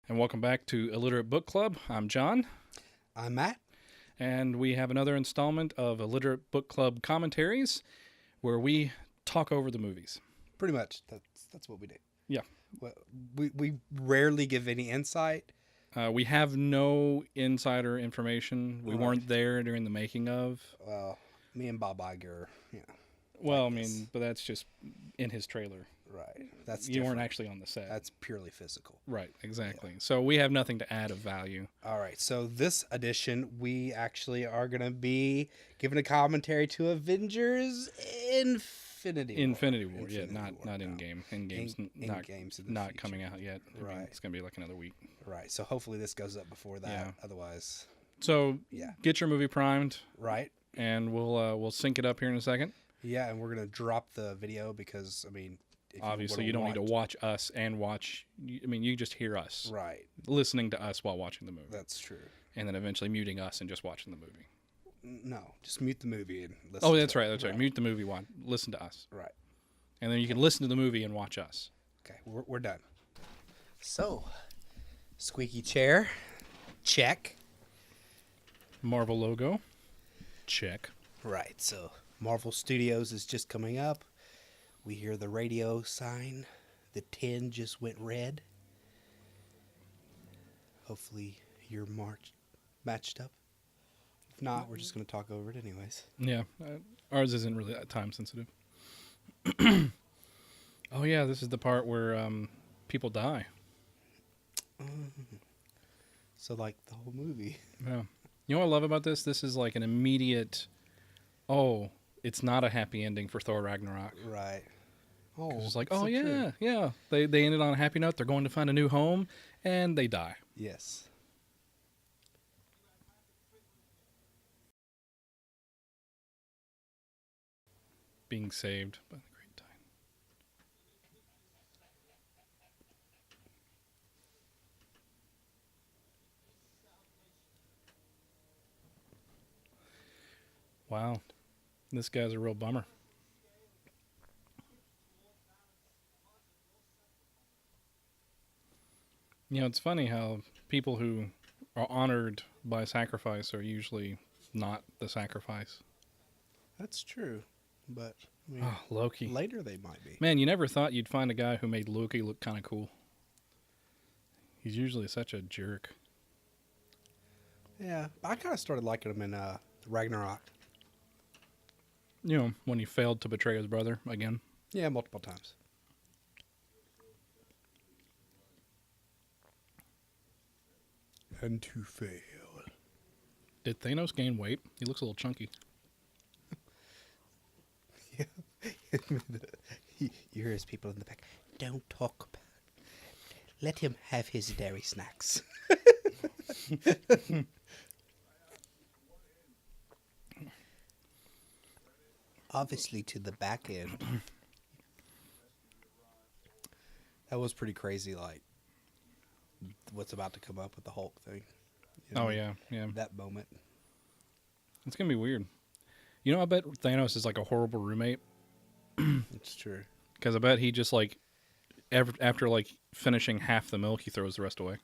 And welcome back to Illiterate Book Club. I'm John, I'm Matt. and we have another installment of Illiterate Book Club commentaries where we talk over the movies. Pretty much, that's what we do. Yeah. Well, we rarely give any insight. We have no insider information. We Right. weren't there during the making of. Well, me and Bob Iger, yeah, Well, Like I mean, this. but that's just in his trailer. right. That's You weren't different. actually on the set. That's purely physical. Right, exactly. So we have nothing to add of value. All right. So this edition, we actually are going to be giving a commentary to Avengers Infinity War. Infinity War, Infinity yeah, War, not no. Endgame. Endgame's not Endgame's in the not future. coming out yet. I mean, Right. it's gonna be like another week. Right. So hopefully this goes up before that. Yeah. Otherwise, So yeah. get your movie primed, Right. and we'll sync it up here in a second. Yeah, and we're gonna drop the video because I mean, if Obviously, you don't need to watch us and watch. I mean, you just hear us Right, listening to us while watching the movie, that's true. and then eventually muting us and just watching the movie. No, just mute the movie and listen. Oh, to that's it. right. That's right. Mute the movie, listen to us, Right. and then you can listen to the movie and watch us. Okay, we're done. So, squeaky chair, check. Marvel logo, check. Right. So, Marvel Studios is just coming up. We hear the radio sign. The 10 just went red. Hopefully, you're matched up. If not, we're just going to talk over it anyways. Yeah, ours isn't really that time sensitive. Oh yeah, this is the part where people die. So, like the whole movie. Yeah. You know what I love about this? This is like an immediate. Oh, it's not a happy ending for Thor Ragnarok. Right. Oh, It's like, that's oh so yeah, true. yeah. They ended on a happy note. They're going to find a new home, and they die. Yes. Being saved by the Great Tide. Wow, this guy's a real bummer. You know, it's funny how people who are honored by sacrifice are usually not the sacrifice. That's true. But I mean, Oh, Loki. later they might be. Man, you never thought you'd find a guy who made Loki look kind of cool. He's usually such a jerk. Yeah, I kind of started liking him in Ragnarok. You know, when he failed to betray his brother again. Yeah, multiple times. And to fail. Did Thanos gain weight? He looks a little chunky. You hear his people in the back. Don't talk about it. Let him have his dairy snacks. Obviously, to the back end. That was pretty crazy, like, what's about to come up with the Hulk thing. You know, Oh, yeah, yeah. That moment. It's going to be weird. You know, I bet Thanos is like a horrible roommate. It's true. Because I bet he just, like, after, like, finishing half the milk, he throws the rest away.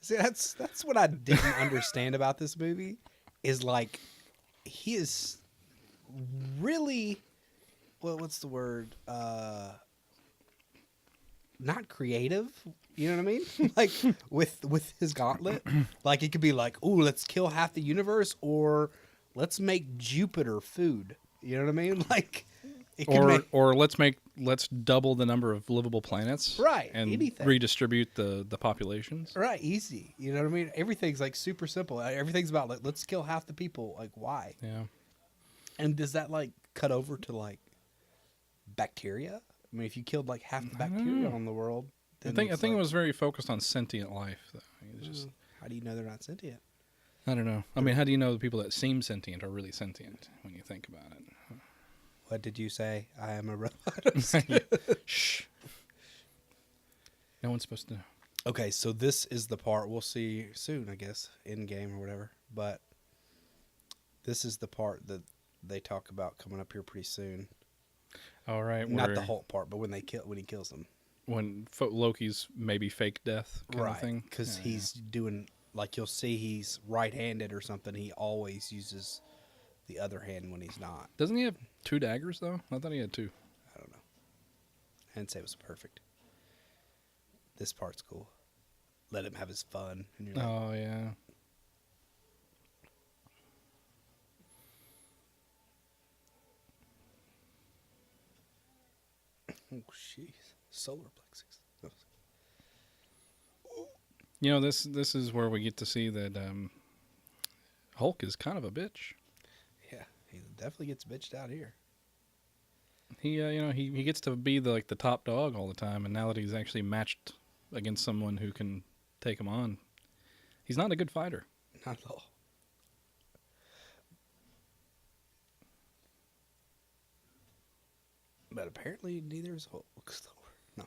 See, that's what I didn't understand about this movie. Is like, he is really, well, what's the word? Not creative. You know what I mean? Like with his gauntlet, like it could be like, "Ooh, let's kill half the universe," or "Let's make Jupiter food." You know what I mean? Like, it could Or let's double the number of livable planets. Right, And anything. redistribute the populations. right, easy. You know what I mean? Everything's like super simple. Everything's about like, let's kill half the people. Like, why? Yeah. And does that like cut over to like bacteria? I mean, if you killed like half the bacteria on the world, I then think it's it like, was very focused on sentient life. Though. It's just, how do you know they're not sentient? I don't know. I mean, how do you know the people that seem sentient are really sentient when you think about it? What did you say? I am a robot. Shh. No one's supposed to know. Okay, so this is the part we'll see soon, I guess, in game or whatever. But this is the part that they talk about coming up here pretty soon. All right. Not the Hulk part, but when he kills them. when Loki's maybe fake death kind of Right. thing. Because Yeah, he's doing, like, you'll see he's right-handed or something. He always uses the other hand when he's not. Doesn't he have 2 daggers though? I thought he had 2. I don't know. I didn't say it was perfect. This part's cool. Let him have his fun. And you're like, Oh yeah. oh, jeez. Solar plexus. You know, this is where we get to see that Hulk is kind of a bitch. Yeah, he definitely gets bitched out here. He he gets to be the top dog all the time, and now that he's actually matched against someone who can take him on, he's not a good fighter. Not at all. But apparently neither is Hulk. Thor. No.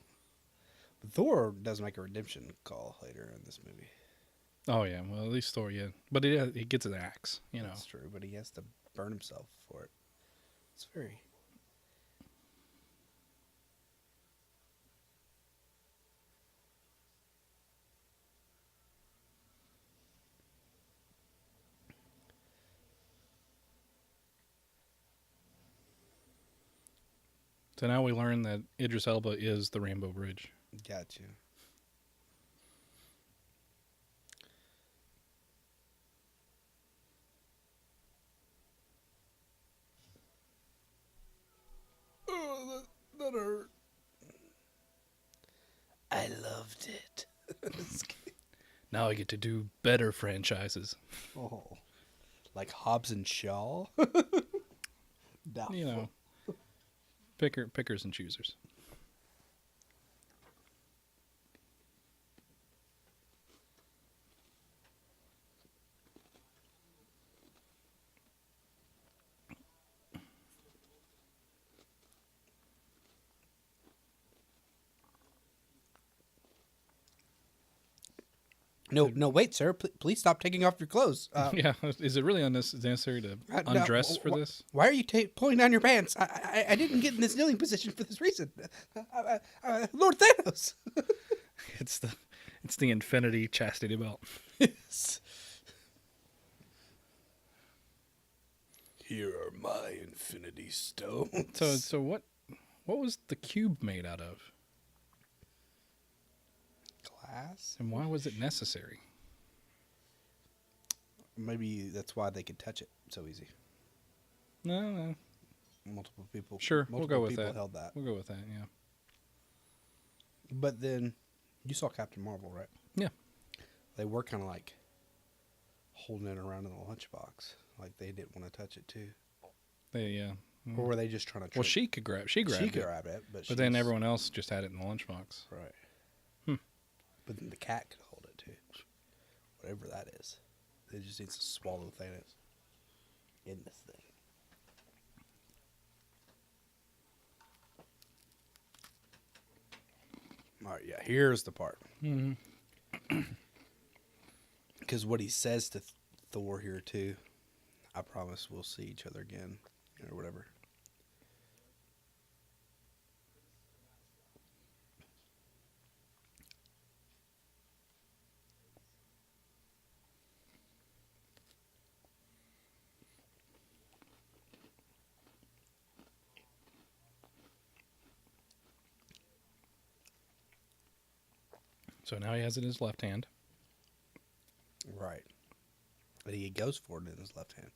But Thor does make a redemption call later in this movie. Oh yeah, well at least Thor, yeah, but he gets his axe, you know. That's true, but he has to burn himself for it. It's very... So now we learn that Idris Elba is the Rainbow Bridge. Got you. Oh, that hurt. I loved it. Now I get to do better franchises. Oh, like Hobbs and Shaw. Doubtful. You know, pickers and choosers. No, wait, sir. Please stop taking off your clothes. Yeah, is it really necessary to undress for this? Why are you pulling down your pants? I didn't get in this kneeling position for this reason. Lord Thanos. It's the Infinity Chastity Belt. Yes. Here are my Infinity Stones. So what was the cube made out of? Glass? And why was it necessary? Maybe that's why they could touch it so easy. No. Multiple people. Sure, we'll go with people that. held that. We'll go with that, yeah. But then, you saw Captain Marvel, right? Yeah. They were kind of like holding it around in the lunchbox, like they didn't want to touch it too. Yeah. Or were they just trying to? Well, she grabbed She it. grabbed it, but But then everyone else just had it in the lunchbox. right. Hmm. But then the cat could hold it too, whatever that is. It just needs to swallow Thanos in this thing. All right, yeah. Here's the part. Mm-hmm. Because what he says to Thor here too, I promise we'll see each other again, or whatever. So now he has it in his left hand. Right. But he goes for it in his left hand.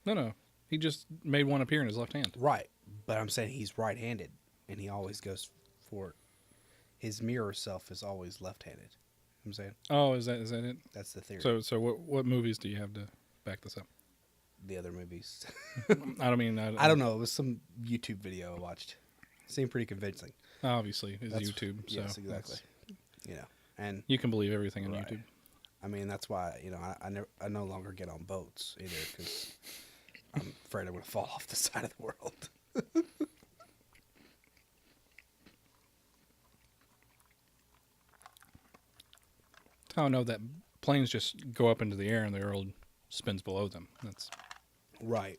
No. He just made one appear in his left hand. Right. But I'm saying he's right-handed, and he always goes for it. His mirror self is always left-handed. You know what I'm saying? Oh, is that it? That's the theory. So what movies do you have to back this up? The other movies. I don't mean I don't know. It was some YouTube video I watched. Seemed pretty convincing. Obviously, it's That's- YouTube. So yes, exactly. You know, and you can believe everything on Right. YouTube. I mean that's why I no longer get on boats either because I'm afraid I'm going to fall off the side of the world. Oh no, that planes just go up into the air and the world spins below them. That's Right.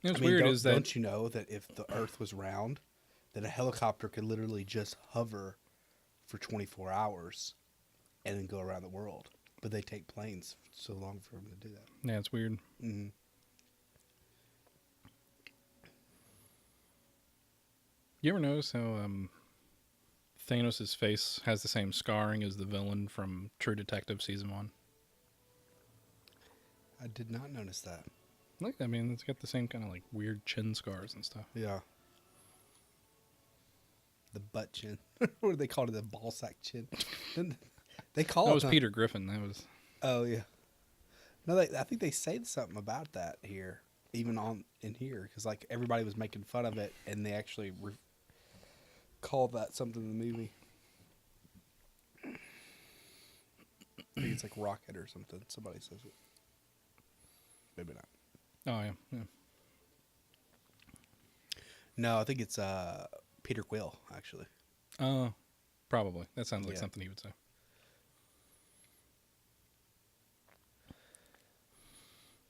What's I mean, weird is that don't you know that if the Earth was round, that a helicopter could literally just hover for 24 hours and then go around the world? But they take planes so long for them to do that. yeah, it's weird. Mm-hmm. You ever notice how Thanos' face has the same scarring as the villain from True Detective season 1? I did not notice that. Like, I mean, it's got the same kind of like weird chin scars and stuff. Yeah. The butt chin. What do they call it? The ball sack chin. They call That it. was Peter Griffin. That was. Oh yeah. No, I think they say something about that here, even in here, because like everybody was making fun of it, and they actually called that something in the movie. I think it's like Rocket or something. Somebody says it. Maybe not. Oh yeah, yeah. No, I think it's Peter Quill actually. Oh, probably. That sounds like Yeah. something he would say.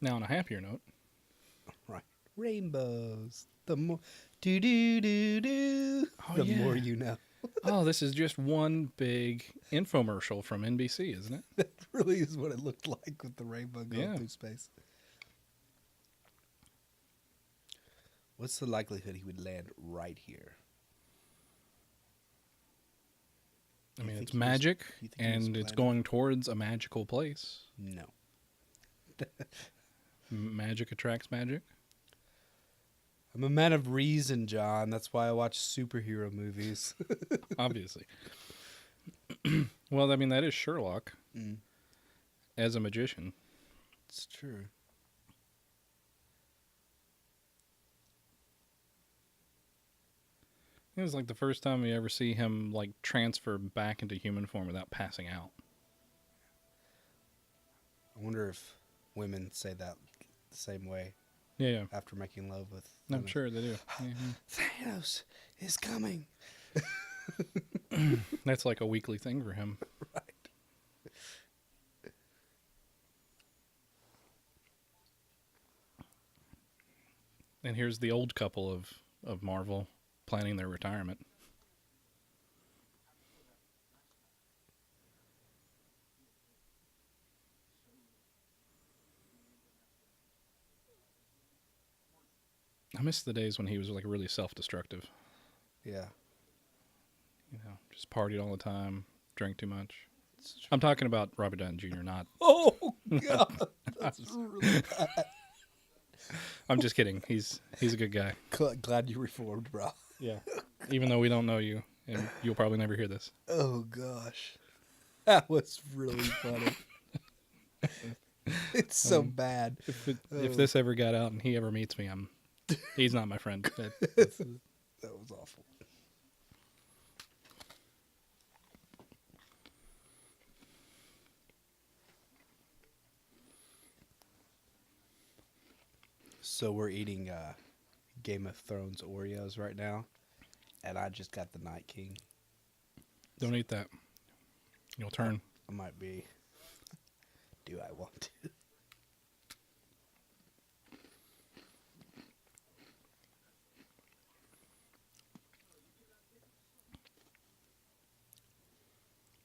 Now, on a happier note, Right. Rainbows. The more do do do do. Oh, the yeah. more you know. oh, this is just one big infomercial from NBC, isn't it? That really is what it looked like with the rainbow going Yeah. through space. What's the likelihood he would land right here? I You mean, think it's he was- magic, you think he was and it's planning- going towards a magical place. No. Magic attracts magic. I'm a man of reason, John. That's why I watch superhero movies. Obviously. Well, I mean, that is Sherlock Mm. as a magician. It's true. It was like the first time you ever see him like transfer back into human form without passing out. I wonder if women say that the same way Yeah, yeah. after making love with I'm Thanos. sure they do. Yeah. Thanos is coming. That's like a weekly thing for him. Right. And here's the old couple of Marvel planning their retirement. I miss the days when he was like really self-destructive. Yeah. You know, just partied all the time, drank too much. I'm talking about Robert Downey Jr., not. Oh God, that's really bad. I'm just kidding. He's a good guy. Glad you reformed, bro. Yeah. Even though we don't know you, and you'll probably never hear this. Oh gosh, that was really funny. It's so bad. If this ever got out and he ever meets me, he's not my friend. That was awful. So we're eating Game of Thrones Oreos right now, and I just got the Night King. Don't eat that. You'll turn. I might be. Do I want to?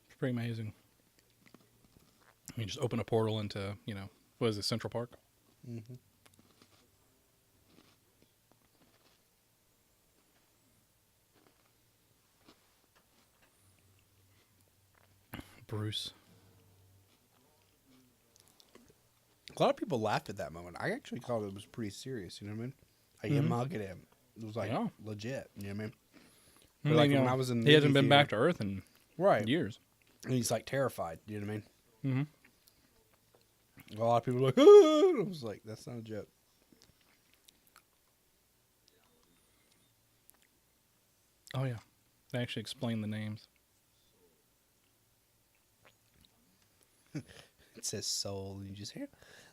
It's pretty amazing. You just open a portal into, what is it, Central Park? Mm-hmm. Bruce. A lot of people laughed at that moment. I actually thought it was pretty serious. You know what I mean? Like him hugging him. It was like Yeah. legit. You know what I mean? I But like mean, when I was in the he hasn't movie been back to Earth in right, years. and he's like terrified. You know what I mean? Mm-hmm. A lot of people were like, "Ah!" I was like, that's not a joke. Oh, yeah. They actually explain the names. It says soul, and you just hear,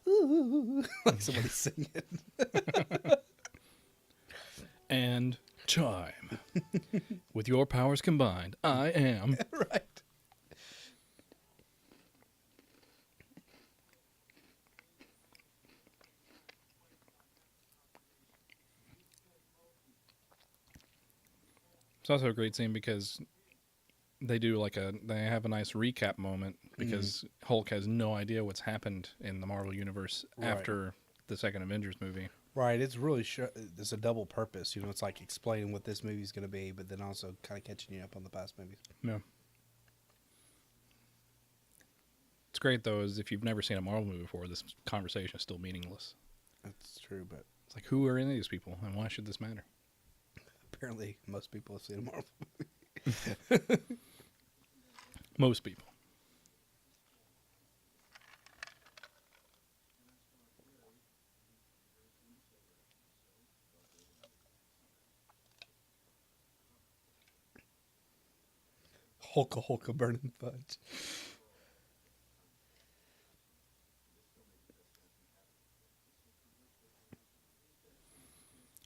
ooh, like somebody singing. And chime. With your powers combined, I am. Right. It's also a great scene because they have a nice recap moment because Hulk has no idea what's happened in the Marvel universe Right. after the second Avengers movie. Right. It's really it's a double purpose. You know, it's like explaining what this movie's going to be, but then also kind of catching you up on the past movies. Yeah. It's great though, is if you've never seen a Marvel movie before, this conversation is still meaningless. That's true, but It's like, who are any of these people and why should this matter? apparently most people have seen a Marvel movie. Most people. Hulka burning fudge.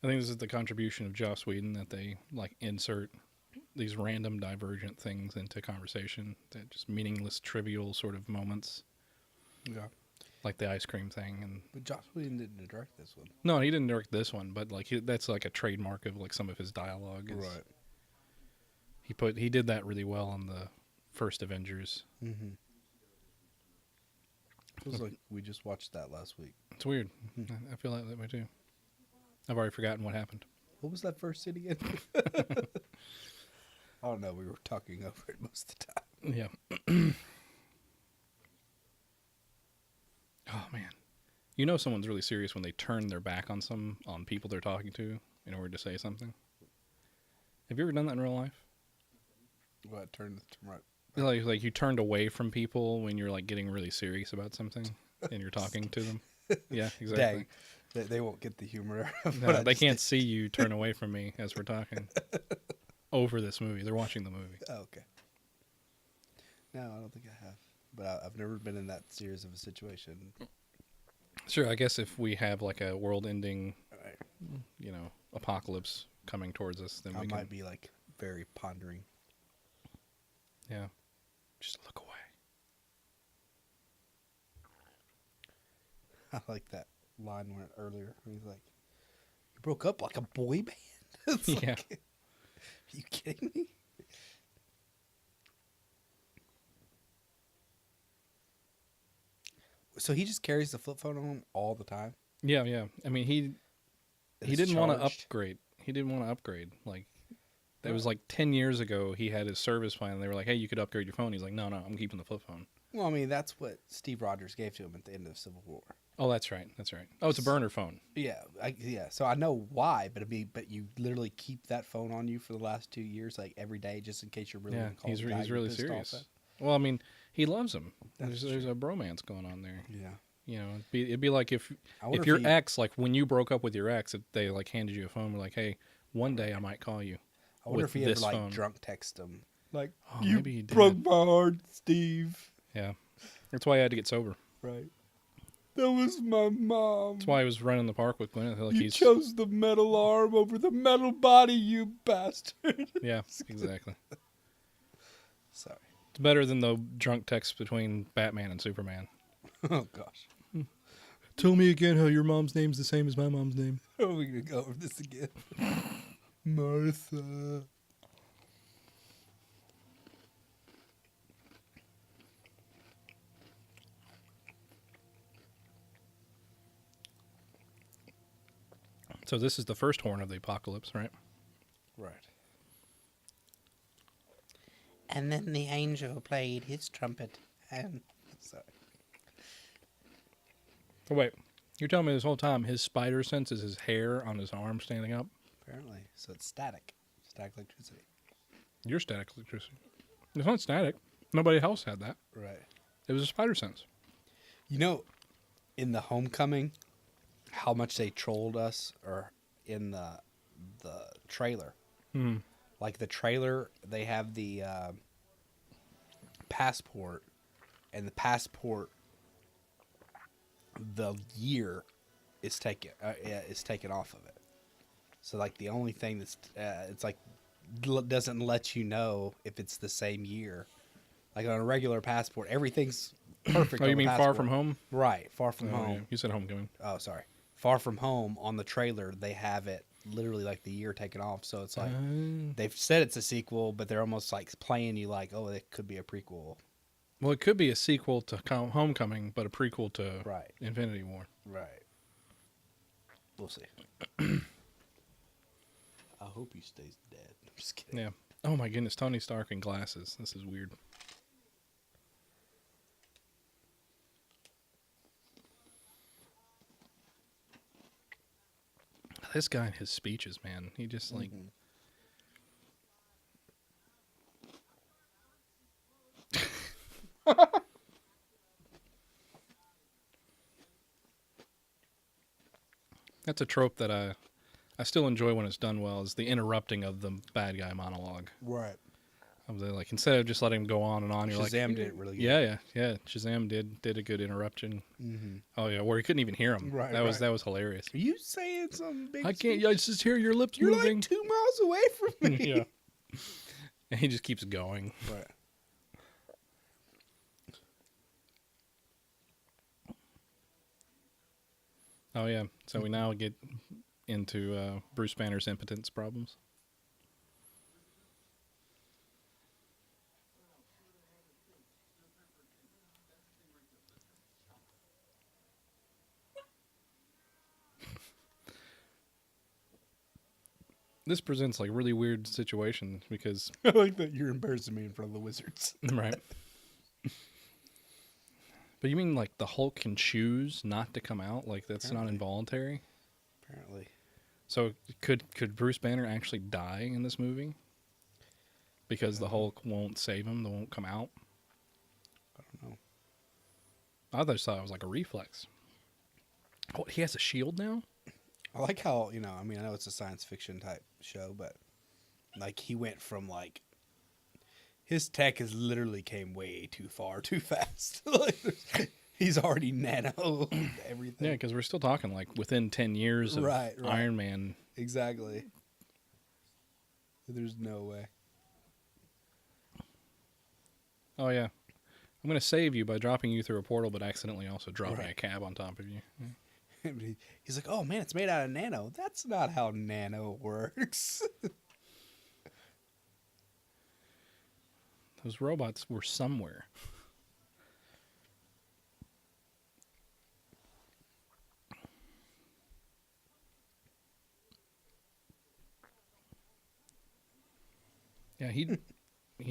I think this is the contribution of Joss Whedon that they like insert these random divergent things into conversation, that just meaningless, trivial sort of moments, Yeah. like the ice cream thing. And But Joss Whedon didn't direct this one. no, he didn't direct this one, but like that's like a trademark of like some of his dialogue. Right. He did that really well on the first Avengers. Mm-hmm. Feels like we just watched that last week. It's weird. I feel that way too. I've already forgotten what happened. What was that first scene again? I don't know. We were talking over it most of the time. Yeah. Oh man, you know someone's really serious when they turn their back on people they're talking to in order to say something. Have you ever done that in real life? What, turn right? Like you turned away from people when you're like getting really serious about something and you're talking to them. Yeah, exactly. Dang. They won't get the humor. Of No, what I they just can't did. see you turn away from me as we're talking over this movie. They're watching the movie. Oh, okay. No, I don't think I have. But I've never been in that serious of a situation. Sure, I guess if we have like a world-ending, Right. apocalypse coming towards us, then I we might can. be like very pondering. Yeah, just look away. I like that line went earlier. He's like, "You broke up like a boy band." It's Yeah. like, are you kidding me? So he just carries the flip phone on him all the time. Yeah, yeah. I mean, he It's didn't want to charged? upgrade. He didn't want to upgrade. Like that was like 10 years ago. He had his service plan. And they were like, "Hey, you could upgrade your phone." He's like, "No, no, I'm keeping the flip phone." Well, I mean, that's what Steve Rogers gave to him at the end of Civil War. Oh, that's right. That's right. Oh, it's a burner phone. Yeah, So I know why, but but you literally keep that phone on you for the last 2 years, like every day, just in case you're really Yeah, gonna call he's the guy he's you're really pissed off serious. at. Well, I mean, he loves him. That's There's a bromance going on there. Yeah. It'd be like if I wonder if if your he- ex, like when you broke up with your ex, they like handed you a phone. We're like, "Hey, one day I might call you." I wonder with if he ever this like phone. drunk text him. Like, Oh, you maybe he did. broke my heart, Steve. Yeah, that's why I had to get sober. Right. That was my mom. That's why I was running the park with Gwyneth. Like You chose the metal arm over the metal body, you bastard. Yeah, exactly. Sorry. It's better than the drunk text between Batman and Superman. Oh, gosh. Tell me again how your mom's name's the same as my mom's name. Are we going to go over this again? Martha. So this is the first horn of the apocalypse, right? Right. And then the angel played his trumpet and... Sorry. Oh, wait. You're telling me this whole time his spider sense is his hair on his arm standing up? Apparently. So it's static. Static electricity. Your static electricity. It's not static. Nobody else had that. Right. It was a spider sense. You know, in the Homecoming, how much they trolled us, or in the trailer. Hmm. Like the trailer, they have the passport, and the passport, the year is taken off of it. So like the only thing that's it's like doesn't let you know if it's the same year. Like on a regular passport, everything's perfect. Oh, on you the mean Far passport. From Home? Right, Far From Oh, Home. yeah. You said Homecoming. Oh, sorry. Far From Home, on the trailer, they have it literally like the year taken off. So it's like Uh, they've said it's a sequel, but they're almost like playing you like, oh, it could be a prequel. well, it could be a sequel to Homecoming, but a prequel to Right. Infinity War. Right. We'll see. I hope he stays dead. I'm just kidding. Yeah. Oh my goodness, Tony Stark in glasses. This is weird. This guy and his speeches, man. He just like that's a trope that I still enjoy when it's done well, is the interrupting of the bad guy monologue. Right. Of the, like, instead of just letting him go on and on, you're like, Shazam did it really good. yeah. Shazam did a good interruption. Mm-hmm. Oh yeah, where he couldn't even hear him. Right, that was right. hilarious. Are you saying some big I can't. speech? I just hear your lips You're moving. like 2 miles away from me. Yeah. And he just keeps going. Right. Oh yeah. So we now get into Bruce Banner's impotence problems. This presents like really weird situations because I like that you're embarrassing me in front of the wizards. right. But you mean like the Hulk can choose not to come out? Like that's not Apparently. involuntary? Apparently. So could Bruce Banner actually die in this movie? Because the Hulk won't save him, they won't come out. I don't know. I just thought it was like a reflex. Oh, he has a shield now? I like how, I mean, I know it's a science fiction type show, but like he went from like his tech has literally came way too far too fast. Like, he's already nano everything. Yeah, because we're still talking like within 10 years of Right. Iron Man. Exactly. There's no way. Oh, yeah. I'm going to save you by dropping you through a portal, but accidentally also dropping Right. a cab on top of you. Yeah. He's like, oh man, it's made out of nano. That's not how nano works. Those robots were somewhere. Yeah, he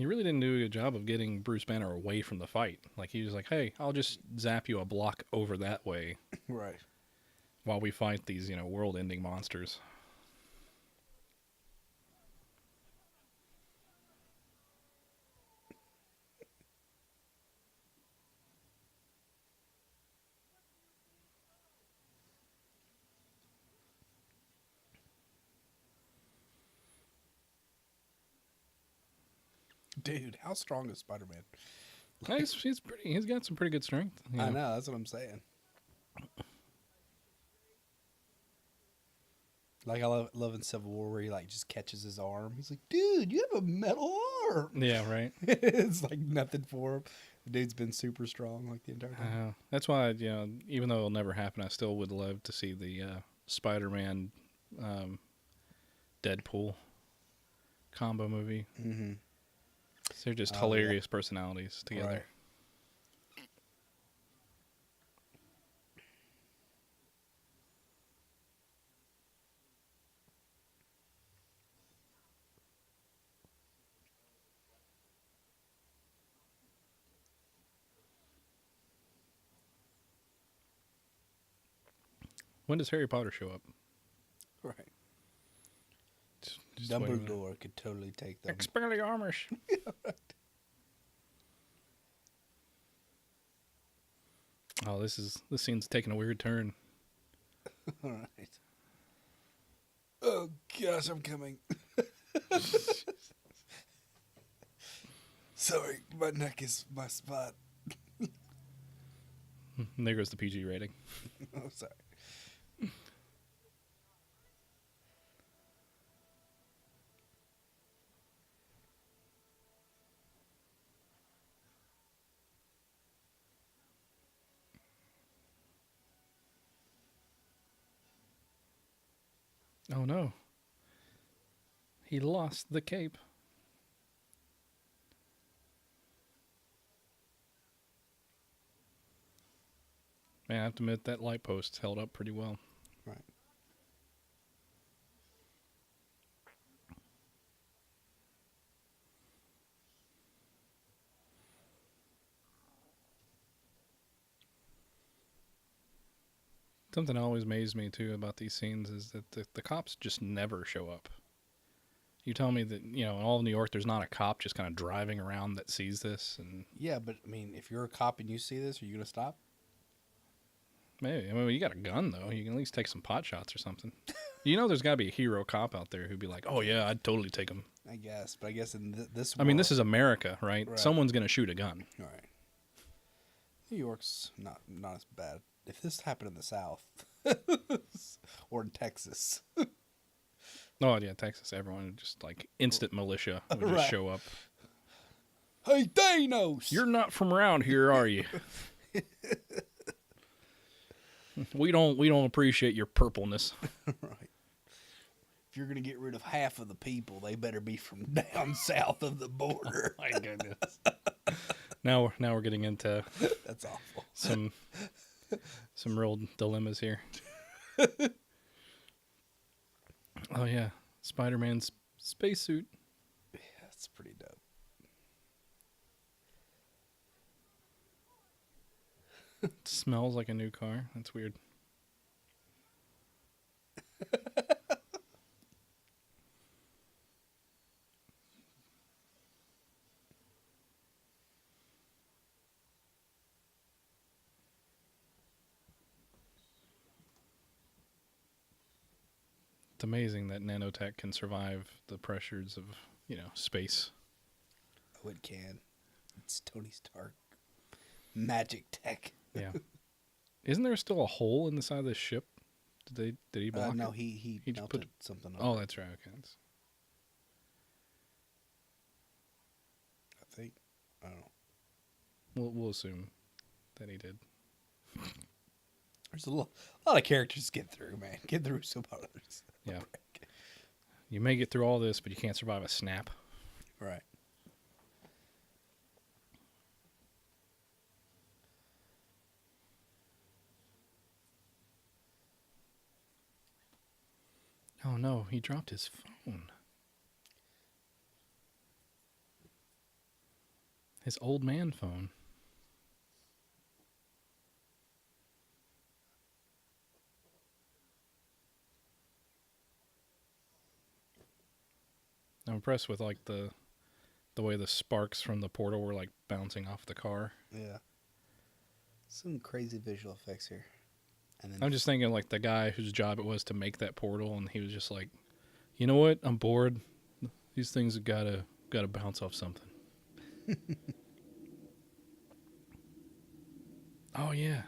really didn't do a good job of getting Bruce Banner away from the fight. Like he was like, "Hey, I'll just zap you a block over that way Right. while we fight these, world-ending monsters." Dude, how strong is Spider-Man? He's pretty. He's got some pretty good strength. I know, that's what I'm saying. Like I love in Civil War where he like just catches his arm. He's like, dude, you have a metal arm. Yeah, right. It's like nothing for him. The dude's been super strong like the entire time. That's why, even though it'll never happen, I still would love to see the Spider-Man, Deadpool combo movie. Mm-hmm. They're just Oh, hilarious personalities together. Right. When does Harry Potter show up? Right. Just wait a minute. Dumbledore could totally take them. Expelliarmus. Oh, this scene's taking a weird turn. All right. Oh gosh, I'm coming. Sorry, my neck is my spot. And there goes the PG rating. Oh, sorry. Oh no. He lost the cape. Man, I have to admit that light post held up pretty well. Right. Something that always amazed me too about these scenes is that the cops just never show up. You tell me that, in all of New York there's not a cop just kind of driving around that sees this, and Yeah, but I mean, if you're a cop and you see this, are you gonna stop? maybe. I mean, you got a gun though. You can at least take some pot shots or something. There's got to be a hero cop out there who'd be like, "Oh yeah, I'd totally take him." I guess, but I guess in this. I mean, this is America, right? Right. Someone's gonna shoot a gun. All right. New York's not as bad. If this happened in the South or in Texas, Oh yeah, Texas. Everyone would just like instant militia would just Right. show up. hey Thanos, You're not from around here, are you? We don't appreciate your purpleness. right. If you're gonna get rid of half of the people, they better be from down south of the border. My goodness. Now we're getting into That's awful. some real dilemmas here. Oh yeah, Spider-Man's spacesuit. Yeah, that's pretty dope. Smells like a new car. That's weird. It's amazing that nanotech can survive the pressures of, space. Oh, it can. It's Tony Stark. Magic tech. Yeah. Isn't there still a hole in the side of the ship? Did he block No, it? he just melted put- something up. Oh, that's right. Okay. I think. I don't know. We'll assume that he did. There's a lot of characters to get through, man. Get through some others. Yeah. You may get through all this, but you can't survive a snap. Right. Oh no, he dropped his phone. His old man phone. I'm impressed with like the way the sparks from the portal were like bouncing off the car. Yeah. Some crazy visual effects here. And then I'm just thinking like the guy whose job it was to make that portal, and he was just like, you know what? I'm bored. These things have gotta bounce off something. Oh yeah.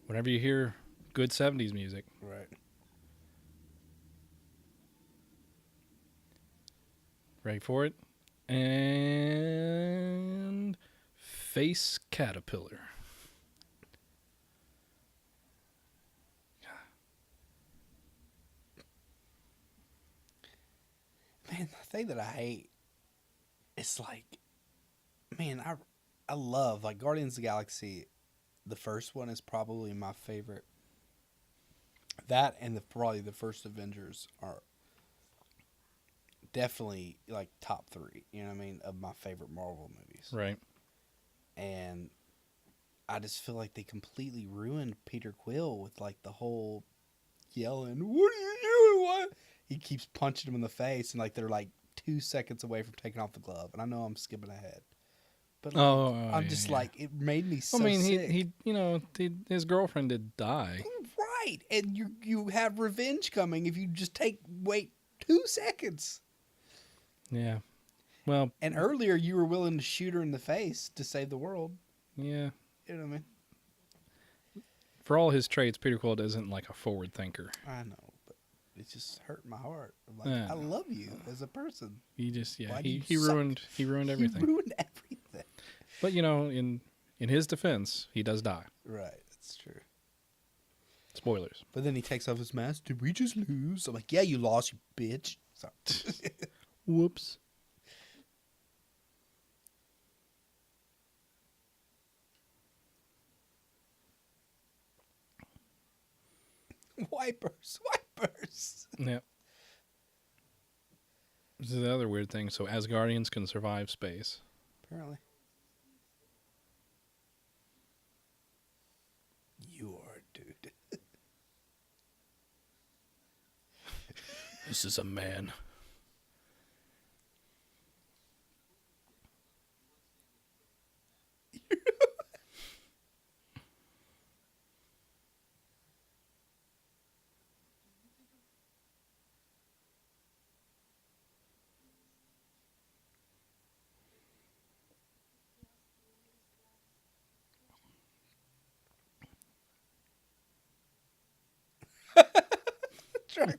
Whenever you hear good 70s music. right. Ready for it? And face caterpillar. Man, the thing that I hate is like, man, I love like Guardians of the Galaxy. The first one is probably my favorite. That and probably the first Avengers are definitely like top 3. You know what I mean, of my favorite Marvel movies. Right. And I just feel like they completely ruined Peter Quill with like the whole yelling, "What are you doing? What?" He keeps punching him in the face, and like they're like 2 seconds away from taking off the glove. And I know I'm skipping ahead, but like, I'm just like, it made me so I mean, sick. his girlfriend did die. Right, and you have revenge coming if you just wait 2 seconds. Yeah. Well, And earlier you were willing to shoot her in the face to save the world. yeah. You know what I mean? For all his traits, Peter Quill isn't like a forward thinker. I know, but it just hurt my heart. I'm like, Yeah. I love you as a person. He just Why do he you ruined everything. He ruined everything. But in his defense, he does die. Right, that's true. spoilers. But then he takes off his mask. Did we just lose? I'm like, yeah, you lost, you bitch. Sorry. Whoops. Wipers. Yeah. This is the other weird thing. So Asgardians can survive space. Apparently. You are a dude. This is a man.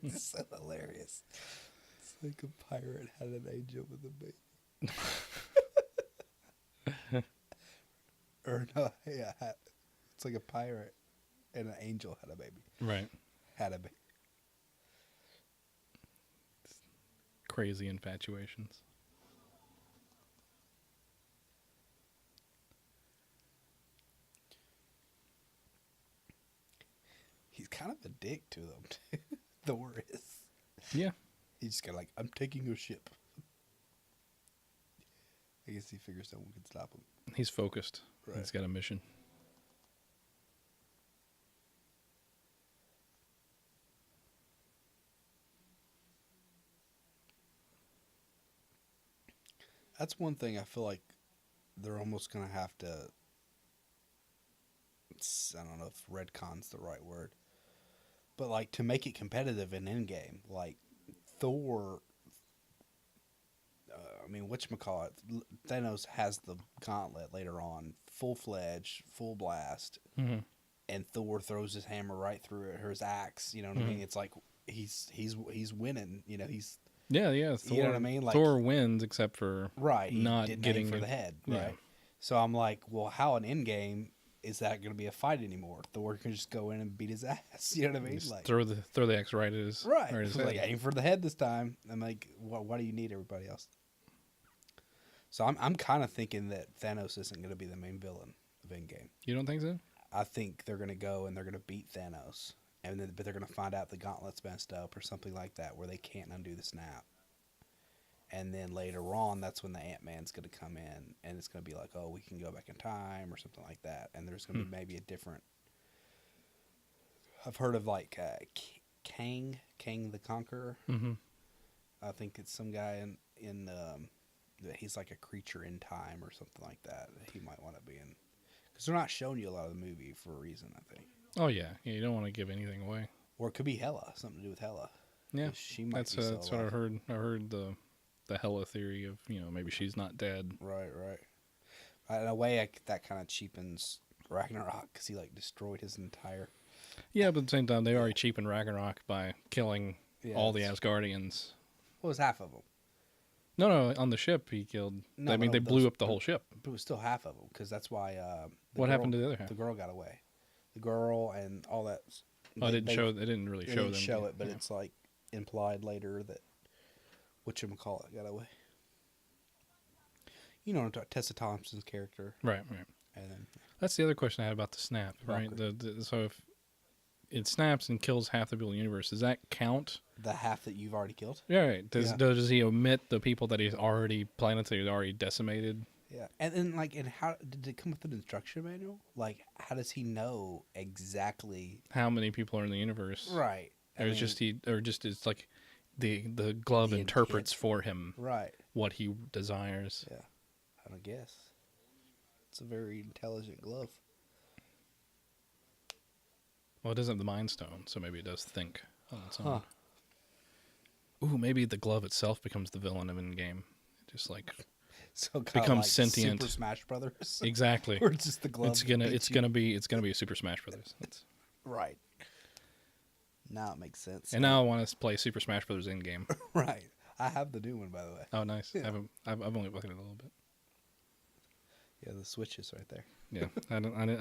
It's so hilarious. It's like a pirate had an angel with a baby. Or no, yeah, it's like a pirate and an angel had a baby. Right. Had a baby. Crazy infatuations. He's kind of a dick to them, too. Thor is. Yeah. He's just kind of like, I'm taking your ship. I guess he figures no one can stop him. He's focused. Right. He's got a mission. That's one thing I feel like they're almost going to have to. I don't know if retcon's the right word. But, like, to make it competitive in Endgame, like, Thor. I mean, whatchamacallit, Thanos has the gauntlet later on, full-fledged, full blast, Mm-hmm. and Thor throws his hammer right through it, or his axe. You know what I mean? It's like he's winning. You know, he's Yeah. Thor, you know what I mean? Like, Thor wins, except for right, he not didn't getting aim for it. the head. Yeah. Right. So I'm like, well, how in Endgame is that going to be a fight anymore? Thor can just go in and beat his ass. You know what I mean? Just Like, throw the axe right at his right. Right at his So like, head. aim for the head this time. I'm like, why do you need everybody else? So I'm kind of thinking that Thanos isn't going to be the main villain of Endgame. You don't think so? I think they're going to go and they're going to beat Thanos, but they're going to find out the gauntlet's messed up or something like that, where they can't undo the snap. And then later on, that's when the Ant-Man's going to come in, and it's going to be like, oh, we can go back in time or something like that. And there's going to be maybe a different. I've heard of like Kang the Conqueror. Mm-hmm. I think it's some guy in he's like a creature in time or something like that he might want to be in, because they're not showing you a lot of the movie for a reason, I think. Oh yeah. You don't want to give anything away. Or it could be Hela, something to do with Hela. Yeah, She might that's be that's what I alive. heard. I heard the Hela theory of, maybe she's not dead. Right. In a way, that kind of cheapens Ragnarok, because he like destroyed his entire. Yeah, but at the same time, they already cheapened Ragnarok by killing Yeah, all the Asgardians. What was half of them? No, on the ship he killed. No, I mean, no, they blew those- up the whole ship. But it was still half of them, because that's why. What happened to the other half? The girl got away. The girl and all that. Oh, they didn't really They show didn't them. show it, but Yeah. it's like implied later that whatchamacallit got away. You know what I'm talking, Tessa Thompson's character. Right. And then That's the other question I had about the snap, right? Valkyrie. So if it snaps and kills half the people in the universe, does that count? the half that you've already killed. Yeah, right. Yeah. Does he omit the people that he's already planets that he's already decimated? Yeah, and then and how did it come with an instruction manual? Like, how does he know exactly? How many people are in the universe? Right. Or it's like the glove The interprets intent. for him Right. what he desires. Yeah. I don't guess. It's a very intelligent glove. Well, it doesn't have the Mind Stone, so maybe it does think on its own. Huh. Ooh, maybe the glove itself becomes the villain of Endgame. Just like So kind of Becomes like sentient. Super Smash Brothers. exactly, Or just the glove. it's that gonna makes be a Super Smash Brothers. right. Now it makes sense. And now I want to play Super Smash Brothers Endgame. Right. I have the new one, by the way. Oh, nice. Yeah. I've only played it a little bit. Yeah, the Switch is right there. Yeah, I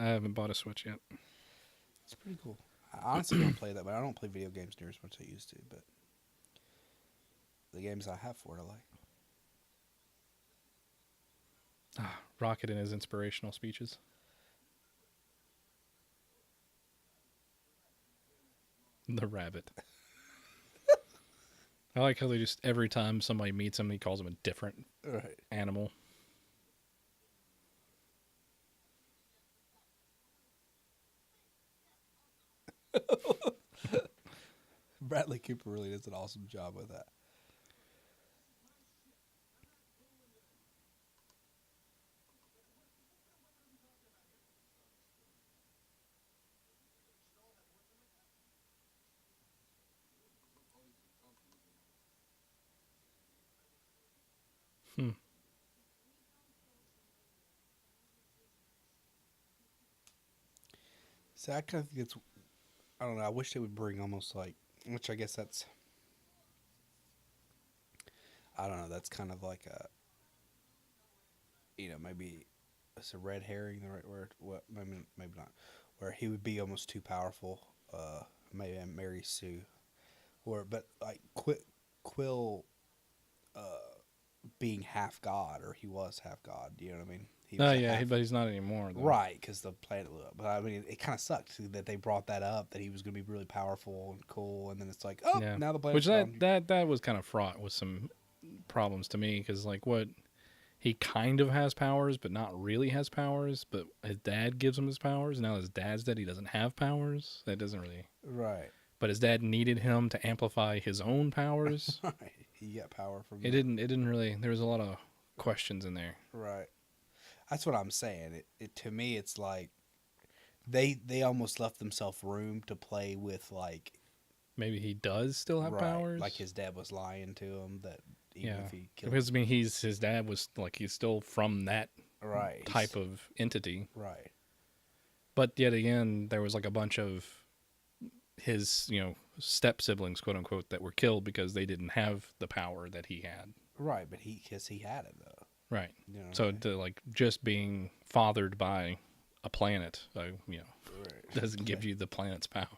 haven't bought a Switch yet. It's pretty cool. I honestly don't play that, but I don't play video games near as much as I used to. But the games I have for it, I like. Rocket and his inspirational speeches. The rabbit. I like how they just, every time somebody meets him, he calls him a different Right. animal. Bradley Cooper really does an awesome job with that. Hmm. So I kind of think it's, I don't know. I wish they would bring almost like, which I guess that's, I don't know. That's kind of like a, maybe it's a red herring, the right word. What? Maybe not. Where he would be almost too powerful. Maybe Mary Sue, but like Quill, uh, being half god, or he was half god. You know what I mean? He was Oh, a yeah, half, but he's not anymore, though. right, because the planet blew up. But I mean, it kind of sucked that they brought that up, that he was going to be really powerful and cool, and then it's like, oh, Yeah. now the planet's Which gone. that was kind of fraught with some problems to me, because, like, what, he kind of has powers, but not really has powers, but his dad gives him his powers. Now his dad's dead, he doesn't have powers. That doesn't really... Right. But his dad needed him to amplify his own powers. Right. He got power from It didn't really... There was a lot of questions in there. Right. That's what I'm saying. It to me, it's like they almost left themselves room to play with, like, Maybe he does still have right, powers. like his dad was lying to him that even if he killed because I mean his dad was like, he's still from that right type of entity. right. But yet again, there was like a bunch of his step siblings, quote unquote, that were killed because they didn't have the power that he had. Right, but because he had it though. Right. You know what I So mean? to, like, just being fathered by a planet, Right. doesn't give you the planet's power.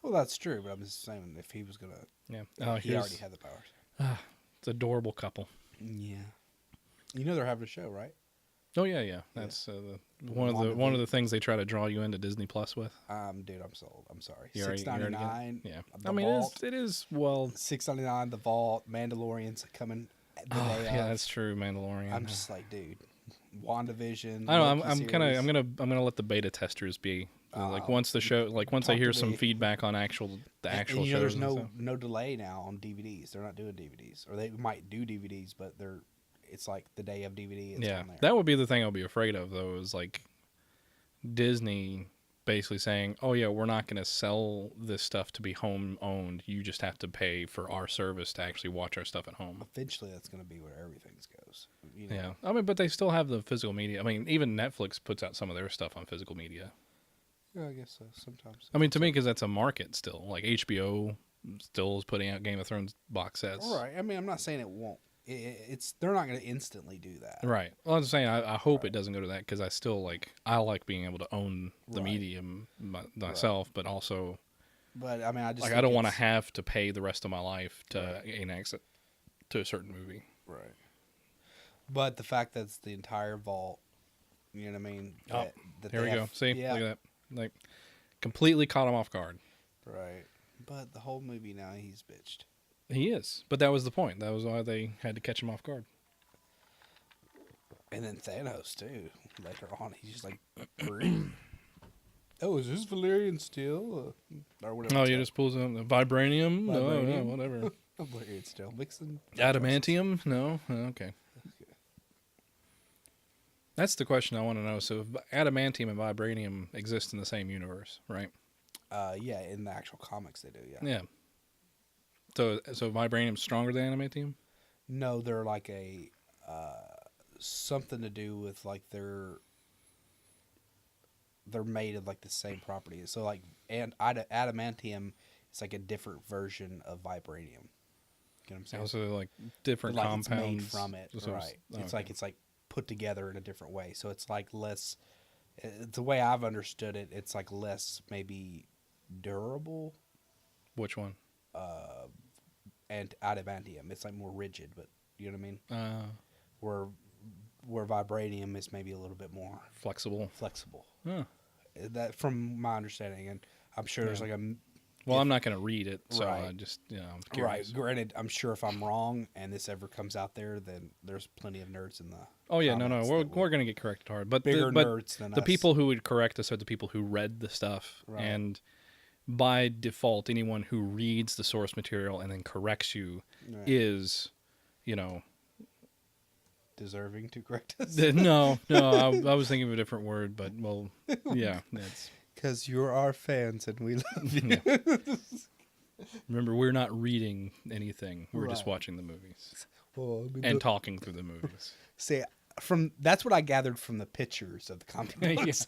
Well, that's true, but I'm just saying if he was gonna, Yeah. he already had the powers. It's an adorable couple. Yeah. You know they're having a show, right? Oh yeah. That's one of the things they try to draw you into Disney Plus with. Dude, I'm sold. I'm sorry. You already got it? $6.99. Yeah. The I mean, Vault. it is well. $6.99. The Vault. Mandalorian's coming. The Oh, day yeah, of. that's true. Mandalorian. I'm just like, dude. WandaVision. I don't know. Loki I'm series. gonna let the beta testers be like, Oh, once the show, like once I talk hear to some me. feedback on the actual And you know, shows. there's and stuff. no delay now on DVDs. They're not doing DVDs, or they might do DVDs, but it's like the day of DVD. It's Yeah, on there. that would be the thing I'll be afraid of, though, is like Disney basically saying, "Oh yeah, we're not going to sell this stuff to be home owned. You just have to pay for our service to actually watch our stuff at home." Eventually, that's going to be where everything goes. You know? Yeah, I mean, but they still have the physical media. I mean, even Netflix puts out some of their stuff on physical media. Yeah, I guess so. Sometimes. I mean, to me, because that's a market still. Like HBO still is putting out Game of Thrones box sets. Right. I mean, I'm not saying it won't. It's they're not going to instantly do that. Right. Well, I'm saying I hope Right. it doesn't go to that, because I still like being able to own the Right. medium myself, but also But I mean, I just like I think don't want to it's- have to pay the rest of my life to gain access to a certain movie. Right. But the fact that it's the entire vault, you know what I mean? That Here they we go. have- See, yeah. look at that. Like, completely caught him off guard. Right. But the whole movie now he's bitched. He is, but that was the point. That was why they had to catch him off guard. And then Thanos too. Later on, he's just like, "Oh, is this Valerian steel or whatever?" Oh, it's you called. just pulls him. Vibranium? No, Vibranium? whatever. Valerian steel mixing. Adamantium? No? Oh, okay. That's the question I want to know. So, if adamantium and vibranium exist in the same universe, right? Yeah, in the actual comics they do. Yeah. Yeah. So vibranium's stronger than adamantium? No, they're like a something to do with like they're made of like the same properties. So like, and adamantium is like a different version of vibranium. You know what I'm saying? Also, like different like compounds it's made from it, So right? It's okay. like put together in a different way. So it's like less. The way I've understood it, it's like less maybe durable Which one? and adamantium. It's like more rigid, but you know what I mean. Uh, Where vibranium is maybe a little bit more Flexible. flexible. Huh. That, from my understanding, and I'm sure there's Yeah. like a Well, I'm not going to read it, so Right. I just, I'm right. curious. Granted, I'm sure if I'm wrong and this ever comes out there, then there's plenty of nerds in the Oh yeah, no, comments we're that will- going to get corrected hard, but bigger but nerds than the us. people who would correct us are the people who read the stuff, Right. and by default, anyone who reads the source material and then corrects you Right. is, you know, deserving to correct us. no, I was thinking of a different word, but well, yeah, that's Because you're our fans and we love you. yeah. Remember, we're not reading anything; we're just Right. watching the movies Well, I mean, and talking through the movies. see, that's what I gathered from the pictures of the comic books.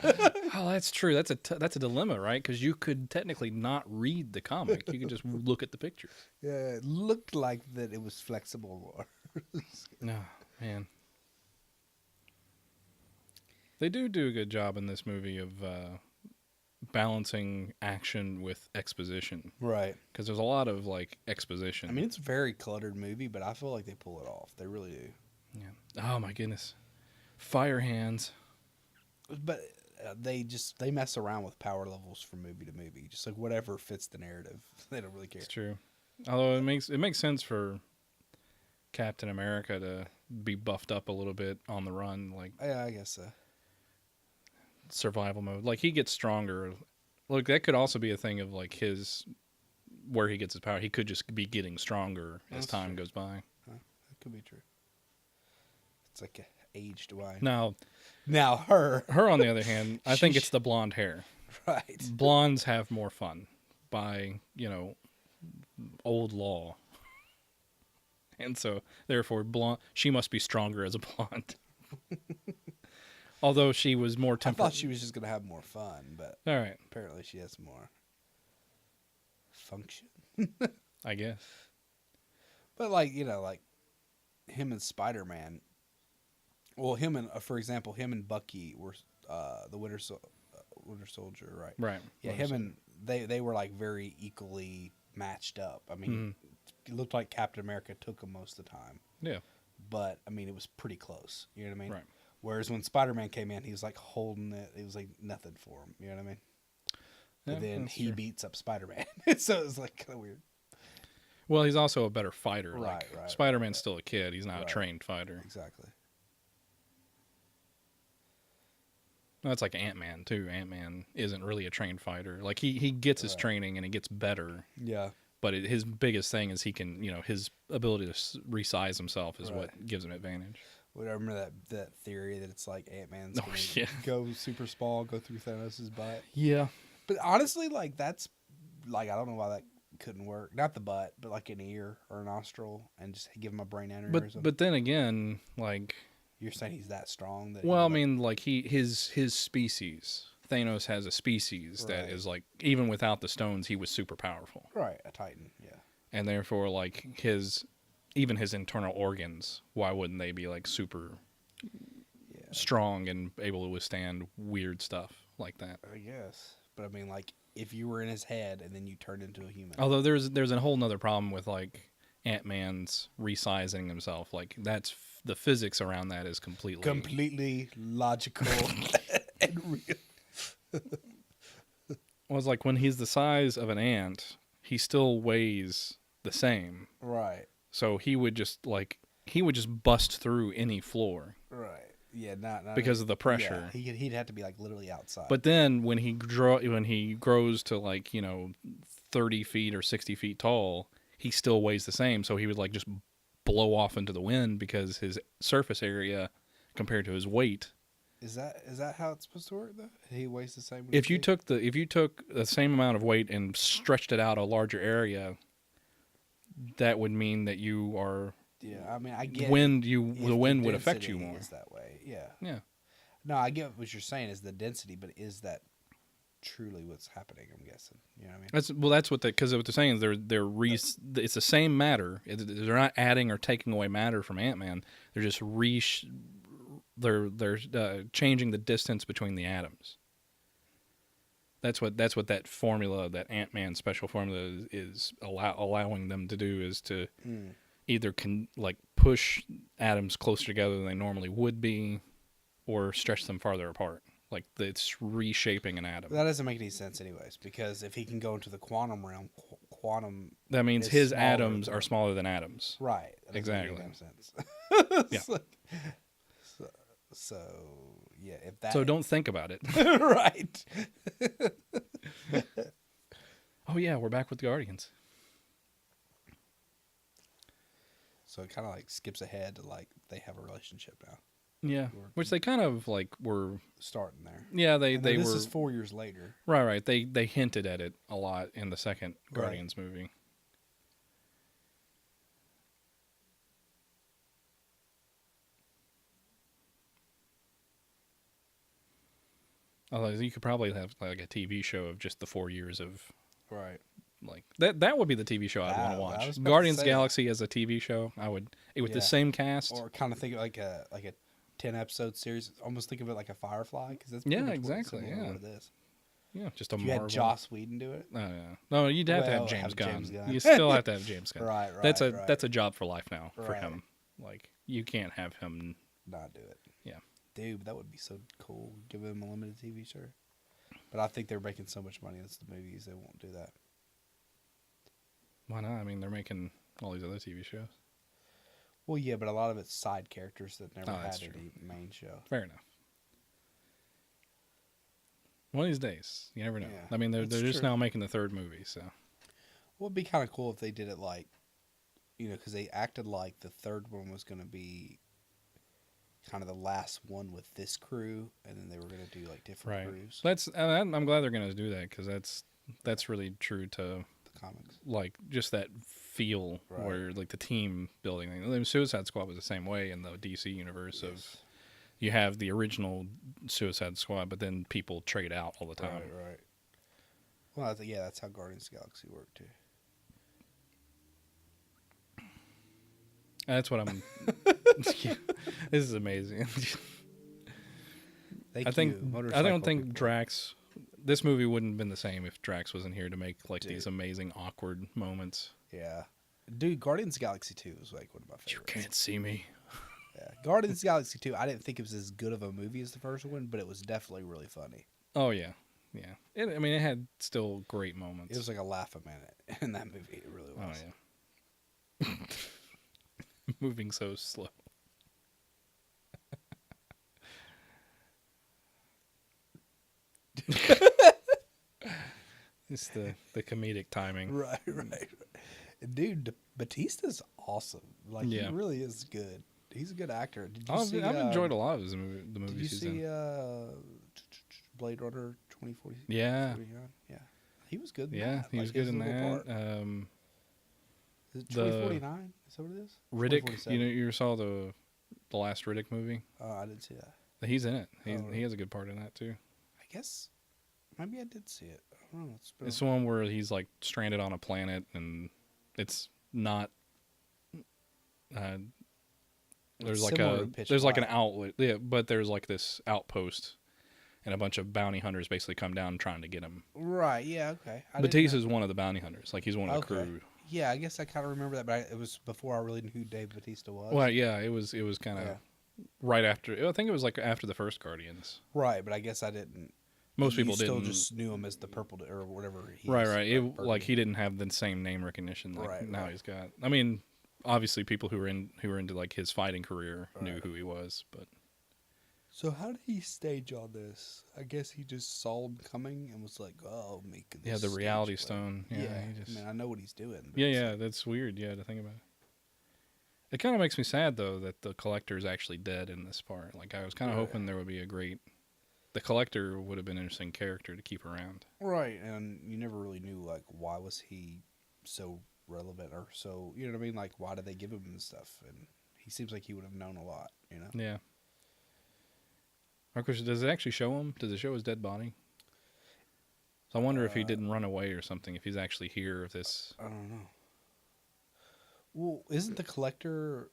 Oh, that's true. That's a dilemma, right? Because you could technically not read the comic; you could just look at the pictures. Yeah, it looked like that it was flexible more. No, man. They do a good job in this movie of balancing action with exposition, Right. because there's a lot of like exposition. I mean, it's a very cluttered movie, but I feel like they pull it off. They really do. yeah. Oh my goodness, fire hands. But they mess around with power levels from movie to movie, just like whatever fits the narrative. They don't really care. It's true. Although it makes sense for Captain America to be buffed up a little bit on the run, like Yeah, I guess so. survival mode. Like he gets stronger. Look, that could also be a thing of like where he gets his power. He could just be getting stronger as That's time true. goes by. That could be true. It's like aged wine. Now, Her, on the other hand, I think Sheesh. it's the blonde hair. right? Blondes have more fun by, old law. And so, therefore, she must be stronger as a blonde. Although she was more I thought she was just gonna have more fun, but All right, apparently she has more function. I guess. But like like him and Spider-Man. Well, for example, him and Bucky were the Winter Soldier, right? Right. Yeah, him and they were like very equally matched up. I mean, it looked like Captain America took him most of the time. Yeah. But I mean, it was pretty close. You know what I mean? Right. Whereas when Spider-Man came in, he was like holding it. It was like nothing for him. You know what I mean? Yeah, And then that's he true. beats up Spider-Man, so it was like kind of weird. Well, he's also a better fighter. Right, Like, right, Spider-Man's still a kid. He's not Right. a trained fighter. Exactly. That's like Ant-Man, too. Ant-Man isn't really a trained fighter. Like, he gets his Right. training and he gets better. Yeah. But his biggest thing is he can, his ability to resize himself is Right. what gives him advantage. Well, I remember that theory that it's like Ant-Man's Oh, gonna yeah. go super small, go through Thanos' butt. Yeah. But honestly, like that's like I don't know why that couldn't work. Not the butt, but like an ear or a nostril, and just give him a brain aneurysm. But then again, like, You're saying he's that strong that well, I he, mean, like his species. Thanos has a species that Right. is like, even without the stones, he was super powerful. right, a Titan, yeah. And therefore, like even his internal organs, why wouldn't they be like super Yeah. strong and able to withstand weird stuff like that? I guess. But I mean like if you were in his head and then you turned into a human. Although there's a whole nother problem with like Ant-Man's resizing himself. Like the physics around that is Completely logical and real. Well, it's like when he's the size of an ant, he still weighs the same. Right. So he would just bust through any floor Right. Yeah, not because of the pressure. Yeah, he'd have to be like literally outside. But then when he grows to like 30 feet or 60 feet tall, he still weighs the same. So he would like just blow off into the wind because his surface area compared to his weight. Is that how it's supposed to work though? He weighs the same. If you took the same amount of weight and stretched it out a larger area, that would mean that you are Yeah, I mean, I get the wind would affect you density more. is that way. Yeah. Yeah. No, I get what you're saying is the density, but is that truly what's happening? I'm guessing. You know what I mean? That's what because what they're saying is it's the same matter. They're not adding or taking away matter from Ant-Man. They're just they're changing the distance between the atoms. That's what that formula, that Ant-Man special formula is allowing them to do, is to Mm. either like push atoms closer together than they normally would be, or stretch them farther apart. Like it's reshaping an atom. That doesn't make any sense, anyways, because if he can go into the quantum realm, quantum That means is his smaller atoms than are smaller than atoms. right. That doesn't make any Exactly. damn sense. Yeah. So, so yeah, if that So don't think about it. right. Oh yeah, we're back with the Guardians. So it kind of like skips ahead to like they have a relationship now, Yeah, which they kind of like were. starting there. Yeah, And they then this were is 4 years later. right. They hinted at it a lot in the second Right. Guardians movie. Although you could probably have like a TV show of just the 4 years of Right. like that would be the TV show I'd want to I was watch. about to Guardians say Galaxy as a TV show, I would with the Yeah. same cast. Or kind of think of like a 10 episode series. Almost think of it like a Firefly, because that's Yeah, pretty much exactly, similar to yeah. what it is. Yeah, just a If you Marvel. had Joss Whedon do it. Oh, yeah. No, you'd have to Well, have James have Gunn. James Gunn. You still have to have James Gunn. Right. That's a right. that's a job for life now for Right. him. Like you can't have him. Not do it. Yeah. Dude, that would be so cool. Give him a limited TV show. But I think they're making so much money. That's the movies. They won't do that. Why not? I mean, they're making all these other TV shows. Well, yeah, but a lot of it's side characters that never Oh, had that's true. any main show. Fair enough. One of these days, you never know. Yeah, I mean, they're that's just true. now making the third movie, so Well, it'd be kind of cool if they did it like, because they acted like the third one was going to be kind of the last one with this crew, and then they were going to do like different right. crews. That's I'm glad they're gonna do that because that's really true to The comics. like just that feel Right. where like the team building thing. I mean, Suicide Squad was the same way in the DC universe of Yes. you have the original Suicide Squad, but then people trade out all the time. Right. Well, that's how Guardians of the Galaxy worked too. That's what I'm. This is amazing. Thank I think you, I don't motorcycle think people. Drax. This movie wouldn't have been the same if Drax wasn't here to make like Dude. these amazing awkward moments. Yeah, dude, Guardians of the Galaxy 2 was like one of my favorites. You can't see me. Yeah. Guardians of the Galaxy 2, I didn't think it was as good of a movie as the first one, but it was definitely really funny. Oh yeah, yeah. I mean, it had still great moments. It was like a laugh a minute in that movie. It really was. Oh yeah. Moving so slow. It's the comedic timing. Right. Dude, Batista's awesome. Like, Yeah. he really is good. He's a good actor. Did you I've, see, I've enjoyed a lot of the movies Did you he's see in. Blade Runner 2040? Yeah, 49? Yeah. He was good in yeah, that. he was Like, good his in little that. part. Is it the 2049? Is that what it is? Riddick, 2047. you saw the last Riddick movie? I didn't see that. He's in it. He really? has a good part in that too. I guess maybe I did see it. I don't know. It's the one where he's like stranded on a planet and it's not. There's like similar to Pitch there's like an Black. outlet, yeah, but there's like this outpost, and a bunch of bounty hunters basically come down trying to get him. Right. Yeah. Okay. Batista's one of the bounty hunters, like he's one of the Okay. crew. Yeah, I guess I kind of remember that, but it was before I really knew who Dave Batista was. Well, yeah, it was kind of Yeah. right after. I think it was like after the first Guardians. Right, but I guess I didn't. Most people still didn't. just knew him as the purple or whatever. Right. Like he didn't have the same name recognition like Right, now right. he's got. I mean, obviously people who were into like his fighting career knew Right. who he was, but So how did he stage on this? I guess he just saw him coming and was like, "Oh, make this." yeah, the stage reality play." stone. Yeah, Yeah, he just, I mean, I know what he's doing. but yeah, it's yeah. like- That's weird. Yeah, to think about it. It kind of makes me sad though that the collector is actually dead in this part. Like I was kind of Right. hoping there would be a great. The collector would have been an interesting character to keep around. Right, and you never really knew like why was he so relevant or so. You know what I mean? Like why did they give him this stuff? And he seems like he would have known a lot. You know? Yeah. My question: does it actually show him? Does it show his dead body? So I wonder if he didn't run away or something. If he's actually here, if this. I don't know. Well, isn't the collector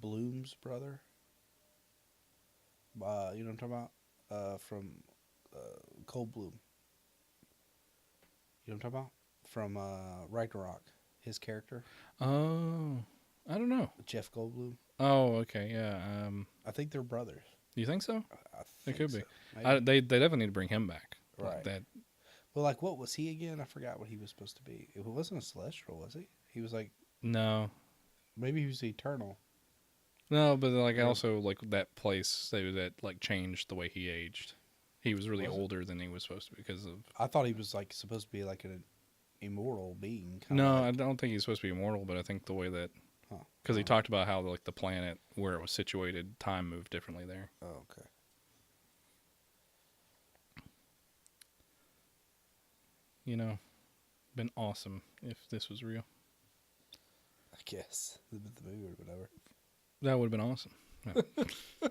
Bloom's brother? You know what I'm talking about? From Cold Bloom. You know what I'm talking about? From Ragnarok, his character, Oh, I don't know. Jeff Goldblum. Oh, okay, yeah. I think they're brothers. You think so? I It think could so. be. Maybe. They definitely need to bring him back. Like Right. that. Well, like, what was he again? I forgot what he was supposed to be. It wasn't a celestial, was he? He was like, No, maybe he was eternal. no, but like Or also like that place that like changed the way he aged. He was really was it? older than he was supposed to because of. I thought he was like supposed to be like an immortal being. No, I Like, don't think he's supposed to be immortal, but I think the way that huh. because he talked about how like the planet where it was situated, time moved differently there. Oh, okay. You know, been awesome if this was real. I guess the movie or whatever. That would have been awesome. Yeah.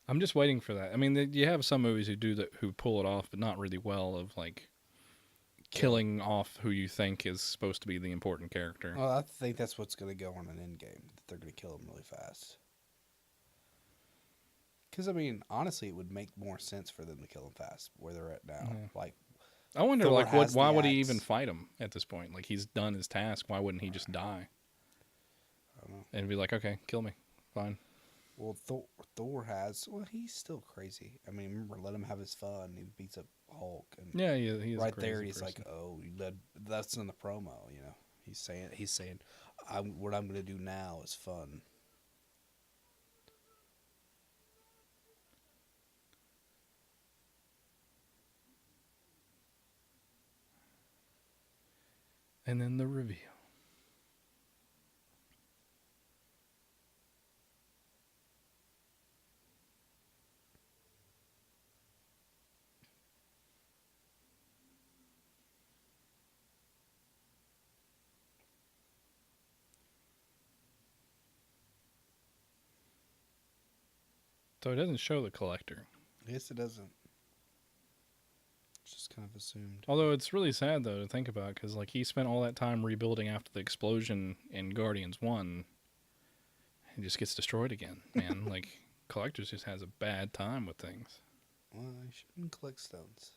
I'm just waiting for that. I mean, you have some movies who do that, who pull it off, but not really well. Of like killing off who you think is supposed to be the important character. Well, I think that's what's going to go on an Endgame. That they're going to kill him really fast. Because I mean, honestly, it would make more sense for them to kill him fast where they're at now. Yeah. Like, I wonder, Thor like, what? has Why the would he axe. even fight him at this point? Like, he's done his task. Why wouldn't he just die I don't know. and be like, okay, kill me, fine. Well, Thor has. Well, he's still crazy. I mean, remember, let him have his fun. He beats up Hulk, and Yeah, he is a right crazy there, he's person. like, "Oh, you led." That's in the promo. You know, he's saying, what I'm going to do now is fun." And then the reveal. So it doesn't show the collector. I guess it doesn't. It's just kind of assumed. Although it's really sad though to think about, because like he spent all that time rebuilding after the explosion in Guardians 1, he just gets destroyed again. Man, like collectors just has a bad time with things. Well, I shouldn't collect stones.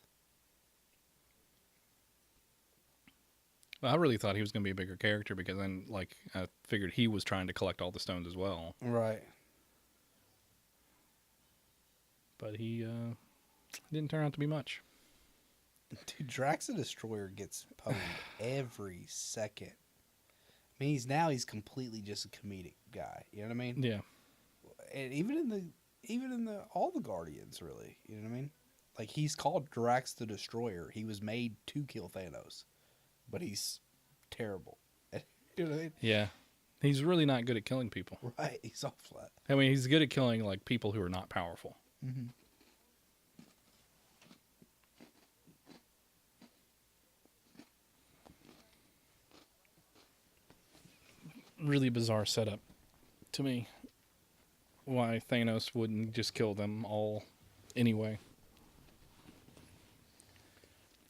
I really thought he was going to be a bigger character because then, like, I figured he was trying to collect all the stones as well. Right. But he didn't turn out to be much. Dude, Drax the Destroyer gets pwned every second. I mean, he's completely just a comedic guy. You know what I mean? Yeah. And even in the all the Guardians, really. You know what I mean? Like, he's called Drax the Destroyer. He was made to kill Thanos, but he's terrible. You know what I mean? Yeah. He's really not good at killing people. Right. He's all flat. I mean, he's good at killing, like, people who are not powerful. Mm-hmm. Really bizarre setup to me. Why Thanos wouldn't just kill them all anyway.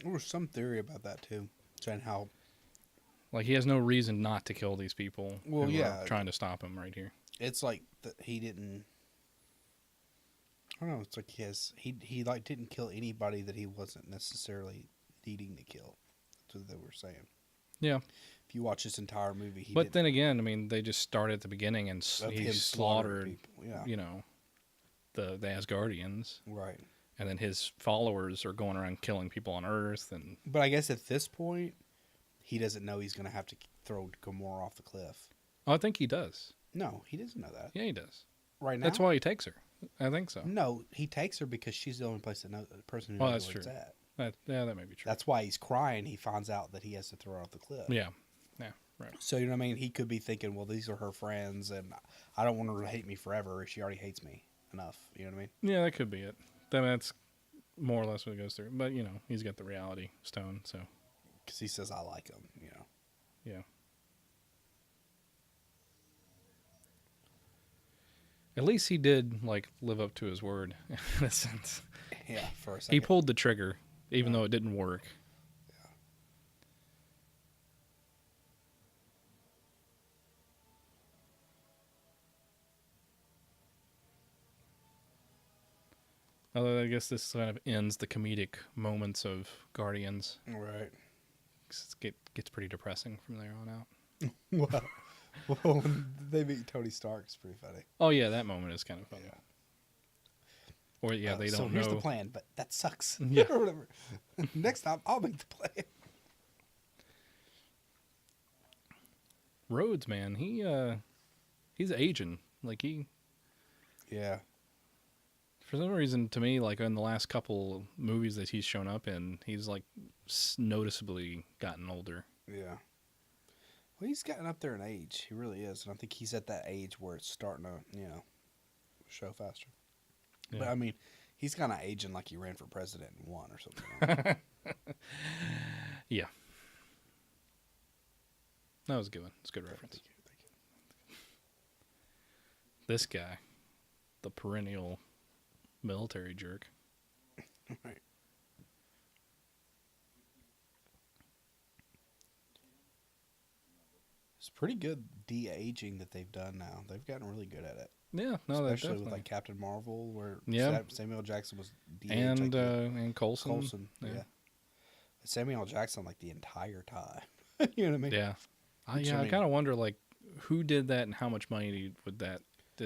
There was some theory about that too, saying how Like, he has no reason not to kill these people Well, who yeah. are trying to stop him right here. it's like that he didn't. I don't know. It's like he like didn't kill anybody that he wasn't necessarily needing to kill. That's what they were saying. Yeah. If you watch this entire movie, he But didn't then again, I mean, they just started at the beginning and of he him slaughtering slaughtered, people. Yeah. you know, the Asgardians. Right. And then his followers are going around killing people on Earth. And But I guess at this point, he doesn't know he's going to have to throw Gamora off the cliff. I think he does. No, he doesn't know that. Yeah, he does. Right now? That's why he takes her. I think so. No, he takes her because she's the only person who Well, knows that's where it's true. at. That may be true. That's why he's crying. He finds out that he has to throw her off the cliff. Yeah. Yeah, right. So, you know what I mean? He could be thinking, well, these are her friends, and I don't want her to hate me forever. She already hates me enough. You know what I mean? Yeah, that could be it. That's more or less what it goes through. But, you know, he's got the reality stone, so, Because he says, I like him, you know. yeah. At least he did, like, live up to his word, in a sense. Yeah, for a second. He pulled the trigger, even though it didn't work. Although I guess this kind of ends the comedic moments of Guardians. Right. Gets pretty depressing from there on out. Well, when they meet Tony Stark, it's pretty funny. Oh yeah, that moment is kind of funny. Yeah. Or yeah, they don't So here's know. the plan, but that sucks. Yeah. Or whatever. Next time, I'll make the plan. Rhodes, man, he's aging. Like Yeah. for some reason, to me, like in the last couple movies that he's shown up in, he's like noticeably gotten older. Yeah. Well, he's gotten up there in age. He really is. And I think he's at that age where it's starting to, show faster. Yeah. But, I mean, he's kind of aging like he ran for president and won or something. Yeah. That was a good one. It's a good reference. Thank you. This guy, the perennial military jerk. Right. It's pretty good de-aging that they've done now. They've gotten really good at it. Yeah, no, Especially with like Captain Marvel, where Samuel Jackson was and de-aged. and Coulson. Coulson, yeah. Samuel Jackson, like the entire time. You know what I mean? Yeah, I kind of wonder like who did that and how much money did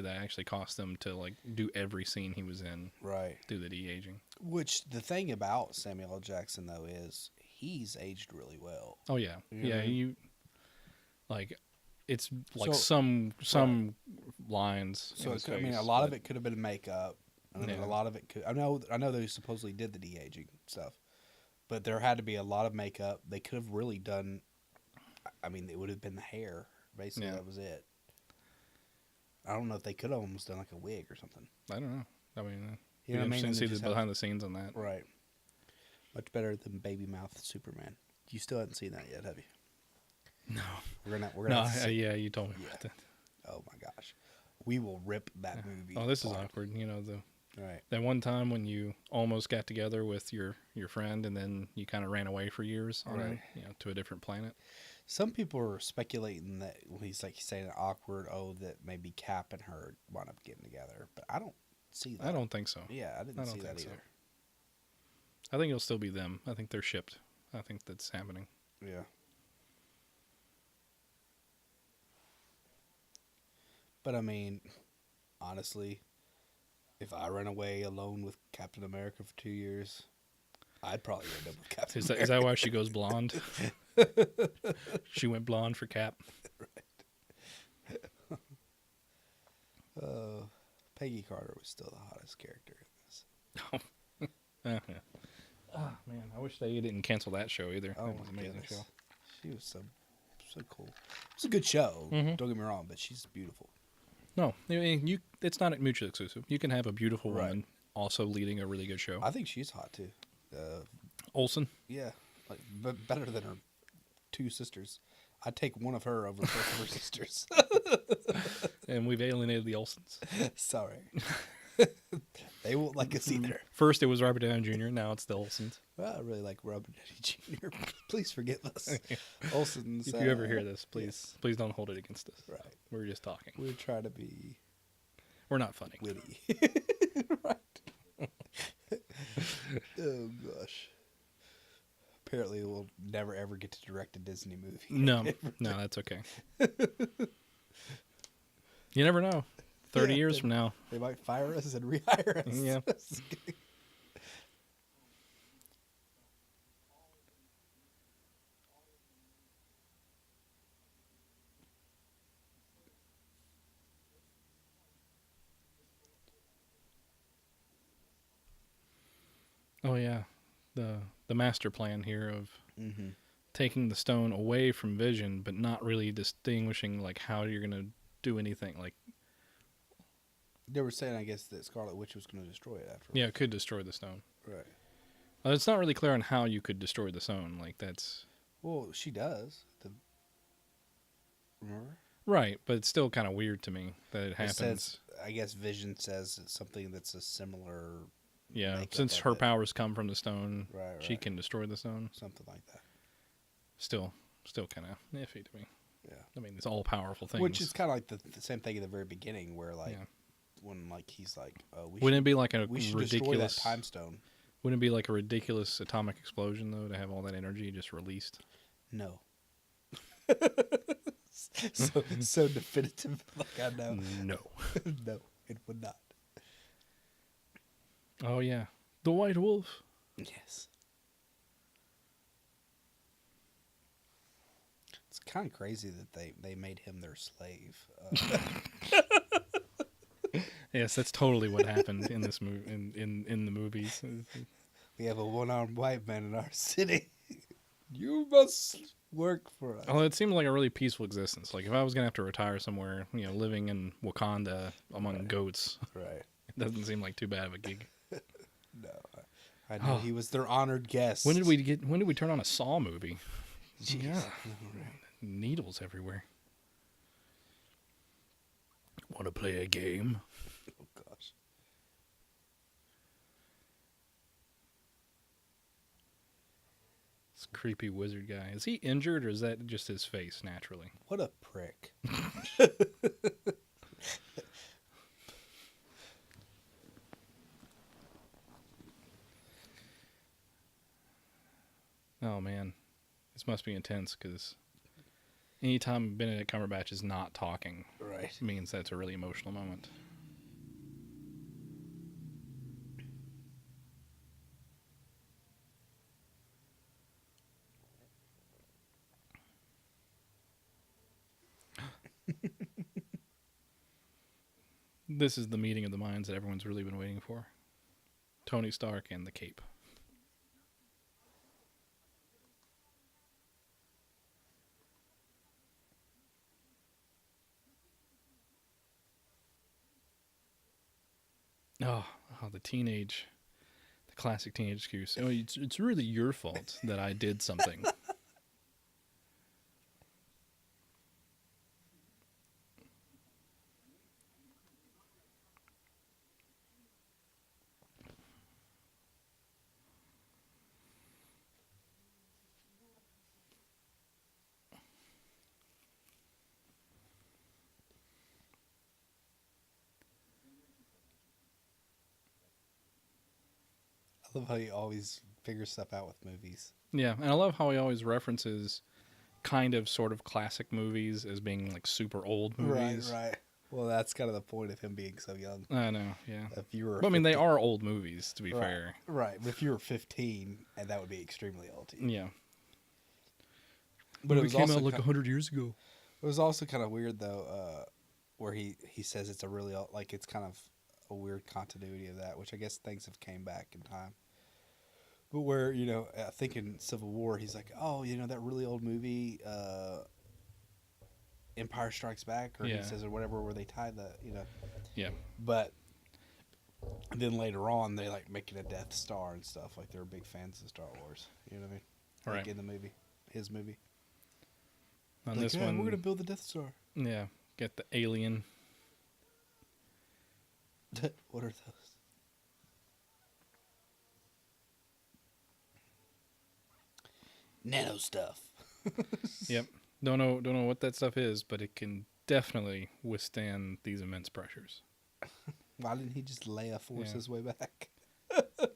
that actually cost them to like do every scene he was in? Right. Do the de-aging. Which the thing about Samuel L. Jackson though is he's aged really well. Oh yeah, You know yeah. what I mean? You like it's like So- some lines. in So his I mean, face, a lot of but- it could have been makeup. And Yeah. a lot of it could. I know they supposedly did the de-aging stuff, but there had to be a lot of makeup. They could have really done. I mean, it would have been the hair. Basically, Yeah. that was it. I don't know if they could have almost done like a wig or something. I don't know. I mean, You know what I be mean? interesting And to they see just the have- behind the scenes on that. Right. Much better than Baby Mouth Superman. You still haven't seen that yet, have you? No, We're gonna no, have to see- yeah, you told me Yeah. about that. Oh my gosh, we will rip that movie. Oh, this is apart. awkward. You know Right. that one time when you almost got together with your friend and then you kind of ran away for years on Right. to a different planet. Some people are speculating that when he's like saying it awkward, that maybe Cap and her wound up getting together, but I don't see that. I don't think so. Yeah, I didn't I don't see that think so. either. I think it'll still be them. I think they're shipped. I think that's happening. Yeah. But I mean, honestly, if I ran away alone with Captain America for 2 years, I'd probably end up with Captain Is America. that why she goes blonde? She went blonde for Cap. Peggy Carter was still the hottest character in this. Yeah. Oh man, I wish they didn't cancel that show either. Oh That was an my amazing goodness. show. She was so cool. It's a good show. Mhm. Don't get me wrong, but she's beautiful. No, I mean, it's not mutually exclusive. You can have a beautiful Right. woman also leading a really good show. I think she's hot too. Olsen. Yeah, like better than her two sisters. I'd take one of her over both of her sisters. And we've alienated the Olsens. Sorry. They won't like us either. First it was Robert Downey Jr., now it's the Olsens. Well, I really like Robert Downey Jr. Please forgive us. Olsen's. If you ever hear this, please don't hold it against us. Right. We're just talking. We're trying to be We're not funny. witty. Right. Oh, gosh. Apparently, we'll never, ever get to direct a Disney movie. No, that's okay. You never know. 30 Yeah, years they- from now. They might fire us and rehire us. Yeah. Oh yeah, the master plan here of Mm-hmm. taking the stone away from Vision, but not really distinguishing like how you're gonna do anything. Like, They were saying, I guess, that Scarlet Witch was going to destroy it after. yeah, it could destroy the stone. Right. It's not really clear on how you could destroy the stone. Like that's Well, she does. Remember? right, but it's still kind of weird to me that it It happens. says, I guess Vision says it's something that's a similar. Yeah, makeup since of her it. powers come from the stone, Right, she right. can destroy the stone. Something like that. Still kind of iffy to me. Yeah. I mean, it's all powerful things. Which is kind of like the same thing at the very beginning, where like Yeah. when like he's like, "Oh, Wouldn't it be like a we should destroy that ridiculous time stone." Wouldn't it be like a ridiculous atomic explosion though to have all that energy just released? No. So definitive. Like I know. No. No, it would not. Oh yeah, the White Wolf. Yes. It's kind of crazy that they made him their slave. Yes, that's totally what happened in this movie. In the movies. We have a one-armed white man in our city. You must work for us. Oh, it seemed like a really peaceful existence. Like if I was gonna have to retire somewhere, living in Wakanda among goats, Right. it doesn't seem like too bad of a gig. No. I know he was their honored guest. When did we turn on a Saw movie? Jeez. Yeah. Right. Needles everywhere. Want to play a game? Oh gosh. This creepy wizard guy. Is he injured or is that just his face naturally? What a prick. Oh man, this must be intense because anytime Benedict Cumberbatch is not talking Right. means that's a really emotional moment. This is the meeting of the minds that everyone's really been waiting for. Tony Stark and the Cape. Oh, the classic teenage excuse. Oh, it's really your fault that I did something. I love how he always figures stuff out with movies. Yeah, and I love how he always references kind of sort of classic movies as being like super old movies. Right. Well, that's kind of the point of him being so young. I know, yeah. If you were, But, I mean, they are old movies, to be right, fair. right. But if you were 15, and that would be extremely old to you. Yeah. But it was also 100 years ago. It was also kind of weird though, where he says it's a really like it's kind of a weird continuity of that, which I guess things have came back in time. But where I think in Civil War, he's like, oh, that really old movie, Empire Strikes Back, or he says or whatever, where they tie the Yeah. But then later on, they like making a Death Star and stuff. Like they're big fans of Star Wars. You know what I mean? Like Right. in the movie, his movie. On Like, this yeah, one, we're gonna build the Death Star. yeah, get the alien. What are those? Nano stuff. Yep. Don't know what that stuff is, but it can definitely withstand these immense pressures. Why didn't he just Leia force his way back?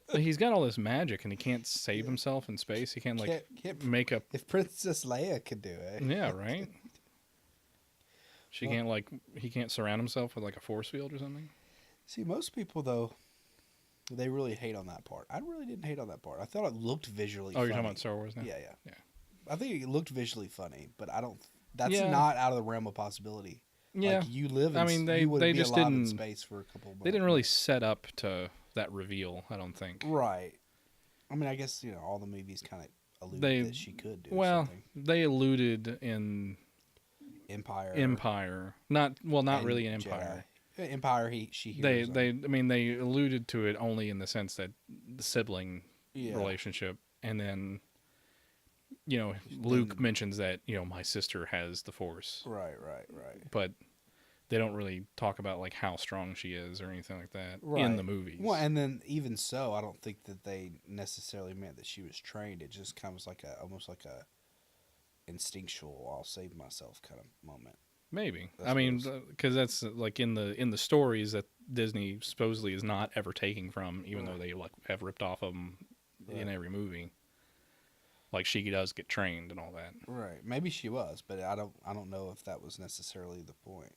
But he's got all this magic, and he can't save himself in space. He can't Can't- make up. If Princess Leia could do it. Yeah, right. He can't surround himself with like a force field or something. See, most people though, they really hate on that part. I really didn't hate on that part. I thought it looked visually. Oh, funny. you're talking about Star Wars now? Yeah. I think it looked visually funny, but I don't. That's Yeah. not out of the realm of possibility. Yeah. Like you live. In, I mean, you wouldn't they be just allowed in didn't. space for a couple. They didn't really set up to that reveal. I don't think. Right. I mean, I guess all the movies kind of alluded that she could do something. They alluded in Empire. Not really in Empire. Jedi. Empire. She They hears they I mean they alluded to it only in the sense that the sibling Yeah. relationship, and then Luke mentions that my sister has the Force, Right. but they don't really talk about like how strong she is or anything like that in the movies. Well, and then even so, I don't think that they necessarily meant that she was trained. It just kind of was almost like a instinctual "I'll save myself" kind of moment. Maybe. That's I mean, what it because that's like in the stories that Disney supposedly is not ever taking from, even though they like have ripped off of them in Right. every movie. Like she does get trained and all that. Right. Maybe she was, but I don't know if that was necessarily the point.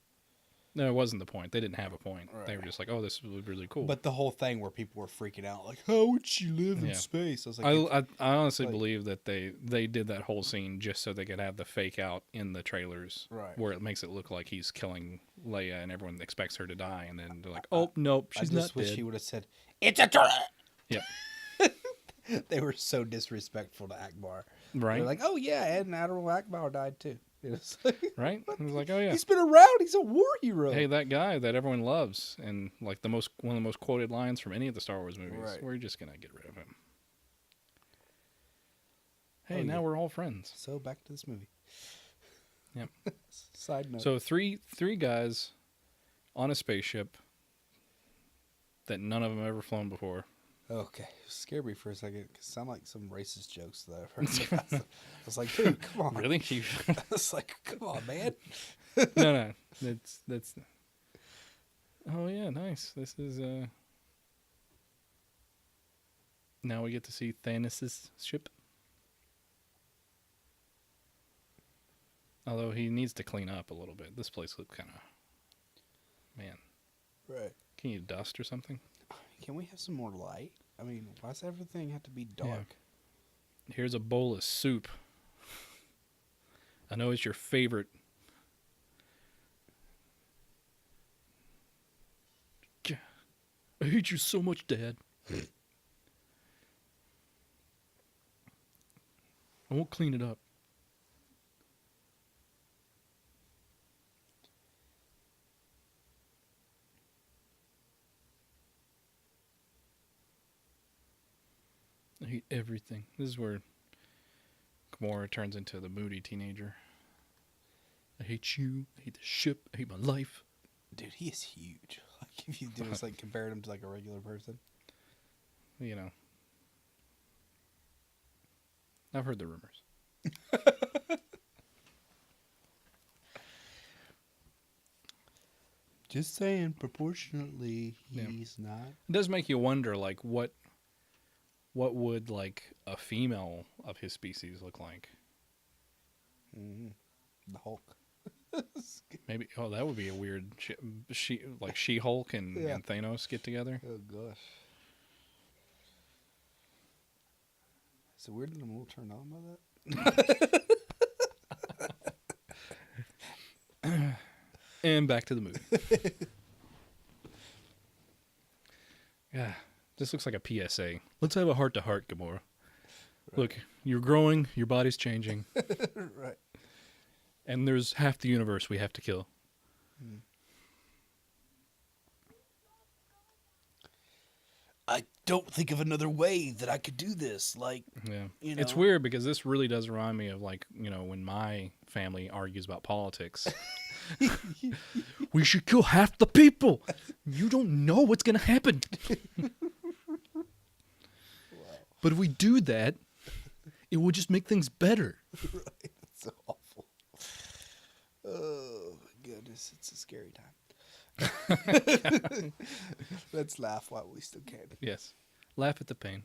No, it wasn't the point. They didn't have a point. They were Right. just like, "Oh, this was really cool." But the whole thing where people were freaking out, like, how would she live in Yeah. space? I was like, I honestly like- believe that they did that whole scene just so they could have the fake out in the trailers, Right. where it makes it look like he's killing Leia and everyone expects her to die, and then they're like, "Oh nope, she's I just not wish dead." he would have said, "It's a turret." Yep. They were so disrespectful to Akbar. Right. They're like, "Oh yeah, and Admiral Akbar died too." It was like, Right. It was like, "Oh yeah, he's been around. He's a war hero." hey, that guy that everyone loves, and like one of the most quoted lines from any of the Star Wars movies. Right. We're just gonna get rid of him. Oh, Hey, now yeah. we're all friends. So back to this movie. Yep. Side note. So three guys on a spaceship that none of them ever flown before. Okay, scared me for a second because it sounded like some racist jokes that I've heard. In the past. I was like, dude, come on. Really? I was like, come on, man. No. That's. Oh yeah, nice. This is Now we get to see Thanos' ship. Although he needs to clean up a little bit. This place looks kind of. Man, Right. can you dust or something? Can we have some more light? I mean, why does everything have to be dark? Here's a bowl of soup. I know it's your favorite. I hate you so much, Dad. I won't clean it up. I hate everything. This is where Gamora turns into the moody teenager. I hate you. I hate the ship. I hate my life. Dude, he is huge. Like, if you do is like compared him to like a regular person. You know. I've heard the rumors. Just saying, proportionately, Yeah. he's not. It does make you wonder, like, what would, like, a female of his species look like? The Hulk. Maybe, that would be a weird, She-Hulk and, Yeah. and Thanos get together. Oh gosh. Is it weird that I'm a little turned on by that? And back to the movie. Yeah, this looks like a PSA. Let's have a heart-to-heart, Gamora. Right. Look, you're growing, your body's changing, Right. and there's half the universe we have to kill. I don't think of another way that I could do this. Like, Yeah. you It's know. weird because this really does remind me of, like, when my family argues about politics. We should kill half the people. You don't know what's going to happen. But if we do that, it will just make things better. Right. It's so awful. Oh, my goodness. It's a scary time. Let's laugh while we still can. Yes. Laugh at the pain.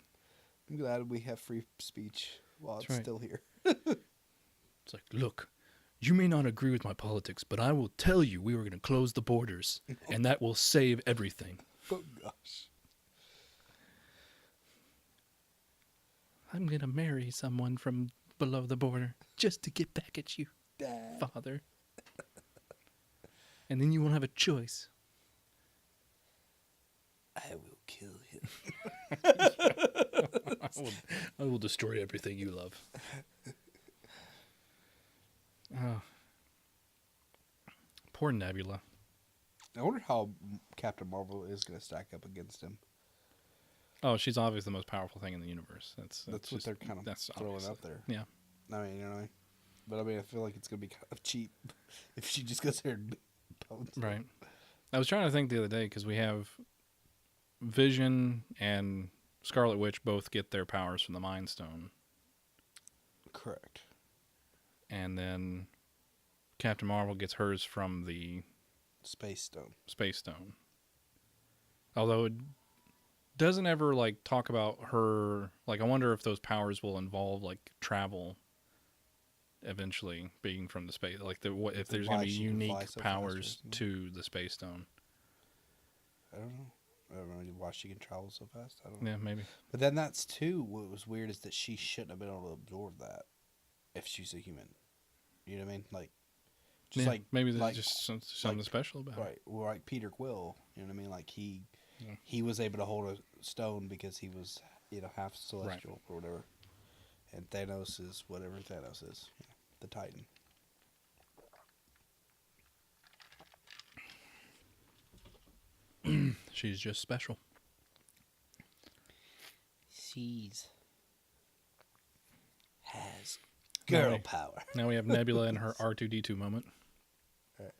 I'm glad we have free speech while That's it's right. still here. It's like, look, you may not agree with my politics, but I will tell you we were going to close the borders, and that will save everything. Oh, gosh. I'm going to marry someone from below the border just to get back at you, Dad. Father. And then you won't have a choice. I will kill him. I will destroy everything you love. Oh. Poor Nebula. I wonder how Captain Marvel is going to stack up against him. Oh, she's obviously the most powerful thing in the universe. That's what just- they're kind of that's throwing obvious. out there. Yeah. I mean, you know what I mean? But I mean, I feel like it's going to be kind of cheap if she just goes there and bones him. Right. I was trying to think the other day because we have Vision and Scarlet Witch both get their powers from the Mind Stone. Correct. And then Captain Marvel gets hers from the Space Stone. Space Stone. Although doesn't ever like talk about her. Like, I wonder if those powers will involve like travel eventually, being from the space. Like, what if there's going to Why be she can fly unique so fast or powers something. to the space stone? I don't know. I don't know why she can travel so fast. I don't know. Yeah, maybe. But then that's too. What was weird is that she shouldn't have been able to absorb that if she's a human. You know what I mean? Like, just Yeah, like maybe there's like just something like special about right, well, like Peter Quill. You know what I mean? Like Yeah. he was able to hold a stone because he was half it. Right. celestial or whatever. And Thanos is whatever Thanos is, the Titan. She's just special. She's has Now girl we, power. now we have Nebula in her R2D2 moment. Right.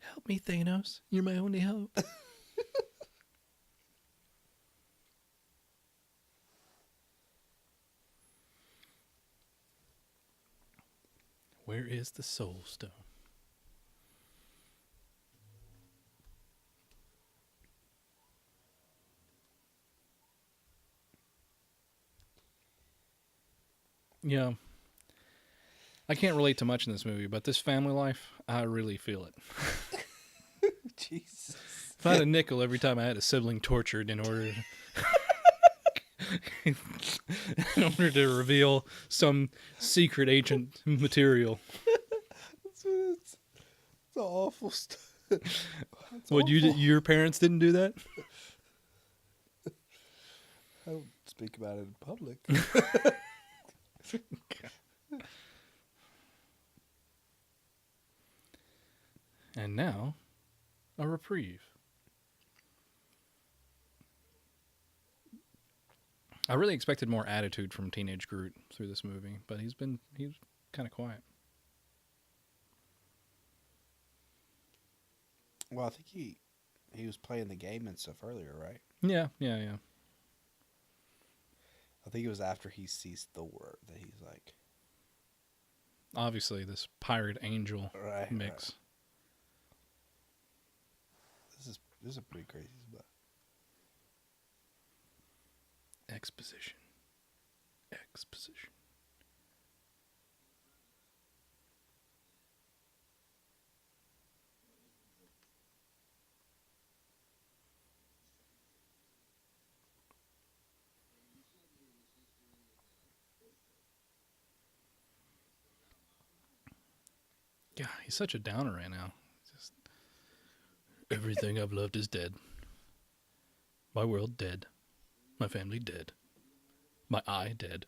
Help me, Thanos. You're my only hope. Where is the Soul Stone? Yeah. I can't relate to much in this movie, but this family life, I really feel it. Jesus. If I had a nickel every time I had a sibling tortured in order in order to reveal some secret ancient material. It's awful stuff. What, your parents didn't do that? I don't speak about it in public. And now, a reprieve. I really expected more attitude from Teenage Groot through this movie, but he's kind of quiet. Well, I think he was playing the game and stuff earlier, right? Yeah. I think it was after he sees Thor that he's like, Obviously, this pirate-angel right, mix. right. This is a pretty crazy spot. Exposition. Yeah, he's such a downer right now. Just everything I've loved is dead. My world dead. My family dead. My eye dead.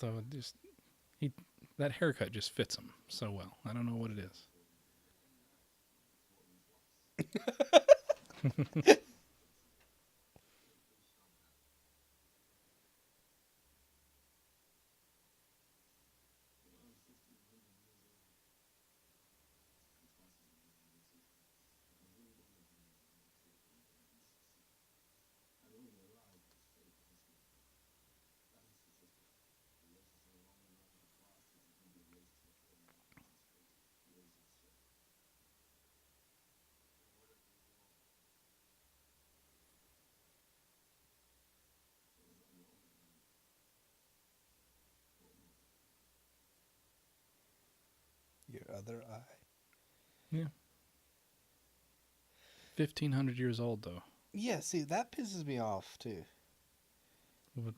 Although he that haircut just fits him so well. I don't know what it is. Your other eye. Yeah. 1,500 years old though. Yeah, see, that pisses me off too.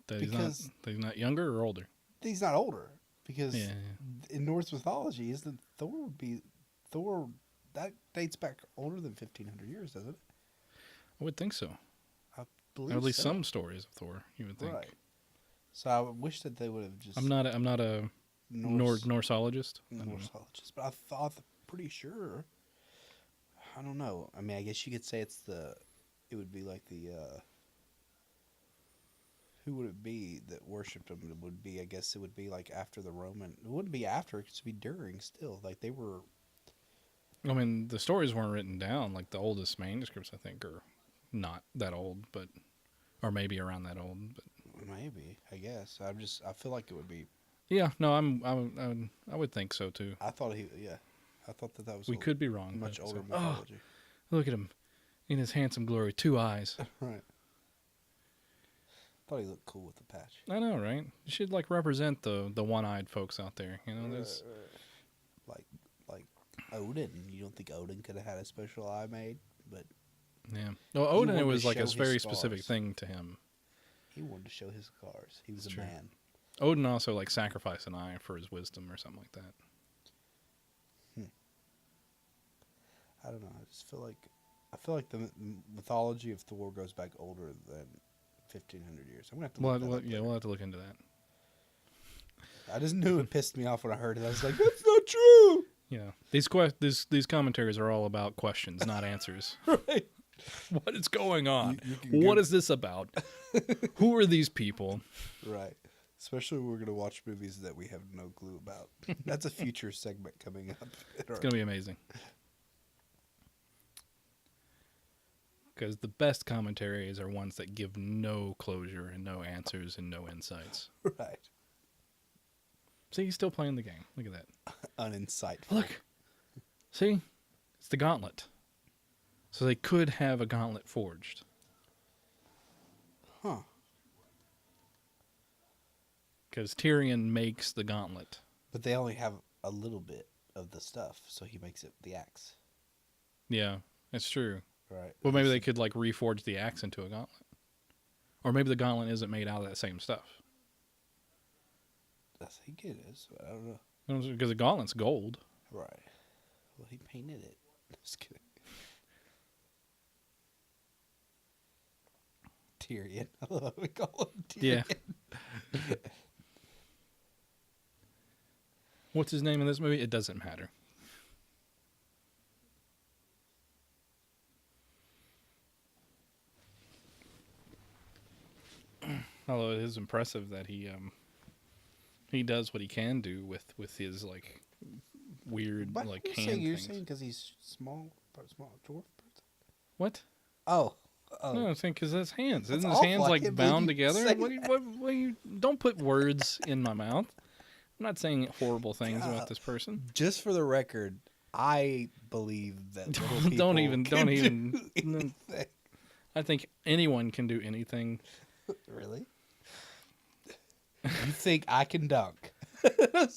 That Because he's not younger or older. he's not older. Because Yeah. in Norse mythology, isn't Thor would be Thor? That dates back older than 1,500 years, doesn't it? I would think so. I Or believe at least so. some stories of Thor, you would think. Right. So I wish that they would have just. I'm not a Norseologist. I don't know. Norseologist, but I thought pretty sure. I don't know. I mean, I guess you could say it would be like the. Who would it be that worshipped him? It would be, I guess, it would be like after the Roman. It wouldn't be after; it would be during. Still, like they were. I mean, the stories weren't written down. Like the oldest manuscripts, I think, are not that old, but or maybe around that old. But Maybe, I guess. I feel like it would be. yeah, no, I would think so too. I thought I thought that was We could be wrong. much But older oh, mythology. look at him in his handsome glory, 2 eyes. Right. Thought he looked cool with the patch. I know, right? You should like represent the one-eyed folks out there. You know, there's Like Odin. You don't think Odin could have had a special eye made, but yeah. Well, He Odin, wanted it to was like show a his very specific scars. thing to him. he wanted to show his scars. He was It's a true. man. Odin also like sacrificed an eye for his wisdom or something like that. I don't know. I feel like the mythology of Thor goes back older than 1,500 years. I'm gonna have to look that up Yeah, later. we'll have to look into that. I just knew it pissed me off when I heard it. I was like, that's not true. You know, these commentaries are all about questions, not answers. Right. What is going on? You can What go- is this about? Who are these people? Right. Especially when we're gonna watch movies that we have no clue about. That's a future segment coming up. It's gonna be amazing. Because the best commentaries are ones that give no closure and no answers and no insights. Right. See, he's still playing the game. Look at that. Uninsightful. Look. See? It's the gauntlet. So they could have a gauntlet forged. Huh. Because Tyrion makes the gauntlet. But they only have a little bit of the stuff, so he makes it the axe. Yeah, that's true. Right. Well, maybe they could like reforge the axe into a gauntlet. Or maybe the gauntlet isn't made out of that same stuff. I think it is, but I don't know. Because the gauntlet's gold. Right. Well, he painted it. Just kidding. Tyrion. I love how we call him Tyrion. Yeah. What's his name in this movie? It doesn't matter. Although it is impressive that he does what he can do with his like weird But like you're hand saying, you're things. saying because he's small dwarf person? What? Oh. No, I think because his hands. That's Isn't his awful. hands I like can't believe bound you together? say What you don't put words in my mouth. I'm not saying horrible things God. about this person. Just for the record, I believe that little people Don't even can do anything. I think anyone can do anything. Really? You think I can dunk? I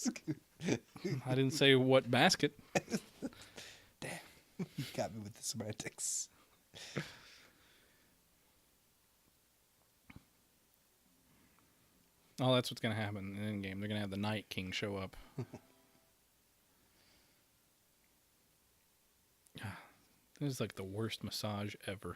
didn't say what basket. You got me with the semantics. Oh, that's what's gonna happen in Endgame. They're gonna have the Night King show up. This is like the worst massage ever.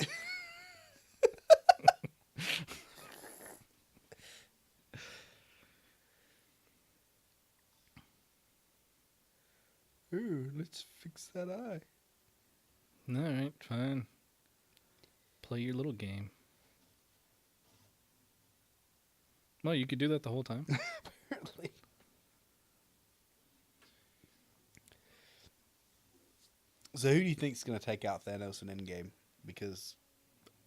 Ooh, let's fix that eye. All right, fine. Play your little game. Well, you could do that the whole time. Apparently. So who do you think's going to take out Thanos in Endgame? Because,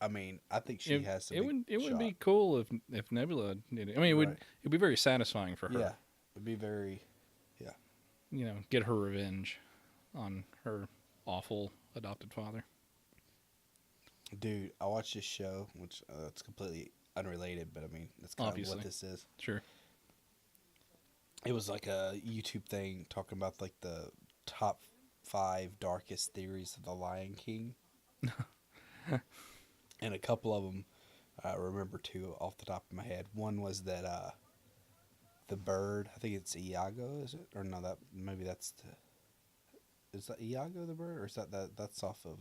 I mean, I think she has to. It would be cool if Nebula did it. I mean, it'd be very satisfying for her. Yeah, it'd be very. Yeah. You know, get her revenge on her awful adopted father. Dude, I watched this show, which it's completely unrelated, but I mean, that's kind Obviously. of what this is. Sure. It was like a YouTube thing talking about like the top 5 darkest theories of the Lion King. And a couple of them, I remember 2 off the top of my head. One was that the bird, I think it's Iago, is it? Or no, maybe that's is that Iago the bird, or is that's off of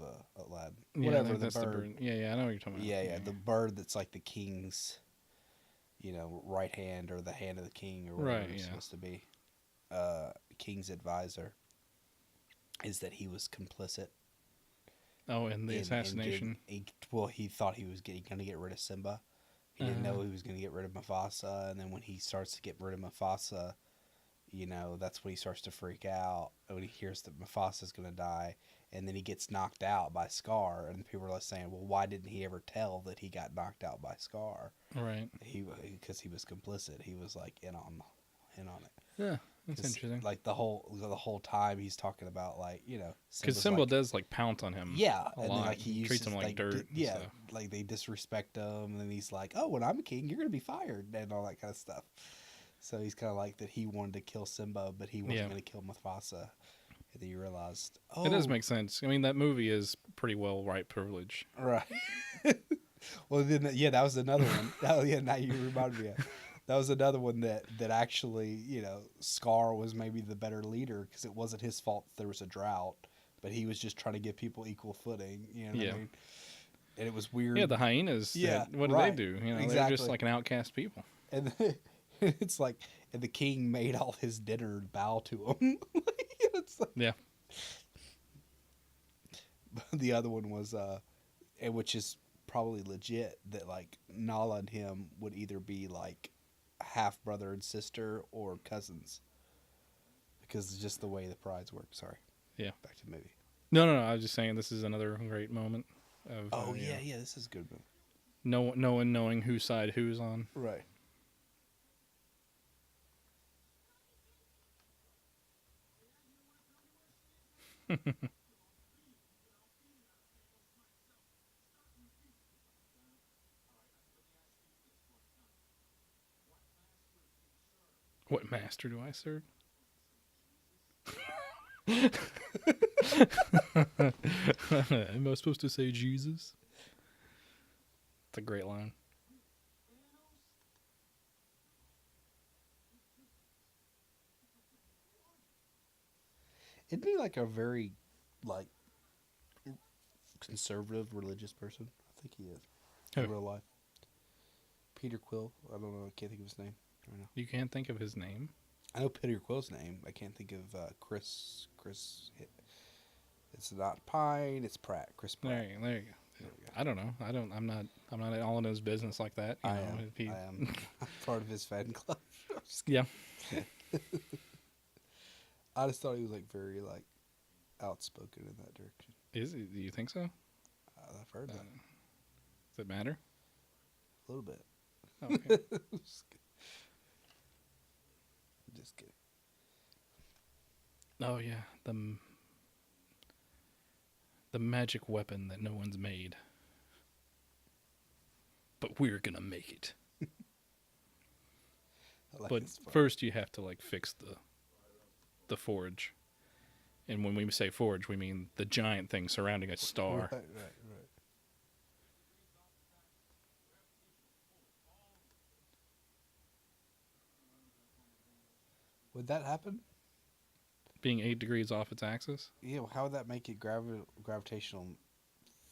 Aladdin? Yeah, Whatever, I think the that's bird. Yeah, I know what you're talking about. Yeah, the bird that's like the king's, right hand or the hand of the king or whatever Right, it's yeah. supposed to be. King's advisor is that he was complicit. Oh, and the assassination. He thought he was going to get rid of Simba. He didn't know he was going to get rid of Mufasa, and then when he starts to get rid of Mufasa, that's when he starts to freak out. When he hears that Mufasa's going to die, and then he gets knocked out by Scar, and people are saying, well, why didn't he ever tell that he got knocked out by Scar? Right. Because he was complicit. He was like in on it. Yeah, that's interesting. Like the whole time he's talking about, like, you know, Because Simba like, does like pounce on him. Yeah, a and lot. Then, like he treats him like dirt. Yeah, like they disrespect him, and then he's like, "Oh, when I'm a king, you're gonna be fired," and all that kind of stuff. So he's kind of like that. He wanted to kill Simba, but he wasn't going to kill Mufasa. And then you realized, it does make sense. I mean, that movie is pretty well white privilege. Right. Well, then, that was another one. Oh, yeah, now you remind me of. That was another one that actually, you know, Scar was maybe the better leader because it wasn't his fault that there was a drought, but he was just trying to give people equal footing. You know what I mean? And it was weird. Yeah, the hyenas. Yeah, what do they do? You know, exactly. They're just like an outcast people. And it's like, and the king made all his dinner bow to him. It's like, yeah. The other one was, and which is probably legit, that like Nala and him would either be like half brother and sister or cousins, because it's just the way the prides work. Sorry. Yeah. Back to the movie. No. I was just saying this is another great moment. Of, yeah, this is a good movie. No one knowing whose side who's on. Right. What master do I serve? Am I supposed to say Jesus? It's a great line. Isn't he like a very, like, conservative religious person? I think he is. In real life. Peter Quill. I don't know. I can't think of his name right now. You can't think of his name? I know Peter Quill's name. I can't think of Chris. It's not Pine. It's Pratt. Chris Pratt. There you go. I don't know. I'm not all in his business like that. I am. I'm part of his fan club. Yeah. I just thought he was like very like outspoken in that direction. Do you think so? I've heard that. Does it matter? A little bit. Oh, okay. Just kidding. Oh yeah, the magic weapon that no one's made, but we're gonna make it. But first, you have to like fix the forge, and when we say forge, we mean the giant thing surrounding a star. Right. Would that happen? Being 8 degrees off its axis? Yeah, well, how would that make it gravitational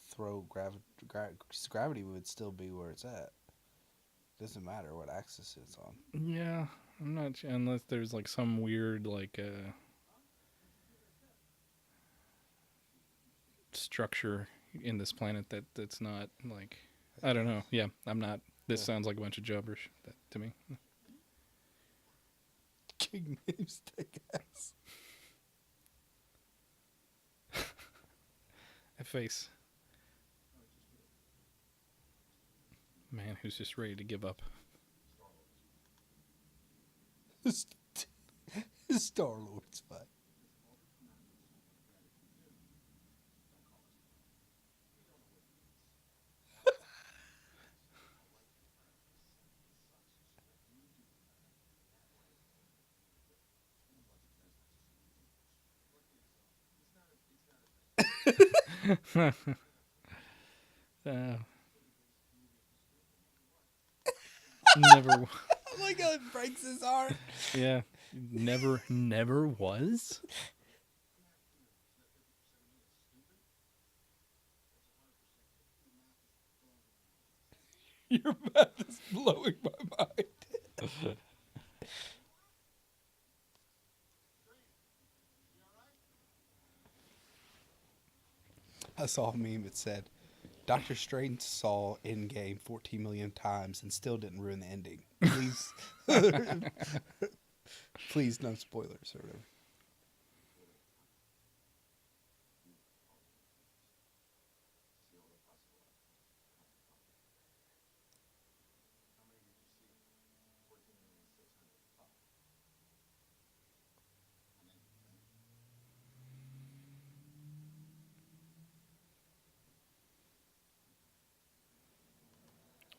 throw? Gravity would still be where it's at. Doesn't matter what axis it's on. Yeah, I'm not sure, unless there's like some weird like structure in this planet that's not like, I don't know. Yeah, I'm not. This sounds like a bunch of gibberish to me. King names take ass. That face. Man who's just ready to give up. Star-Lord's fine. Never. Oh my God, it breaks his heart. Yeah, never was. Your math is blowing my mind. I saw a meme that said, Doctor Strange saw Endgame 14 million times and still didn't ruin the ending. Please, please, no spoilers or whatever.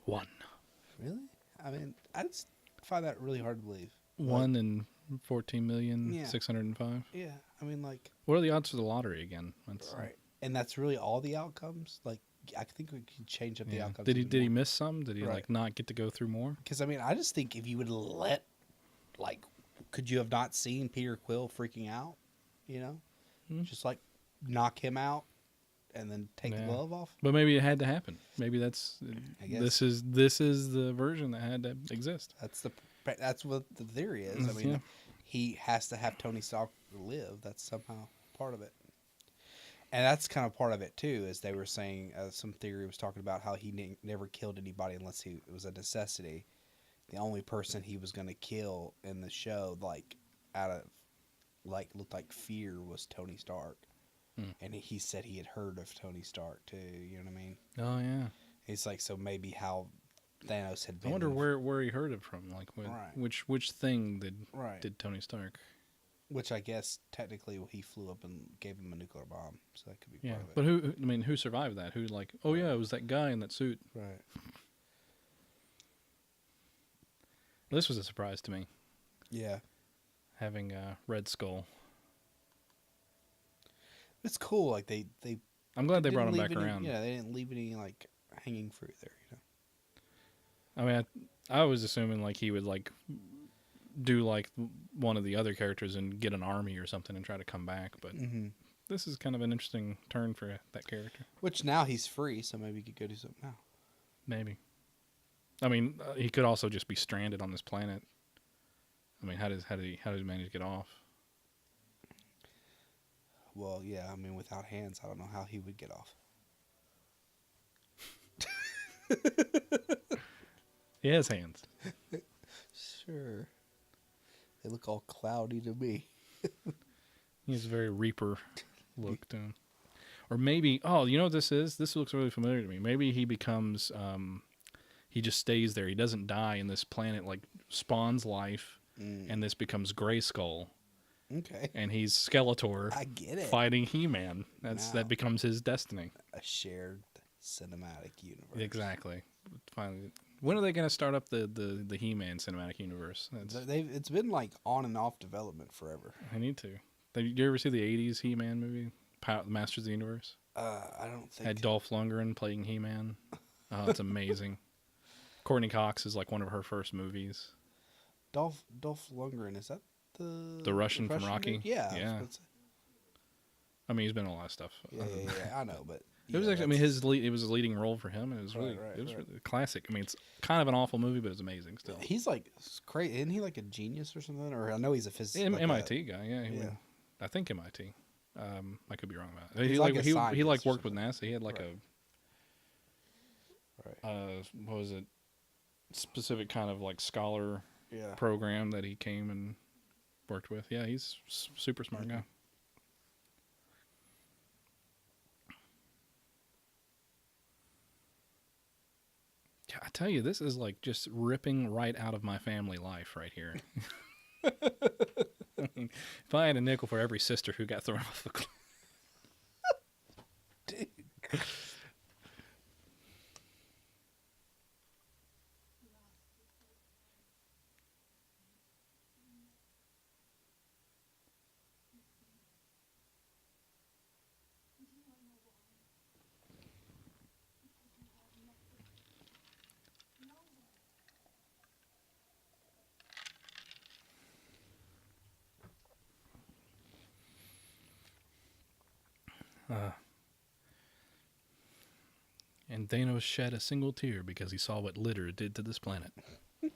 One. Really? I mean, I just find that really hard to believe. One in 14 million, Yeah. 605. Yeah, I mean, like, What are the odds for the lottery again? right. And that's really all the outcomes? Like, I think we could change up the Yeah. outcomes. Did he miss some? Did he Right. like not get to go through more? Because, I mean, I just think if you would let, like, could you have not seen Peter Quill freaking out? You know? Just, like, knock him out and then take the glove off? But maybe it had to happen. Maybe that's I guess. this is the version that had to exist. That's what the theory is. I mean, he has to have Tony Stark live. That's somehow part of it. And that's kind of part of it too, as they were saying. Some theory was talking about how he never killed anybody unless it was a necessity. The only person he was going to kill in the show, like out of like looked like fear, was Tony Stark. And he said he had heard of Tony Stark too. You know what I mean? Oh yeah. It's like, so maybe how Thanos had been. I wonder where he heard it from. Like which thing did Tony Stark? Which I guess technically he flew up and gave him a nuclear bomb, so that could be part of it. But who survived that? Who like? Oh yeah, it was that guy in that suit. Right. This was a surprise to me. Yeah. Having Red Skull. It's cool. Like they I'm glad they brought him back around. Yeah, they didn't leave any like hanging fruit there. You know. I mean, I was assuming like he would like do like one of the other characters and get an army or something and try to come back, but this is kind of an interesting turn for that character. Which now he's free, so maybe he could go do something now. Maybe. I mean, he could also just be stranded on this planet. I mean, how did he manage to get off? Well, yeah. I mean, without hands, I don't know how he would get off. He has hands. Sure. They look all cloudy to me. He has a very Reaper look to him. Or maybe, oh, you know what this is? This looks really familiar to me. Maybe he becomes, he just stays there. He doesn't die, and this planet like spawns life, and this becomes Grayskull. Okay. And he's Skeletor. I get it. Fighting He-Man. That becomes his destiny. A shared cinematic universe. Exactly. Finally, when are they going to start up the He-Man cinematic universe? It's been like on and off development forever. I need to. Did you ever see the '80s He-Man movie, Masters of the Universe? I don't think. Had Dolph Lundgren playing He-Man. Oh, it's amazing. Courtney Cox is like one of her first movies. Dolph Lundgren, is that the Russian from Rocky? Dude? Yeah. Yeah. I mean, he's been in a lot of stuff. Yeah, I know, but it was actually. I mean, it was a leading role for him. And it was really, really classic. I mean, it's kind of an awful movie, but it's amazing still. He's like crazy. Isn't he like a genius or something? Or I know he's a physicist. Like MIT guy. Yeah. I think MIT. I could be wrong about it. He worked with NASA. He had like what was it? Specific kind of like scholar program that he came and worked with. Yeah, he's super smart guy. I tell you, this is like just ripping right out of my family life right here. I mean, if I had a nickel for every sister who got thrown off the cliff. Dude. And Thanos shed a single tear because he saw what litter did to this planet. It's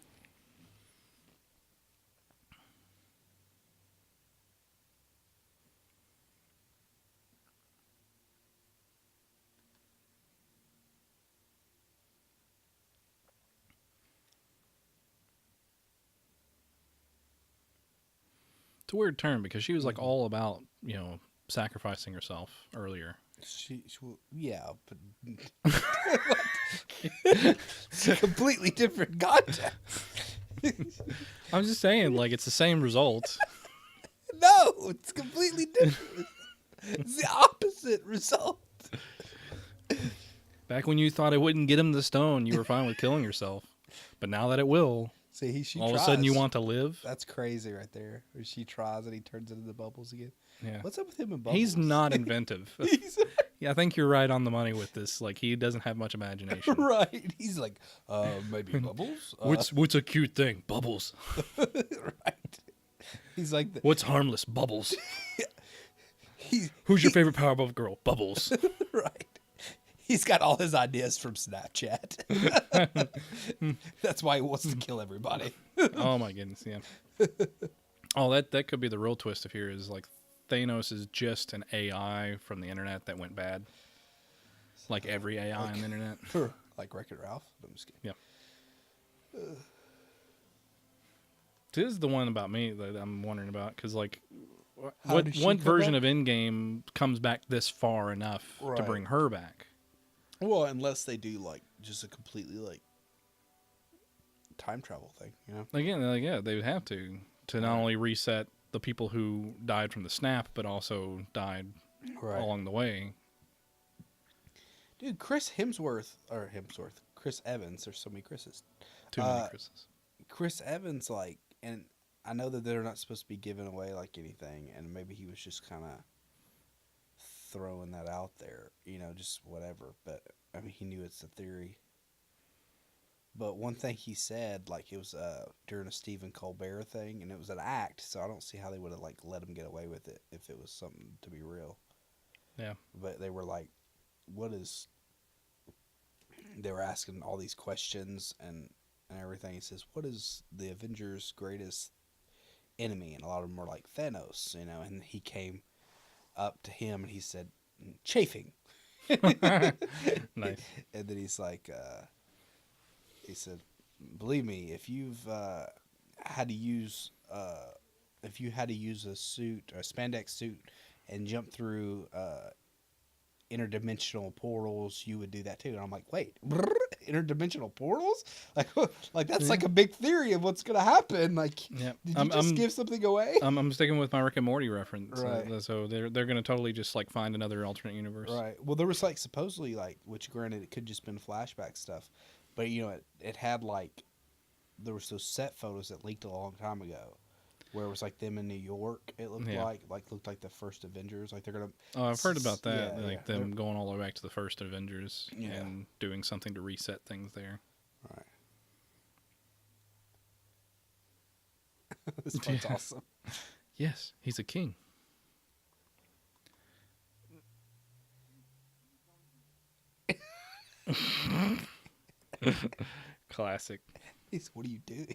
a weird term because she was like all about, sacrificing herself earlier. Yeah, but it's a completely different context. I'm just saying, like, it's the same result. No, it's completely different. It's the opposite result. Back when you thought it wouldn't get him the stone, you were fine with killing yourself. But now that it will, See, she all tries. of a sudden you want to live? That's crazy right there. Where she tries and he turns into the bubbles again. Yeah. What's up with him and bubbles? He's not inventive. Yeah, I think you're right on the money with this. Like, he doesn't have much imagination. Right. He's like, maybe bubbles? What's a cute thing? Bubbles. Right. He's like, What's harmless? Bubbles. He, Who's your favorite Powerpuff Girl? Bubbles. right. He's got all his ideas from Snapchat. That's why he wants to kill everybody. Oh my goodness, yeah. Oh, that could be the real twist of here is like Thanos is just an AI from the internet that went bad. Like every AI on the internet. Like Wreck-It Ralph. I'm just kidding. Yeah. This is the one about me that I'm wondering about because like How does she what come version back? of Endgame comes back this far enough to Right. bring her back? Well, unless they do like just a completely like time travel thing, you know? Again, like, yeah, they would have to not only reset the people who died from the snap, but also died along the way. Dude, Chris Evans, there's so many Chris's. Too many Chris's. Chris Evans, like, and I know that they're not supposed to be giving away like anything, and maybe he was just kind of throwing that out there, you know, just whatever. But I mean, he knew it's a theory. But one thing he said, like, it was during a Stephen Colbert thing, and it was an act, so I don't see how they would have like let him get away with it if it was something to be real. Yeah. But they were like, "What is?" They were asking all these questions and everything. He says, "What is the Avengers' greatest enemy?" And a lot of them were like Thanos, you know. And he came up to him and he said, "Chafing." Nice. And then he's like, he said, "Believe me, if you've had to use a suit, a spandex suit, and jump through interdimensional portals, you would do that too." And I'm like, "Wait, interdimensional portals? Like that's like a big theory of what's gonna happen. Like, Yeah. did you just give something away?" I'm sticking with my Rick and Morty reference. Right. So they're gonna totally just like find another alternate universe. Right. Well, there was like supposedly like, which granted it could just been flashback stuff, but you know it had like there was those set photos that leaked a long time ago, where it was like them in New York. It looked looked like the first Avengers. Like they're gonna. Oh, I've heard about that. Yeah, like them going all the way back to the first Avengers and doing something to reset things there. Right. This part's awesome. Yes, he's a king. Classic. He's, "What are you doing?"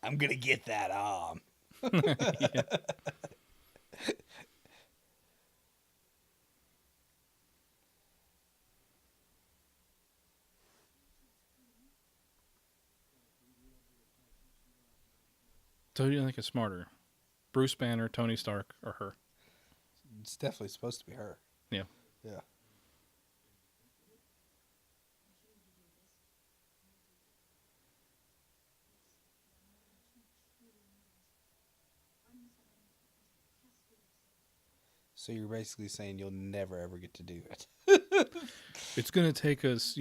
"I'm gonna get that arm." Yeah. So who do you think is smarter? Bruce Banner, Tony Stark, or her? It's definitely supposed to be her. Yeah. Yeah. So you're basically saying you'll never ever get to do it. It's gonna take us,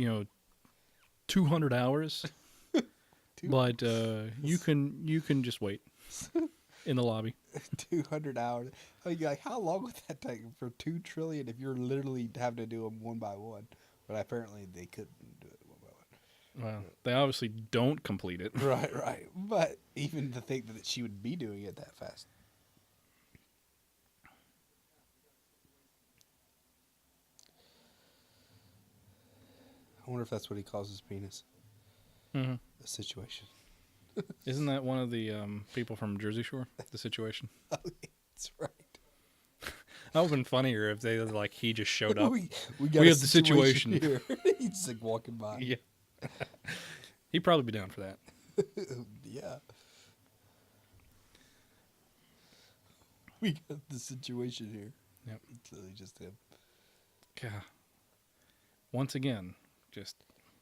200 hours, but you can just wait in the lobby. 200 hours. I mean, like, how long would that take for 2 trillion if you're literally having to do them one by one? But apparently they couldn't do it one by Well, they obviously don't complete it. one. Right, right. But even to think that she would be doing it that fast. I wonder if that's what he calls his penis. Hmm. A situation. Isn't that one of the people from Jersey Shore? The Situation. Oh, that's right. That would have been funnier if they like he just showed up. we We a have the situation. here. He's just like walking by. Yeah. He'd probably be down for that. Yeah. we got the situation here. Yep. It's literally just him. God. Once again, just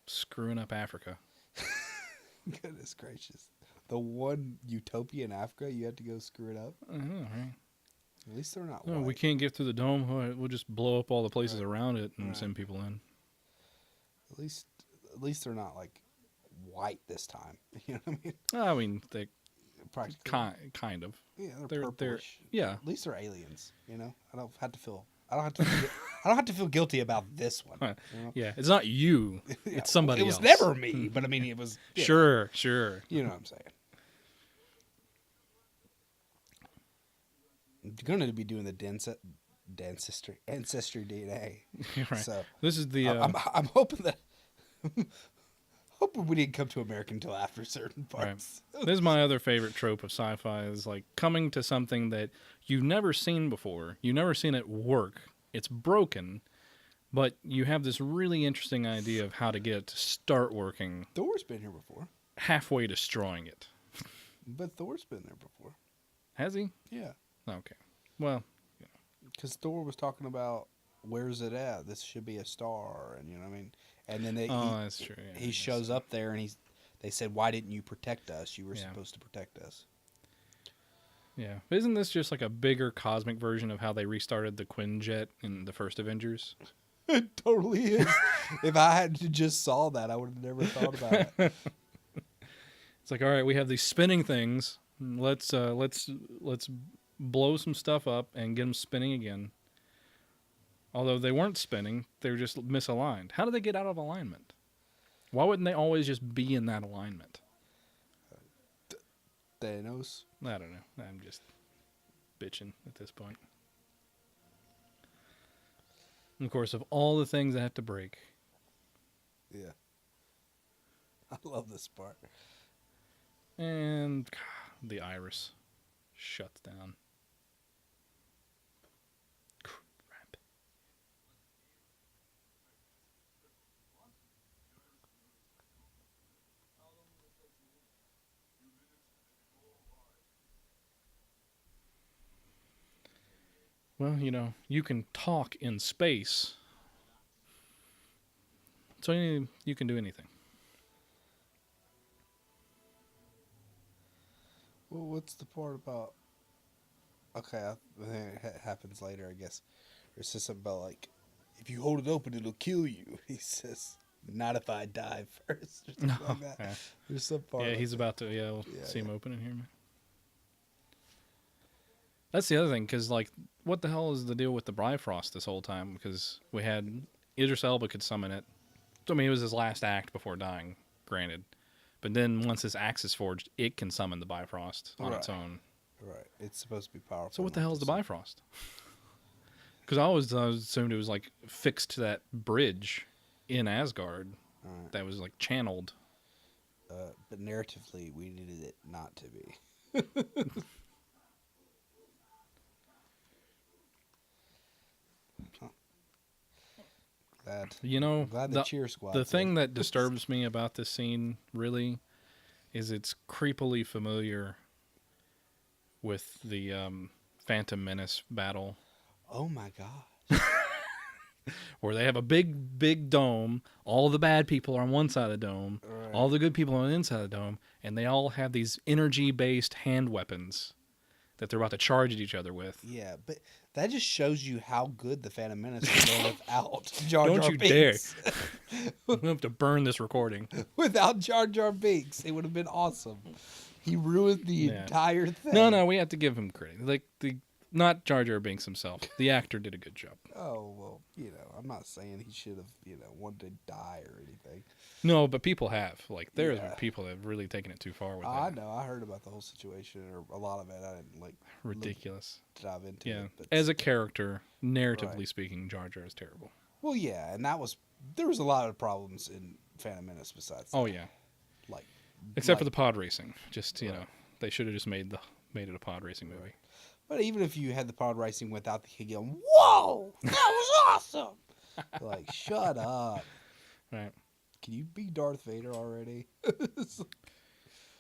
screwing up Africa. Goodness gracious. The one utopia in Africa, you had to go screw it up? I know, right? At least they're not No, white. we can't get through the dome. All right, we'll just blow up all the places around it and Right. send people in. At least they're not, like, white this time. You know what I mean? I mean, they Practically. kind of. Yeah, they're They're purplish. yeah. At least they're aliens, you know? I don't have to feel guilty about this one. You know? Yeah, it's not you. Yeah, It's somebody It was else. never me, but I mean, it was. You know, Sure. you know what I'm saying. You're going to be doing the ancestry DNA. Right. So This is the I'm hoping that. Hoping we didn't come to America until after certain parts. Right. This is my other favorite trope of sci-fi is like coming to something that you've never seen before. You've never seen it work. It's broken, but you have this really interesting idea of how to get it to start working, Thor's been here before, halfway destroying it. but Thor's been there before. Has he? Yeah, Okay. Well, because Thor was talking about where's it at? This should be a star, and you know what I mean. And then that's true. Yeah, he shows up there, and they said, "Why didn't you protect us? You were supposed to protect us." Yeah. Isn't this just like a bigger cosmic version of how they restarted the Quinjet in the first Avengers? It totally is. If I had just saw that, I would have never thought about it. It's like, all right, we have these spinning things. Let's blow some stuff up and get them spinning again. Although they weren't spinning, they were just misaligned. How did they get out of alignment? Why wouldn't they always just be in that alignment? Thanos. I don't know. I'm just bitching at this point. And of course, of all the things that have to break, Yeah. I love this part. and the iris shuts down. Crap. Well, you can talk in space, so you can do anything. Well, what's the part about? Okay, I think it happens later, I guess. It says something about, like, if you hold it open, it'll kill you. He says, not if I die first, or something like that. Yeah. There's some part. Yeah, like he's that. about to. Yeah, we'll Yeah, see him yeah. open in here, man. That's the other thing, because like, what the hell is the deal with the Bifrost this whole time? Because we had Idris Elba could summon it. I mean, it was his last act before dying, granted. But then once his axe is forged, it can summon the Bifrost on its Right. own. Right. It's supposed to be powerful. So what the enough hell is to the see. Bifrost? Because I always assumed it was like fixed to that bridge in Asgard Alright. that was like channeled. But narratively, we needed it not to be. Glad. Glad the cheer squad. the thing that disturbs me about this scene really is it's creepily familiar with the Phantom Menace battle, Oh my god. where they have a big dome. All the bad people are on one side of the dome. Right. All the good people are on the inside of the dome, and they all have these energy-based hand weapons that they're about to charge at each other with. Yeah, but that just shows you how good the Phantom Menace is going without Jar Don't Jar you Binks. I'm gonna have to burn this recording. Without Jar Jar Binks, it would have been awesome. He ruined the Yeah. entire thing. No, we have to give him credit. Like not Jar Jar Binks himself. The actor did a good job. Oh, well, I'm not saying he should have, wanted to die or anything. No, but people have. Like, there's Yeah. people that have really taken it too far with I that. know. I heard about the whole situation, or a lot of it. I didn't, Ridiculous. dive into Yeah. it. But As a character, narratively Right. speaking, Jar Jar is terrible. well, yeah, and there was a lot of problems in Phantom Menace besides Oh, that. yeah. Like, Except for like- the pod racing. Just, Right. they should have just made it a pod racing movie. Right. But even if you had the pod racing without the kid going, whoa, that was awesome. Like, shut up. Right. Can you be Darth Vader already?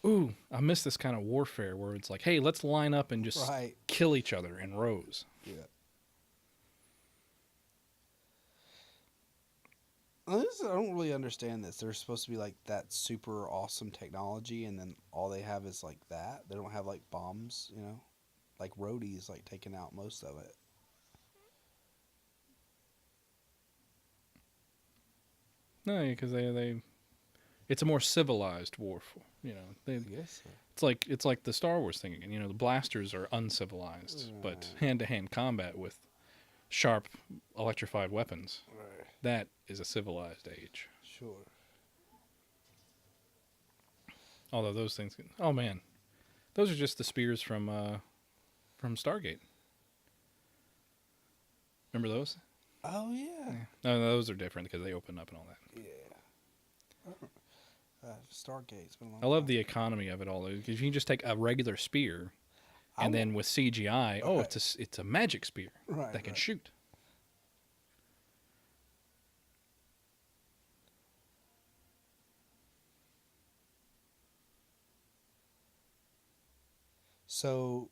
ooh, I miss this kind of warfare where it's like, hey, let's line up and just Right. kill each other in rows. Yeah. I don't really understand this. They're supposed to be like that super awesome technology, and then all they have is like that. They don't have like bombs, you know, like roadies, like taking out most of it. No, because it's a more civilized war. I guess so. It's like the Star Wars thing again. You know, the blasters are uncivilized, but Right. hand to hand combat with sharp electrified weapons, Right. that is a civilized age. Sure. Although those things, oh man, those are just the spears from Stargate. Remember those? Oh yeah. Yeah. No, those are different because they open up and all that. Yeah. Stargate. It's been a long I love time. the economy of it all because you can just take a regular spear, I and wa- then with CGI, Right. it's a magic spear Right. that can right. shoot. So,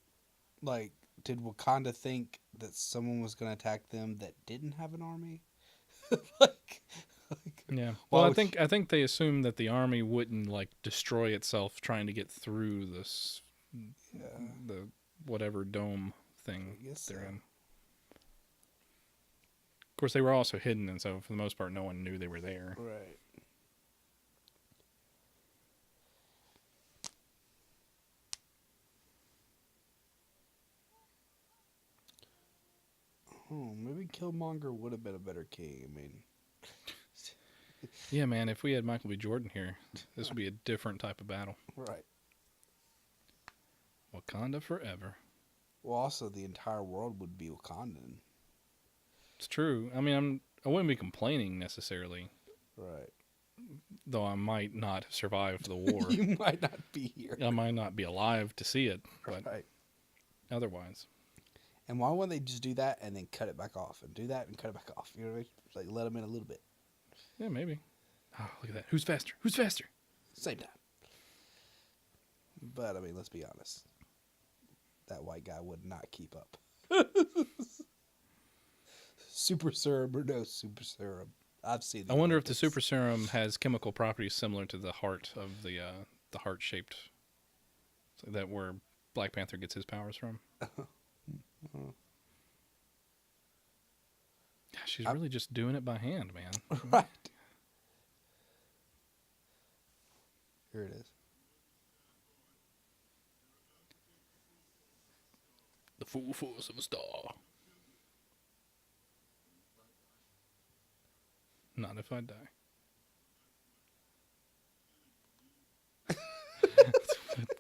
like, did Wakanda think that someone was going to attack them that didn't have an army? like, Yeah. why Well, would I think they assumed that the army wouldn't like destroy itself trying to get through this yeah, the whatever dome thing I guess they're so. in. Of course, they were also hidden, and so for the most part, no one knew they were there. Right. Oh, maybe Killmonger would have been a better king. I mean, Yeah, man. If we had Michael B. Jordan here, this would be a different type of battle. right. Wakanda forever. Well, also the entire world would be Wakandan. It's true. I mean, I wouldn't be complaining necessarily, Right. though I might not have survived the war. You might not be here. I might not be alive to see it, but Right. otherwise. And why wouldn't they just do that and then cut it back off and do that and cut it back off? You know what I mean? Like let them in a little bit. Yeah, maybe. Oh, look at that. Who's faster? Who's faster? Same time. But I mean, let's be honest. That white guy would not keep up. Super serum or no super serum. I've seen. I wonder if the super serum has chemical properties similar to the heart of the heart shaped, so that where Black Panther gets his powers from. She's really just doing it by hand, man. Right. Here it is. The full force of a star. Not if I die.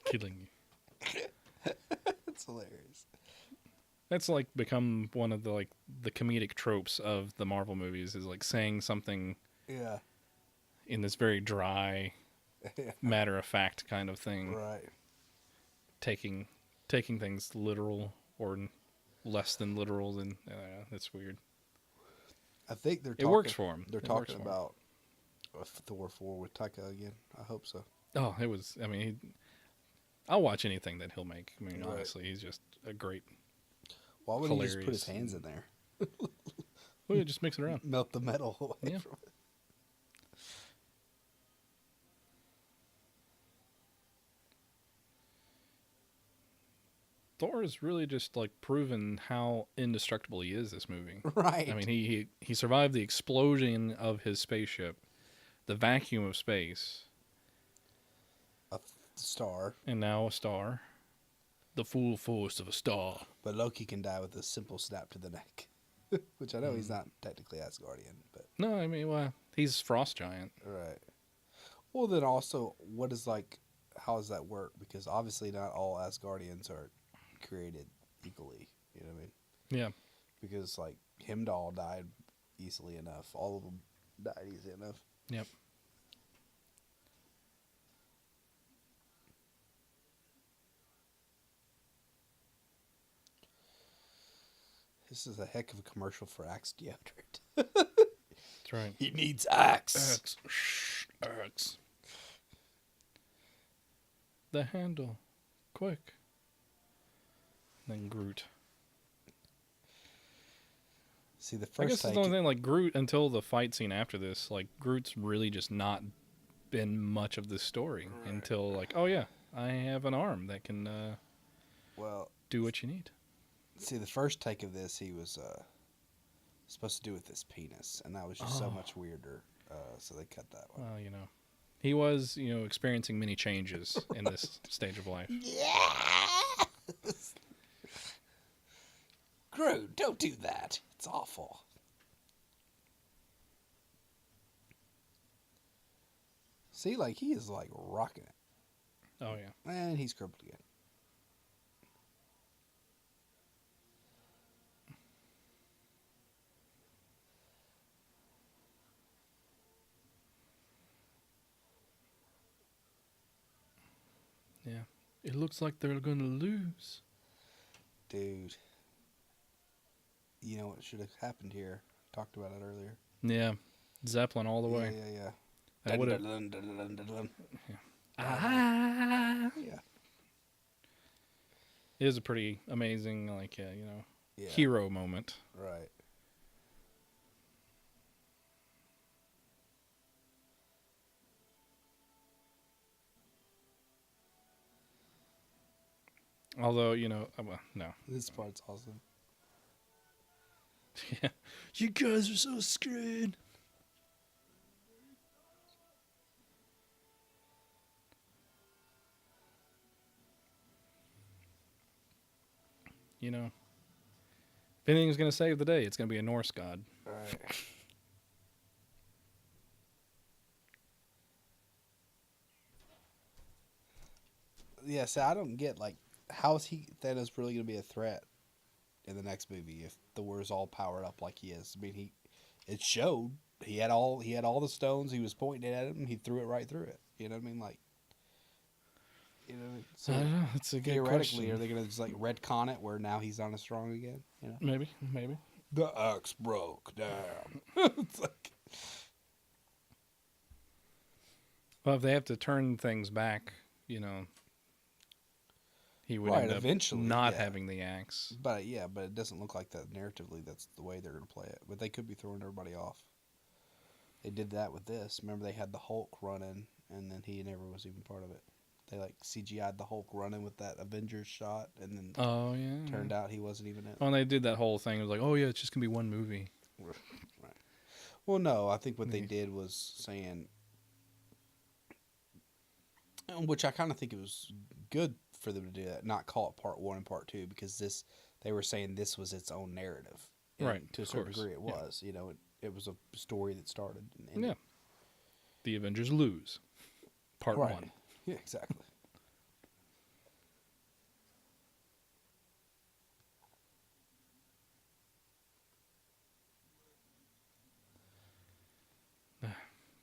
Killing you. That's hilarious. That's like become one of the comedic tropes of the Marvel movies is like saying something Yeah. in this very dry, matter of fact kind of thing. Right. Taking things literal or less than literal, then that's weird. I think they're. It works for him. They're It works talking for him. about Thor 4 with Taika again. I hope so. Oh, it was. I mean, I'll watch anything that he'll make. I mean, Right. honestly, he's just a great. Why would he just put his Hilarious. hands in there? Well, you just mix it around. Melt the metal away Yeah. from it. Thor has really just like proven how indestructible he is this movie. Right. I mean, he survived the explosion of his spaceship, the vacuum of space, A star. and now a star. The full force of a star. But Loki can die with a simple snap to the neck. Which I know he's not technically Asgardian, but No, I mean, well, he's Frost Giant. right. Well, then also, what is like? How does that work? Because obviously, not all Asgardians are created equally. You know what I mean? Yeah. Because like Heimdall died easily enough. All of them died easy enough. Yep. This is a heck of a commercial for Axe deodorant. That's right. He needs Axe. X. Shh, X. The handle. Quick. And then Groot. See, the I first guess it's take. the only thing, like, Groot, until the fight scene after this, like, Groot's really just not been much of the story until, like, oh, yeah, I have an arm that can Well, do what you need. see, the first take of this, he was supposed to do with his penis, and that was just so Oh. much weirder. So they cut that one. Well, you know. He was, you know, experiencing many changes in this stage of life. Yeah. Groot, don't do that. It's awful. See, like, he is, like, rocking it. Oh, yeah. And he's crippled again. Yeah. It looks like they're going to lose. Dude. You know what should have happened here? Talked about it earlier. Yeah. Zeppelin all the way. Yeah. That would have. Ah. Yeah. It is a pretty amazing, like, you know, Yeah. hero moment. Right. Although, you know, well, no. This part's awesome. Yeah. You guys are so screwed. You know, if anything's going to save the day, it's going to be a Norse god. Right. Yeah, so I don't get, like, how is Thanos really going to be a threat in the next movie if Thor's all powered up like he is? I mean, it showed he had all the stones. He was pointing at him. He threw it right through it. You know what I mean? Like, you know. So I don't know. It's a good theoretically, question. are they going to just like retcon it where now he's not as strong again? You know, Maybe. the axe broke down. It's like, Well, if they have to turn things back, you know, he would Right, end up eventually, not yeah. having the axe. but it doesn't look like that narratively. That's the way they're going to play it. But they could be throwing everybody off. They did that with this. Remember, they had the Hulk running, and then he never was even part of it. They like CGI'd the Hulk running with that Avengers shot, and then Oh, yeah. turned out he wasn't even it. Oh, and they did that whole thing. It was like, oh, yeah, it's just going to be one movie. Right. Well, no, I think what they Mhm. did was saying, which I kind of think it was good for them to do that, not call it part 1 and part 2, because they were saying this was its own narrative. And Right, to a of certain course, degree, it yeah. was. You know, it was a story that started and ended. Yeah. The Avengers lose. Part Right. 1. Yeah, exactly.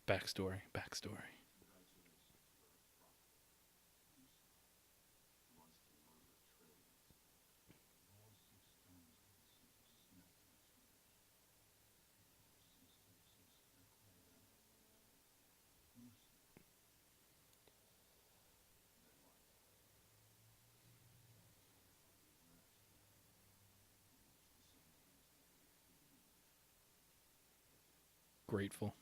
Backstory. Grateful.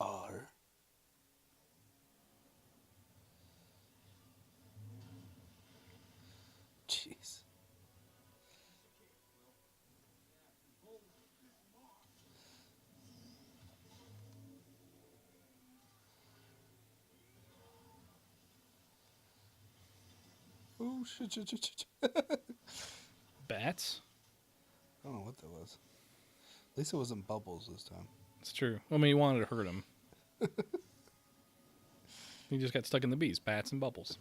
R. Jeez. Oh, shit. Bats? I don't know what that was. At least it wasn't bubbles this time. It's true. I mean, he wanted to hurt him. He just got stuck in the bees. Bats and bubbles.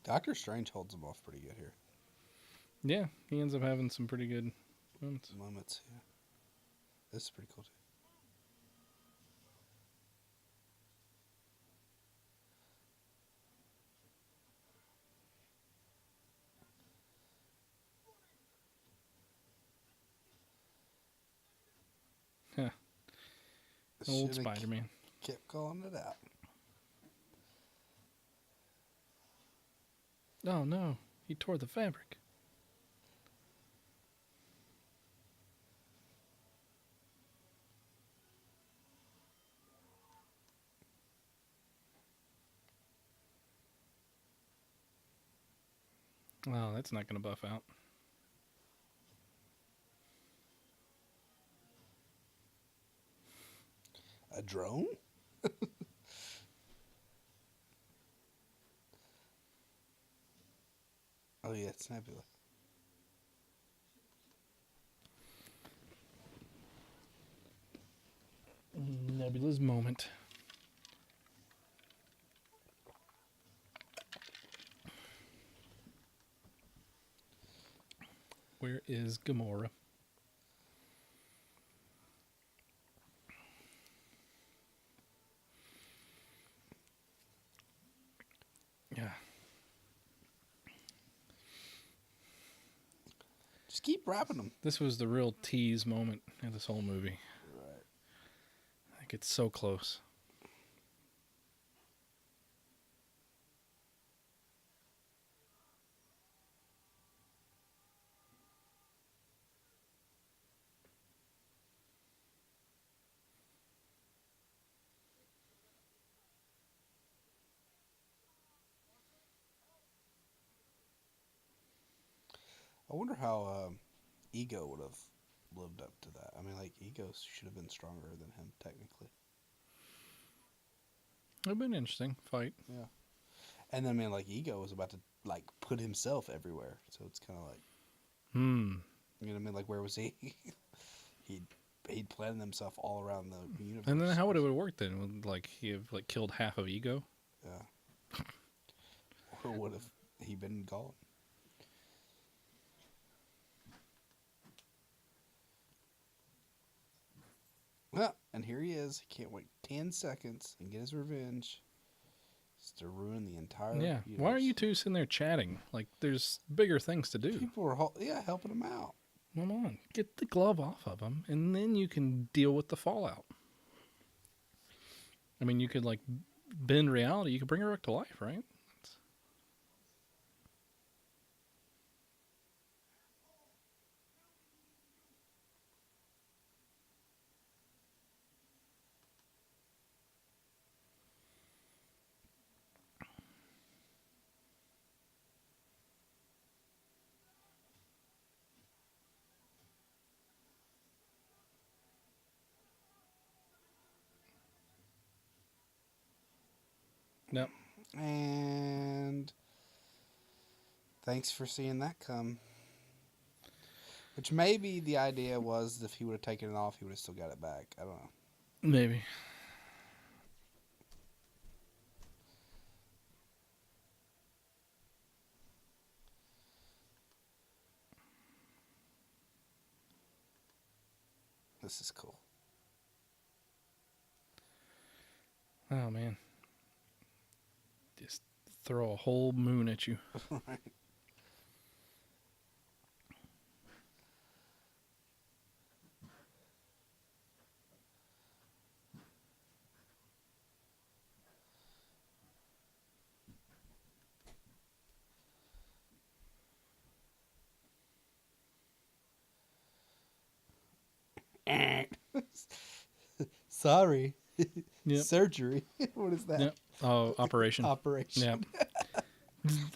Doctor Strange holds him off pretty good here. Yeah, he ends up having some pretty good moments. Yeah. This is pretty cool too. Old Should've Spider-Man. kept calling it out. Oh no, he tore the fabric. Oh, that's not going to buff out. A drone? Oh yeah, it's Nebula. Nebula's moment. Where is Gamora? Yeah. Just keep wrapping them. This was the real tease moment of this whole movie. Right. Like, it's so close. I wonder how Ego would have lived up to that. I mean, like, Ego should have been stronger than him, technically. It would have been an interesting fight. Yeah. And then, man, like, Ego was about to, like, put himself everywhere. So it's kind of like, you know what I mean? Like, where was he? He'd planned himself all around the universe. And then how would it have worked then? Would, like, he have, like, killed half of Ego? Yeah. Or would have he been gone? Well, and here he is. He can't wait 10 seconds and get his revenge. Just to ruin the entire Yeah. universe. Why are you two sitting there chatting? Like, there's bigger things to do. People were helping him out. Come on. Get the glove off of him, and then you can deal with the fallout. I mean, you could, like, bend reality. You could bring her back to life, right? Yep. And thanks for seeing that come. Which maybe the idea was if he would have taken it off, he would have still got it back. I don't know. Maybe. This is cool. Oh, man. Just throw a whole moon at you. Right. Sorry. Yep. Surgery. What is that? Yep. Oh, operation. Operation.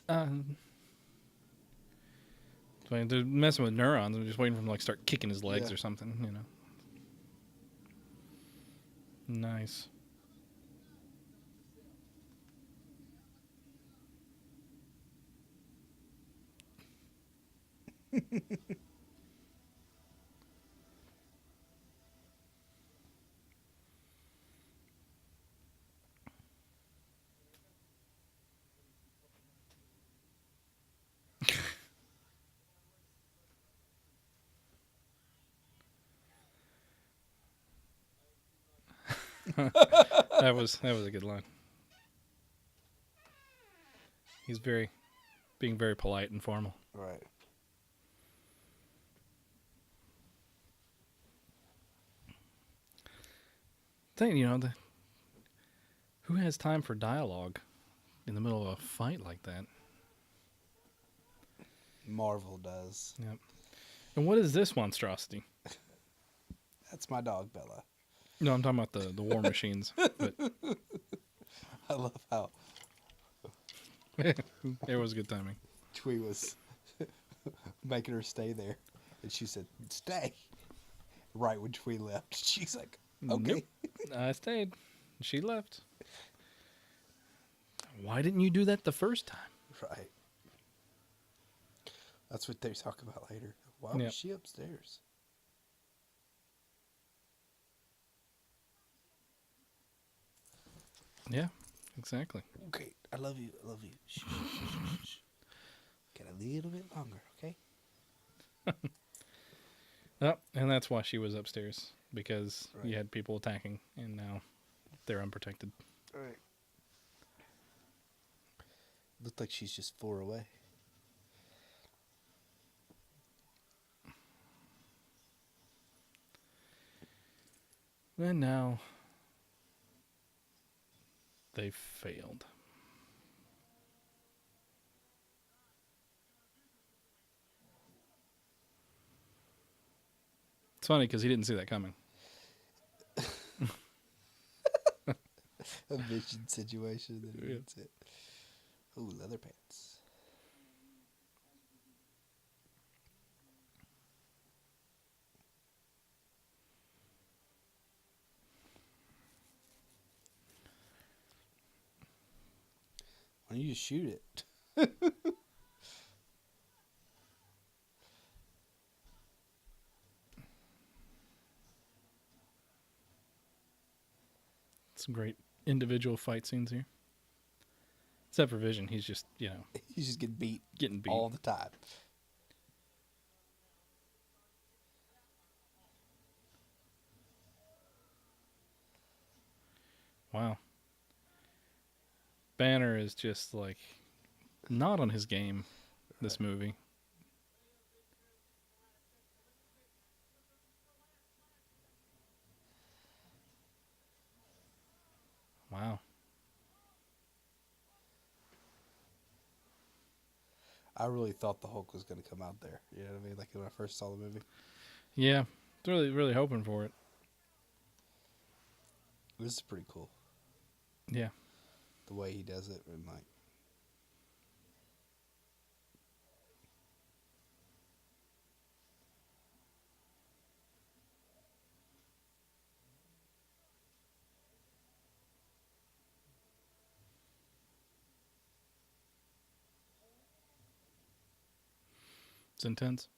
Yep. They're messing with neurons. I'm just waiting for him to, like, start kicking his legs Yeah. or something, you know. Nice. That was a good line. He's being very polite and formal. Right. thing, who has time for dialogue in the middle of a fight like that? Marvel does. Yep. And what is this monstrosity? That's my dog, Bella. No, I'm talking about the war machines. But I love how it was good timing. Twee was making her stay there, and she said, "Stay." Right when Twee left, she's like, "Okay." Nope. I stayed. She left. Why didn't you do that the first time? Right. That's what they talk about later. Why Yep. was she upstairs? Yeah, exactly. Okay, I love you. I love you. Shh, shh, shh, shh, shh. Get a little bit longer, okay? Oh, and that's why she was upstairs, because Right. you had people attacking, and now they're unprotected. All right. Looked like she's just 4 away. And now they failed. It's funny because he didn't see that coming. A vision situation. Yeah. That's it. Ooh, leather pants. Why don't you just shoot it? Some great individual fight scenes here. Except for Vision, he's just, You just get beat getting beat. all the time. Wow. Banner is just like not on his game this movie. Wow. I really thought the Hulk was going to come out there. You know what I mean? Like when I first saw the movie. Yeah. Really, really hoping for it. This is pretty cool. Yeah. The way he does it and like. It's intense.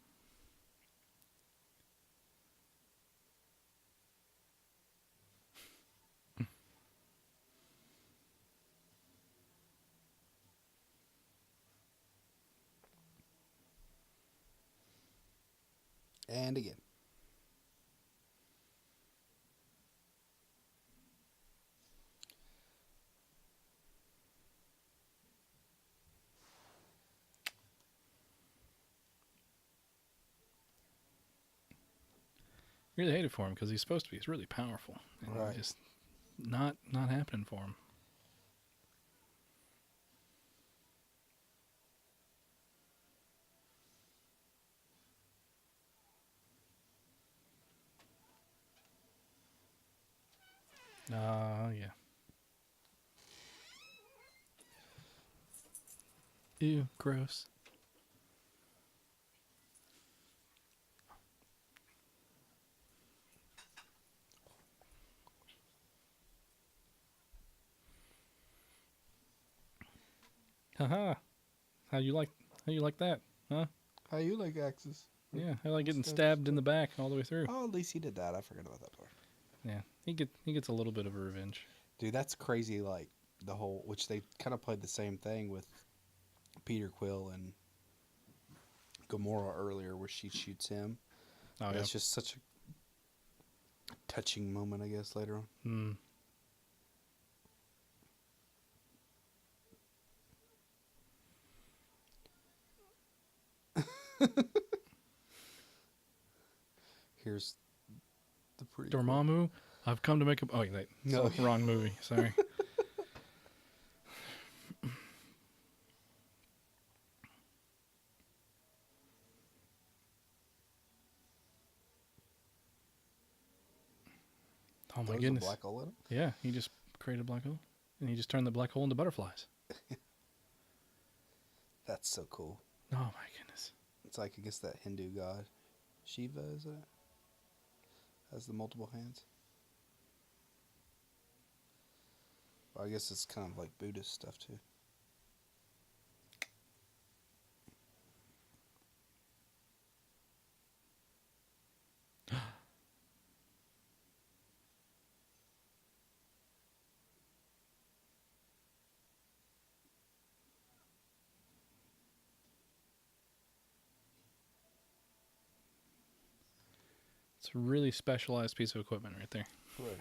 And again. Really hated for him because he's supposed to be. He's really powerful. And Right. just not happening for him. Yeah. Ew, gross. Haha. How you like that? Huh? How you like axes? Yeah, I like getting Stab- stabbed in the back all the way through. Oh, at least he did that. I forgot about that part. Yeah, he gets a little bit of a revenge. Dude, that's crazy. Like the whole, which they kind of played the same thing with Peter Quill and Gamora earlier, where she shoots him. Oh It's just such a touching moment, I guess. Later on, yeah. here's the pretty Dormammu, I've come to make a. Oh, wait, No. wrong movie. Sorry. Oh my There's a goodness. black hole in it? Yeah, he just created a black hole, and he just turned the black hole into butterflies. That's so cool. Oh my goodness. It's like, I guess, that Hindu god. Shiva, is it? Has the multiple hands. Well, I guess it's kind of like Buddhist stuff, too. It's a really specialized piece of equipment right there. Right.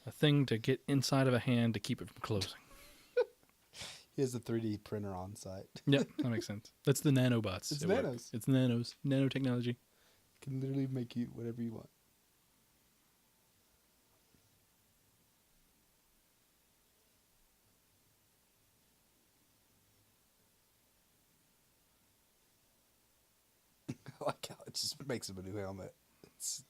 A thing to get inside of a hand to keep it from closing. He has a 3D printer on site. Yep, that makes sense. That's the nanobots. It's at work. nanos. It's nanos. Nanotechnology. Can literally make you whatever you want. I like how it just makes him a new helmet. It's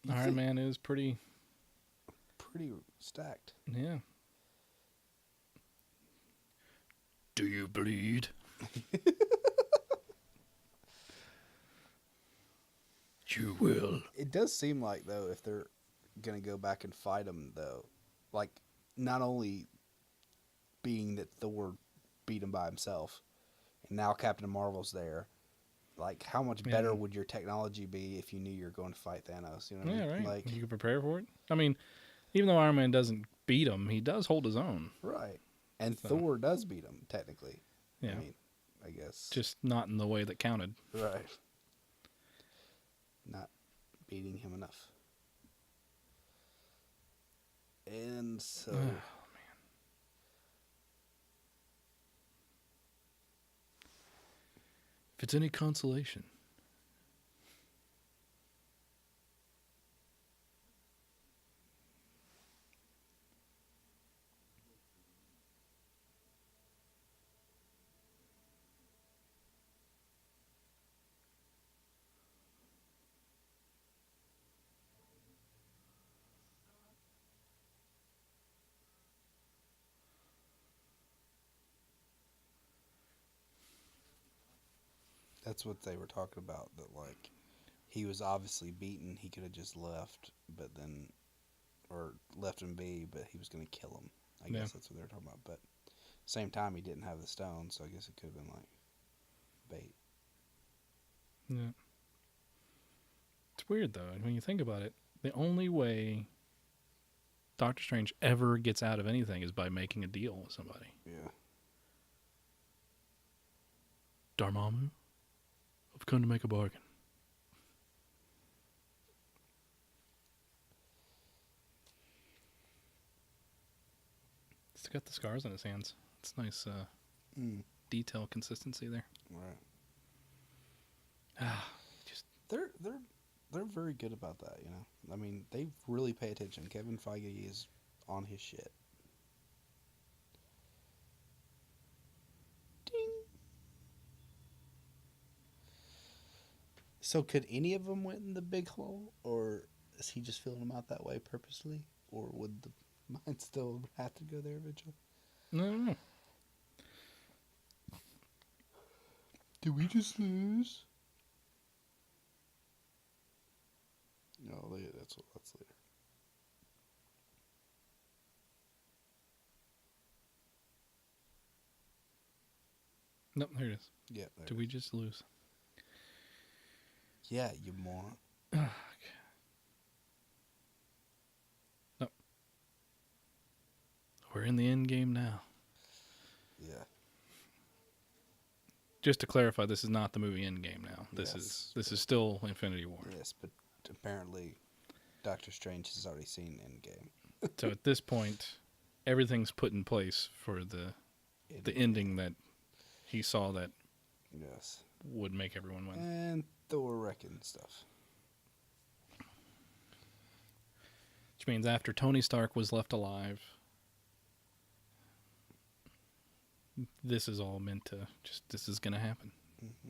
Iron Man is pretty. pretty stacked. Yeah. Do you bleed? You will. It does seem like, though, if they're going to go back and fight him, though, like, not only being that Thor beat him by himself, and now Captain Marvel's there, like, how much better Yeah. would your technology be if you knew you were going to fight Thanos? You know what I Yeah, mean? right. Like, You can prepare for it. I mean, even though Iron Man doesn't beat him, he does hold his own. right. And So. Thor does beat him, technically. Yeah. I mean, I guess. Just not in the way that counted. Right. Not beating him enough. And so. If it's any consolation. That's what they were talking about. That, like, he was obviously beaten. He could have just left, but then, or left him be, but he was going to kill him. I Yeah. guess that's what they were talking about. But same time, he didn't have the stone, so I guess it could have been like bait. Yeah. It's weird, though. When you think about it, the only way Doctor Strange ever gets out of anything is by making a deal with somebody. Yeah. Dormammu, I've come to make a bargain. He's got the scars on his hands. It's nice detail consistency there. Right. Ah, just They're very good about that. You know. I mean, they really pay attention. Kevin Feige is on his shit. Ding. So could any of them went in the big hole, or is he just filling them out that way purposely, or would the mine still have to go there eventually? no. Did we just lose? No, that's later. Nope, there it is. Yeah. Did we just lose? Yeah, you moron. Okay. Nope. We're in the end game now. Yeah. Just to clarify, this is not the movie Endgame now. This Yes. is still Infinity War. Yes, but apparently Doctor Strange has already seen Endgame. So at this point, everything's put in place for the ending that he saw that Yes. would make everyone win. And Thor wrecking stuff. Which means after Tony Stark was left alive, this is all meant to just, this is going to happen. Mm-hmm.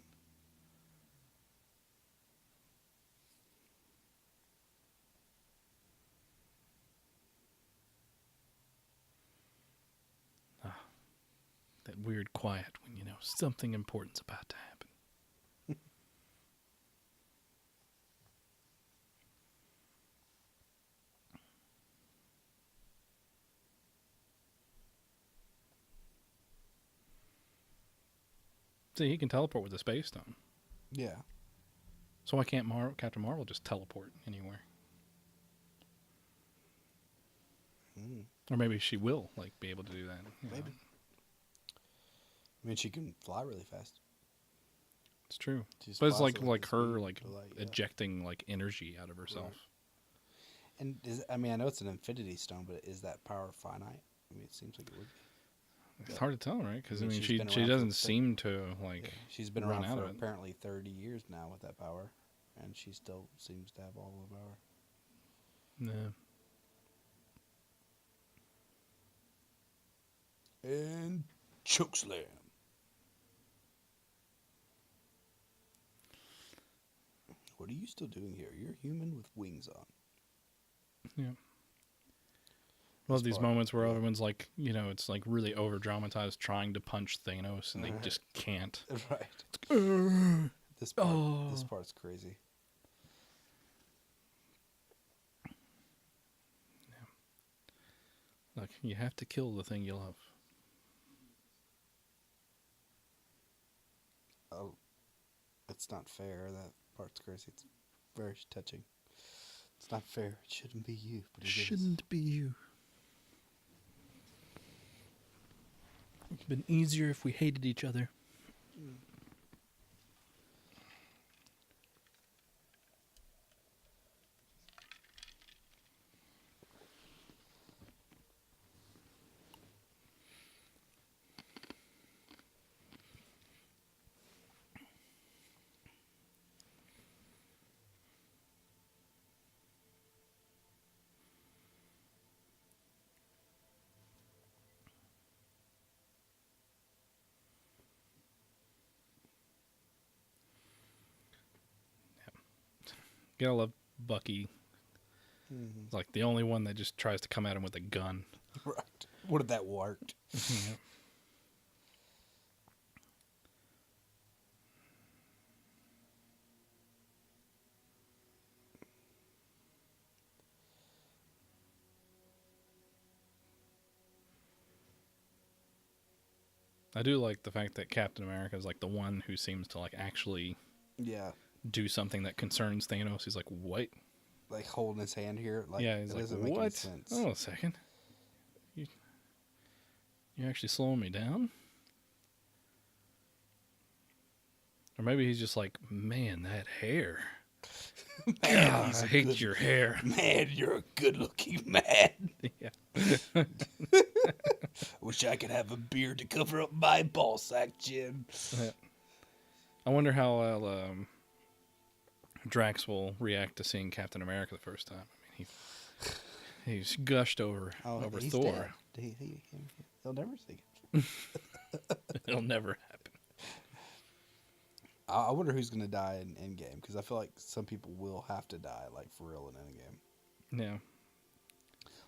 That weird quiet when you know something important's about to happen. See, he can teleport with the Space Stone. Yeah. So why can't Captain Marvel just teleport anywhere? Mm. Or maybe she will like be able to do that. Maybe. I mean, she can fly really fast. It's true. She just But it's flies like at her the speed like of light, yeah. ejecting like energy out of herself. Right. And I mean, I know it's an Infinity Stone, but is that power finite? I mean, it seems like it would be. It's hard to tell, right? Because I mean, she's she been around doesn't for seem to like. Yeah. She's been run around out for of it. apparently 30 years now with that power, and she still seems to have all the power. No. And chokeslam. What are you still doing here? You're a human with wings on. Yeah. Love these part, moments where yeah. everyone's like, you know, it's like really over dramatized trying to punch Thanos and they just can't. Right. This part's crazy. Look, you have to kill the thing you love. Oh, it's not fair. That part's crazy. It's very touching. It's not fair. It shouldn't be you, but it is. Shouldn't be you. It'd been easier if we hated each other. You gotta love Bucky. Mm-hmm. It's like the only one that just tries to come at him with a gun. Right. What if that worked? Yeah. I do like the fact that Captain America is like the one who seems to like actually do something that concerns Thanos. He's like, what? Like holding his hand here. Like, yeah, he's it like, doesn't make any what? sense. Oh, a second. You're actually slowing me down? Or maybe he's just like, man, that hair. Man, God, I hate your hair. Man, you're a good-looking man. Yeah. Wish I could have a beard to cover up my ball sack chin. Yeah. I wonder how Drax will react to seeing Captain America the first time. I mean, he's gushed over He's Thor. Dead. He'll never see it. It'll never happen. I wonder who's going to die in Endgame, because I feel like some people will have to die, like, for real in Endgame. Yeah.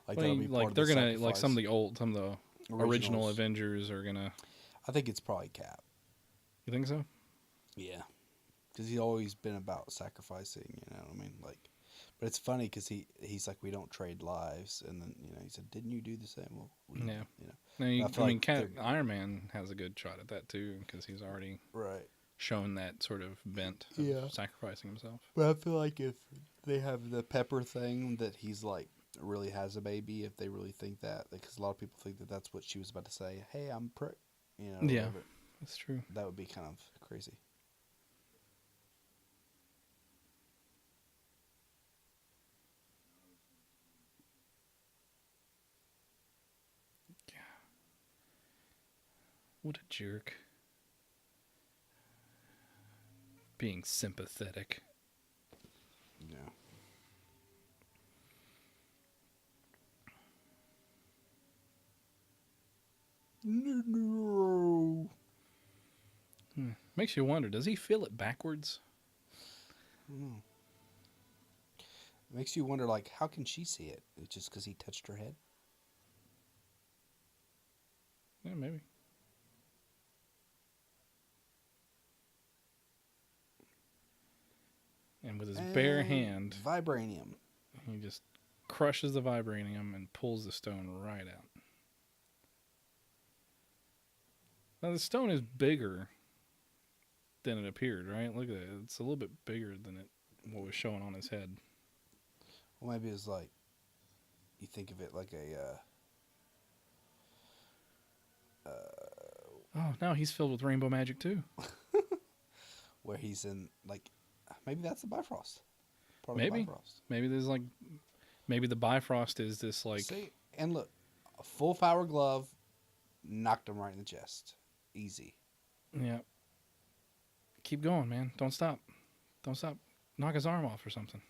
Like, Well, that'll be part like of they're the gonna like some of sacrifice. the original Originals. Avengers are gonna. I think it's probably Cap. You think so? Yeah. Because he's always been about sacrificing, you know what I mean? Like, but it's funny because he's like, we don't trade lives. And then, you know, he said, didn't you do the same? Well, Yeah. You know. I mean, I feel like Iron Man has a good shot at that too, because he's already Right. shown that sort of bent of sacrificing himself. But I feel like if they have the Pepper thing that he's like really has a baby, if they really think that, because a lot of people think that that's what she was about to say. Hey, I'm you know. Yeah, whatever. that's true. That would be kind of crazy. What a jerk. Being sympathetic. Yeah. No. Makes you wonder, does he feel it backwards? Mm. It makes you wonder, like, how can she see it? It's just because he touched her head? Yeah, maybe. And with his bare hand, Vibranium. he just crushes the vibranium and pulls the stone right out. Now, the stone is bigger than it appeared, right? Look at it. It's a little bit bigger than what was showing on his head. Well, maybe it's like, you think of it like a, Oh, now he's filled with rainbow magic, too. where he's in, like, maybe that's the Bifrost. Part Maybe. of the Bifrost. Maybe there's like... Maybe the Bifrost is this, like... See, and look, a full power glove knocked him right in the chest. Easy. Yeah. Keep going, man. Don't stop. Don't stop. Knock his arm off or something.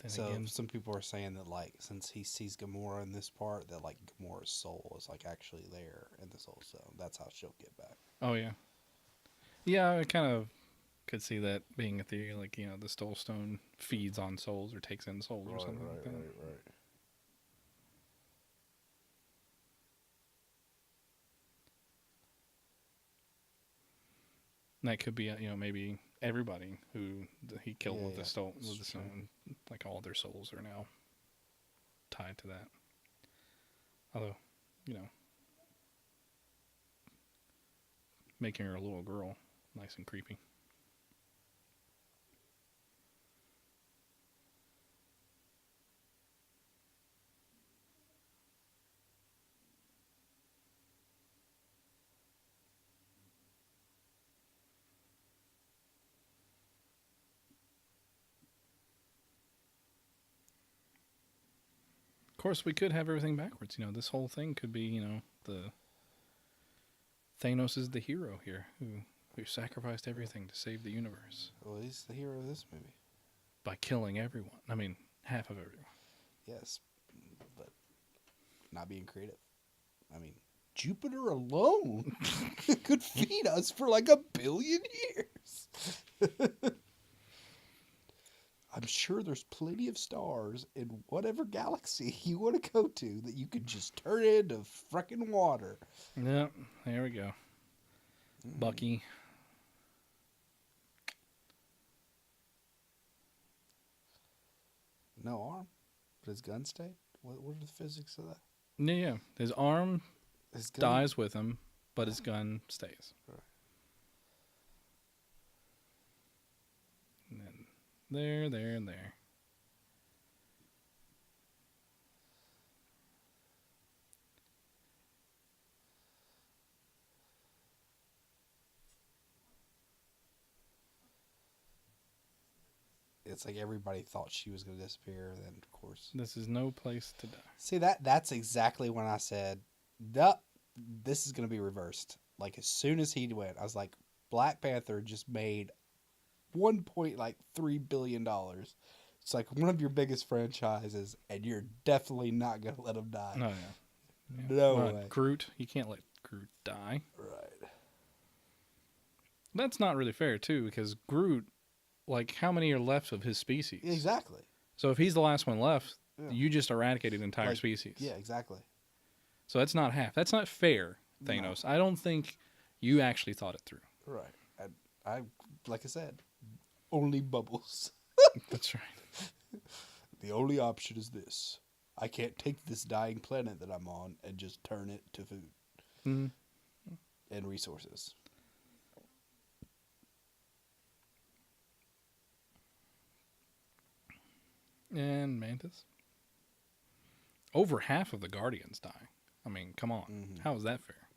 Then So again... some people are saying that, like, since he sees Gamora in this part, that, like, Gamora's soul is, like, actually there in the Soul Stone. That's how she'll get back. Oh, yeah. Yeah, I kind of could see that being a theory. Like, you know, the Soul Stone feeds on souls or takes in souls or something like that. Right. And that could be, you know, maybe everybody who he killed with the That's stone, true. like all their souls are now tied to that. Although, you know, making her a little girl, nice and creepy. Of course, we could have everything backwards. You know, this whole thing could be, you know, the Thanos is the hero here who sacrificed everything to save the universe Well, he's the hero of this movie. by killing everyone. I mean, half of everyone. Yes, but not being creative. I mean, Jupiter alone could feed us for like 1 billion years. I'm sure there's plenty of stars in whatever galaxy you want to go to that you could just turn into frickin' water. Yep, there we go. Bucky. No arm, but his gun stayed. What are the physics of that? Yeah. His arm His gun dies with him, but his gun stays. Right. And then there. It's like everybody thought she was going to disappear. Then, of course, This is no place to die. see that's exactly when I said, "Duh, this is going to be reversed." Like as soon as he went, I was like, "Black Panther just made $1.3 billion. It's like one of your biggest franchises, and you're definitely not going to let him die." No, yeah. No Well, way. Groot, you can't let Groot die. Right. That's not really fair, too, because Groot, like, how many are left of his species? Exactly. So if he's the last one left, Yeah. you just eradicated an entire Like, species. Yeah, exactly. So that's not half. That's not fair, Thanos. I don't think you actually thought it through. Right. I like I said, only bubbles. That's right. The only option is this. I can't take this dying planet that I'm on and just turn it to food Mm. and resources. And Mantis. Over half of the Guardians die. I mean, come on. Mhm. How is that fair?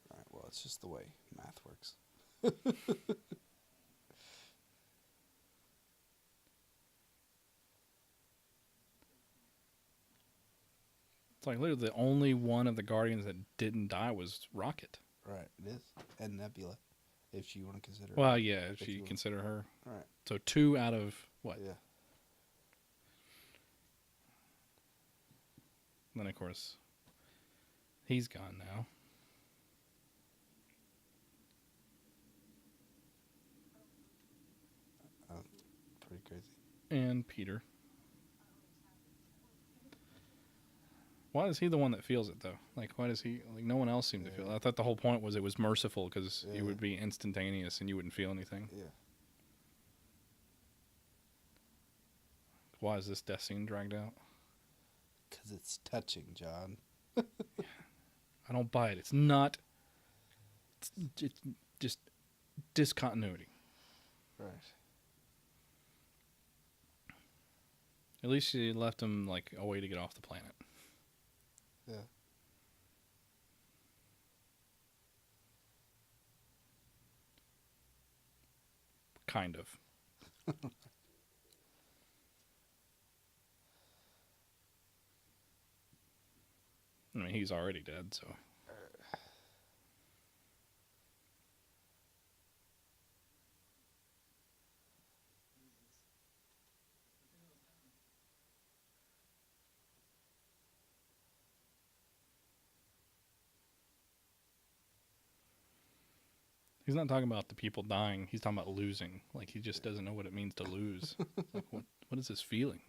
All right, well, it's just the way math works. It's like literally the only one of the Guardians that didn't die was Rocket. Right, it is. And Nebula, if you want to consider Well, her. yeah, if If you you- consider her. All right, So 2 out of what? yeah. Then, of course, he's gone now. Pretty crazy. And Peter. Why is he the one that feels it, though? Like, why does he... Like, no one else seemed to feel it. I thought the whole point was it was merciful because it would be instantaneous and you wouldn't feel anything. Yeah. Why is this death scene dragged out? Because it's touching, John. I don't buy it. It's not... It's just discontinuity. Right. At least she left him, like, a way to get off the planet. Yeah. Kind of. I mean, he's already dead, so... He's not talking about the people dying. He's talking about losing. Like, he just doesn't know what it means to lose. Like, what is this feeling?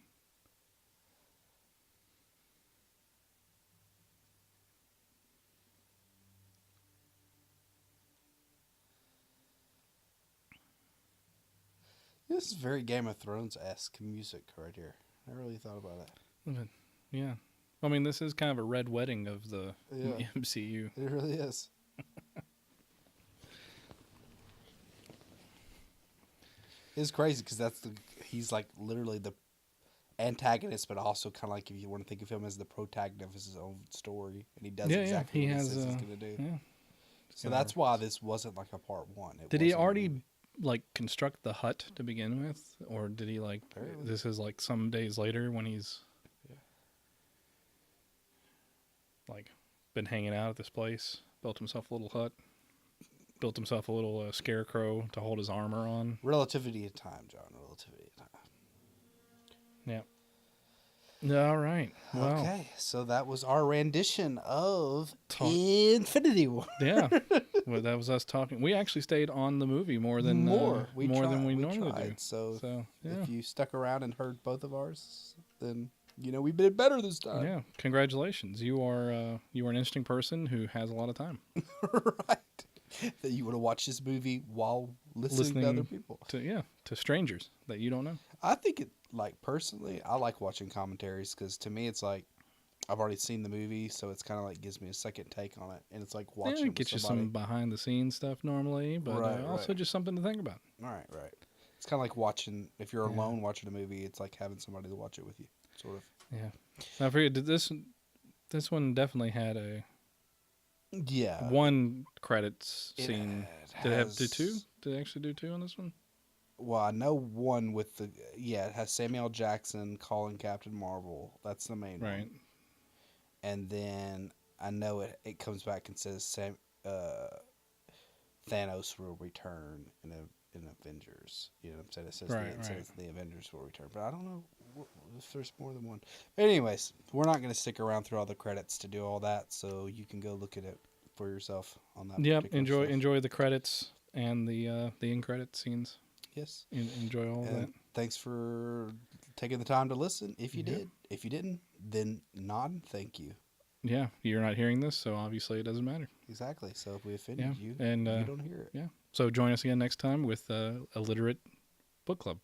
This is very Game of Thrones-esque music right here. I really thought about it. But, yeah. I mean, this is kind of a red wedding of the Yeah. MCU. It really is. It's crazy because he's like literally the antagonist, but also kind of like if you want to think of him as the protagonist of his own story, and he does exactly He what has, he says he's gonna do. Yeah. So that's why this wasn't like a part one. Did he wasn't a already movie. like construct the hut to begin with, or did he like? Apparently. This is like some days later when he's like been hanging out at this place, built himself a little hut, built himself a little scarecrow to hold his armor on. Relativity of time, John. Relativity of time. Yeah. All right. Well, Okay, so that was our rendition of Talk- Infinity War. yeah. Well, that was us talking. We actually stayed on the movie more than Than we normally do. So, So yeah. if you stuck around and heard both of ours, then you know we did better this time. Yeah, congratulations. You are an interesting person who has a lot of time Right. That you would have watched this movie while listening to other people. to strangers that you don't know. I think it, like, personally, I like watching commentaries because to me it's like I've already seen the movie, so it's kind of like gives me a second take on it, and it's like watching Yeah, it it with gets you somebody. some behind the scenes stuff normally, but Right, also right. just something to think about. Right. It's kind of like watching, if you're Yeah. alone watching a movie, it's like having somebody to watch it with you, sort of. Yeah, I forget. Did this one definitely had a Yeah. one credits scene? Did it have do has- two? Did it actually do two on this one? Well, I know one with the, it has Samuel L. Jackson calling Captain Marvel. That's the main Right. one. And then I know it comes back and says Thanos will return in Avengers. You know what I'm saying? It says, Right, says the Avengers will return. But I don't know if there's more than one. Anyways, we're not going to stick around through all the credits to do all that, so you can go look at it for yourself on that. Yep. particular stuff. Enjoy the credits and the end credit scenes. Yes. Enjoy all of that. And thanks for taking the time to listen. If you Yeah. did, if you didn't, then nod. Thank you. Yeah, you're not hearing this, so obviously it doesn't matter. Exactly. So if we offended Yeah, you, and you don't hear it. yeah. So join us again next time with Illiterate Book Club.